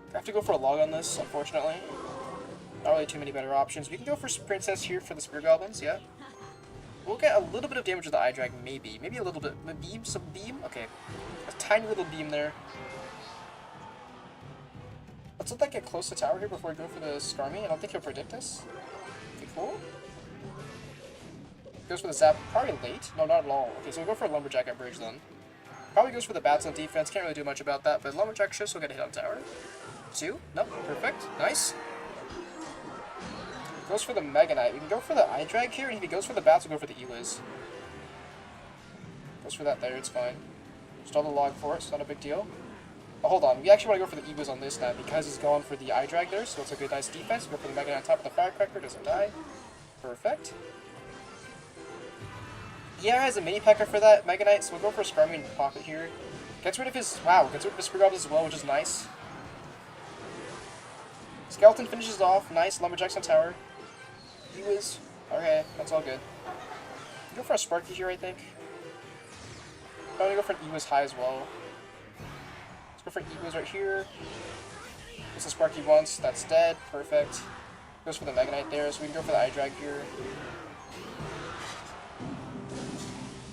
A: I have to go for a Log on this, unfortunately. Not really too many better options. We can go for Princess here for the Spear Goblins, yeah. We'll get a little bit of damage with the Eye-Drag, maybe. Maybe a little bit. Beam? Some beam? Okay. A tiny little beam there. Let's let that get close to tower here before we go for the Skarmy. I don't think he'll predict us. Okay, cool. Goes for the Zap. Probably late. No, not at all. Okay, so we'll go for a Lumberjack at bridge then. Probably goes for the Bats on defense. Can't really do much about that, but Lumberjack should still get a hit on tower. 2. Nope. Perfect. Nice. Goes for the Mega Knight. We can go for the Eye-Drag here, and if he goes for the Bats, we'll go for the Ewiz. Goes for that there. It's fine. Just all the Log for it. It's not a big deal. Oh, hold on. We actually want to go for the Ewiz on this now because he's going for the Eye-Drag there, so it's a good, nice defense. Go for the Mega Knight on top of the Firecracker. Doesn't die. Perfect. Yeah, has a mini P.E.K.K.A. for that Mega Knight, so we'll go for a Skarmy in pocket here. Gets rid of his... Wow, gets rid of his Spear Goblins as well, which is nice. Skeleton finishes off. Nice. Lumberjacks on tower. Ewiz. Okay, that's all good. Go for a Sparky here, I think. I'm gonna go for an Ewiz high as well. Let's go for an Ewiz right here. Gets the Sparky once. That's dead. Perfect. Goes for the Mega Knight there, so we can go for the Eye-Drag here.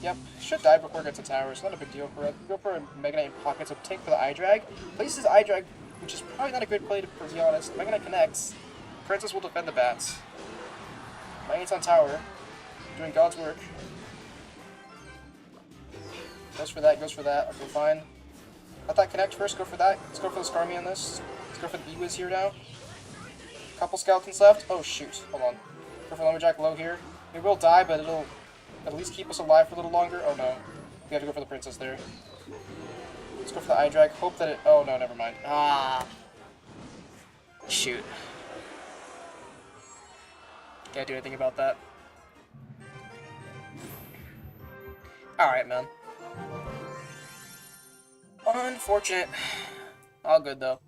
A: Yep, should die before it gets a tower. It's not a big deal for it. Go for a Mega Knight in pocket, so take for the Eye-Drag. Places Eye-Drag, which is probably not a good play to be honest. Mega Knight connects. Princess will defend the Bats. Mega Knight's on tower. Doing God's work. Goes for that, goes for that. Okay, fine. Let that connect first, go for that. Let's go for the Skarmy on this. Let's go for the Ewiz here now. Couple skeletons left. Oh shoot, hold on. Go for Lumberjack low here. It will die, but it'll at least keep us alive for a little longer. Oh no. We have to go for the Princess there. Let's go for the Eye-Drag. Hope that it... Oh no, never mind. Ah. Shoot. Can't do anything about that. Alright, man. Unfortunate. All good, though.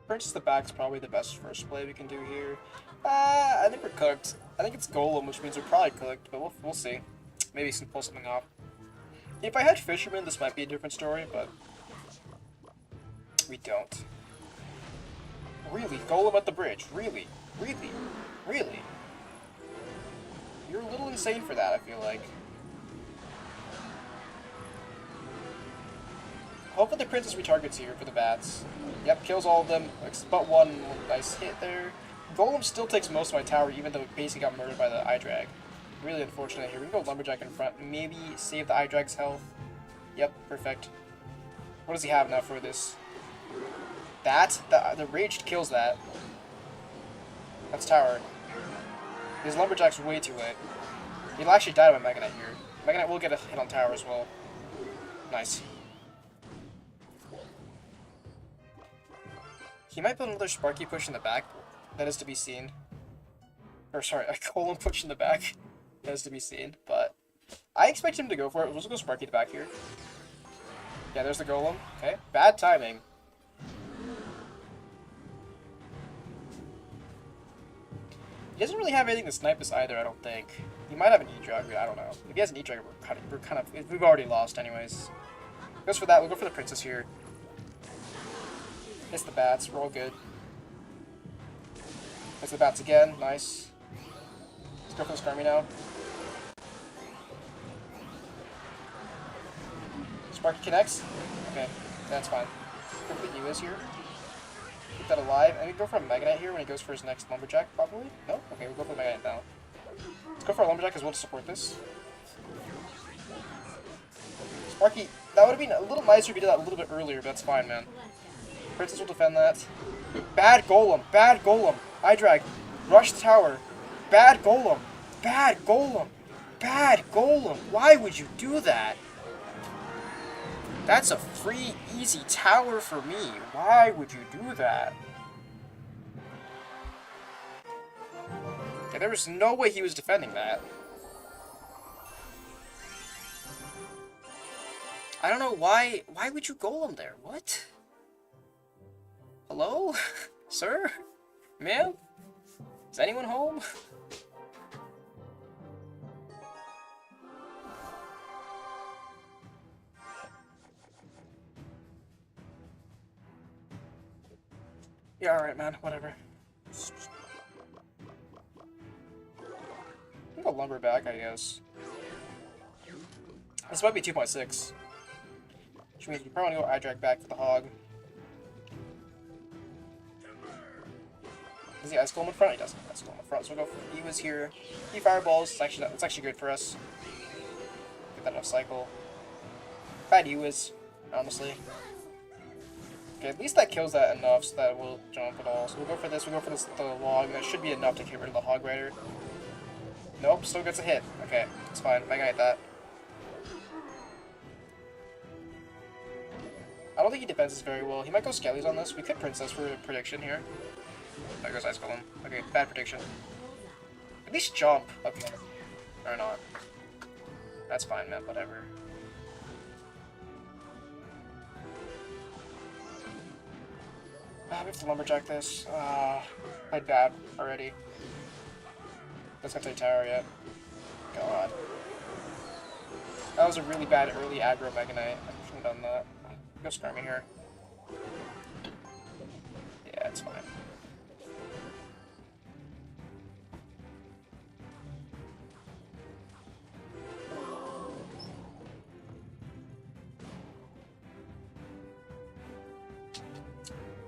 A: Princess the back's probably the best first play we can do here. I think we're cooked. I think it's Golem, which means we're probably cooked, but we'll see. Maybe pull something off. If I had Fisherman, this might be a different story, but we don't. Really? Golem at the bridge? Really? Really? Really? You're a little insane for that, I feel like. Hopefully the Princess retargets here for the bats. Yep, kills all of them, but one nice hit there. Golem still takes most of my tower, even though it basically got murdered by the eye drag. Really unfortunate here. We can go Lumberjack in front. Maybe save the eye drag's health. Yep, perfect. What does he have now for this? That? The rage kills that. That's tower. His Lumberjack's way too late. He'll actually die to my Mega Knight here. Mega Knight will get a hit on tower as well. Nice. He might build another Sparky push in the back. That is to be seen. Or sorry, a Golem push in the back. That is to be seen. But I expect him to go for it. We'll just go Sparky the back here. Yeah, there's the Golem. Okay. Bad timing. He doesn't really have anything to snipe us either, I don't think. He might have an E-Drag, I don't know. If he has an E-Drag, we've already lost anyways. Goes for that, we'll go for the Princess here. Hits the bats, we're all good. Hits the bats again, nice. Let's go for the Skirmy now. Sparky connects. Okay, that's fine. Go for the Ewas here. Keep that alive. And we go for a Mega Knight here when he goes for his next Lumberjack, probably? No? Okay, we'll go for the Mega Knight now. Let's go for a Lumberjack as well to support this. Sparky, that would have been a little nicer if you did that a little bit earlier, but that's fine, man. Princess will defend that. Bad Golem! Bad Golem! Eye drag. Rush the tower. Bad Golem! Bad Golem! Bad Golem! Why would you do that? That's a free, easy tower for me. Why would you do that? Okay, there was no way he was defending that. I don't know why. Why would you Golem there? What? Hello? Sir? Ma'am? Is anyone home? Yeah, alright, man. Whatever. I'm gonna lumber back, I guess. This might be 2.6. Which means we probably want to go eye drag back for the hog. Does he Ice Golem in front? He doesn't have Ice Golem in front, so we'll go for Ewas here. He fireballs. It's actually good for us. Get that enough cycle. Bad Ewas, honestly. Okay, at least that kills that enough so that we'll jump at all. So we'll go for this, the log. That should be enough to get rid of the Hog Rider. Nope, still gets a hit. Okay, it's fine. I got that. I don't think he defends this very well. He might go Skellies on this. We could Princess for a prediction here. There goes Ice Golem. Okay, bad prediction. At least jump. Okay. Or not. That's fine, man. Whatever. We have to Lumberjack this. Played bad already. That's not take tower yet. God. That was a really bad early aggro Mega Knight. I shouldn't have done that. Go Skirmy here. Yeah, it's fine.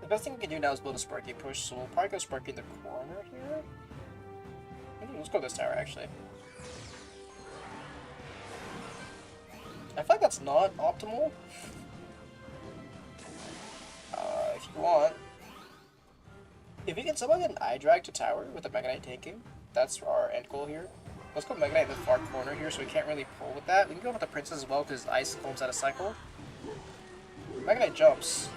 A: The best thing we can do now is build a Sparky push, so we'll probably go Sparky in the corner here. Let's go this tower, actually. I feel like that's not optimal. If you want. If we can somehow get an eye drag to tower with the Mega Knight tanking, that's our end goal here. Let's go Mega Knight in the far corner here, so we can't really pull with that. We can go with the Princess as well, because Ice Golem's out of cycle. Mega Knight jumps.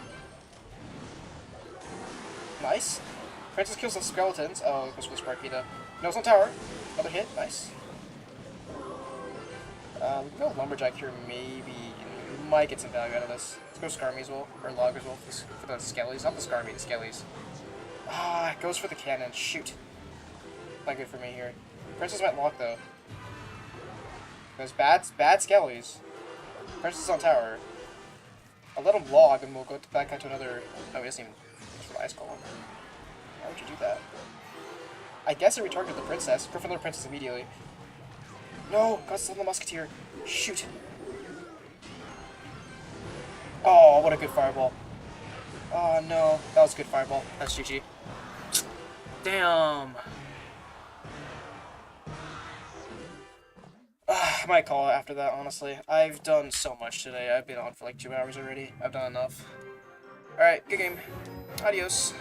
A: Nice. Princess kills the skeletons. Oh, it goes for the Sparky though. No, it's on tower. Another hit. Nice. We can go Lumberjack here, maybe. might get some value out of this. Let's go Skarmy as well, or Log as well, for the Skellies. Not the Skarmy, the Skellies. Ah, it goes for the cannon. Shoot. Not good for me here. Princess might lock, though. There's bad Skellies. Princess on tower. I'll let him log, and we'll go back out to another... Oh, he doesn't even... That's for the Ice Golem. Why would you do that? I guess it retargeted the princess. Go for another princess immediately. No! Got still the musketeer. Shoot. Oh, what a good fireball. Oh, no. That was a good fireball. That's GG. Damn. I might call it after that, honestly. I've done so much today. I've been on for like 2 hours already. I've done enough. Alright, good game. Adios.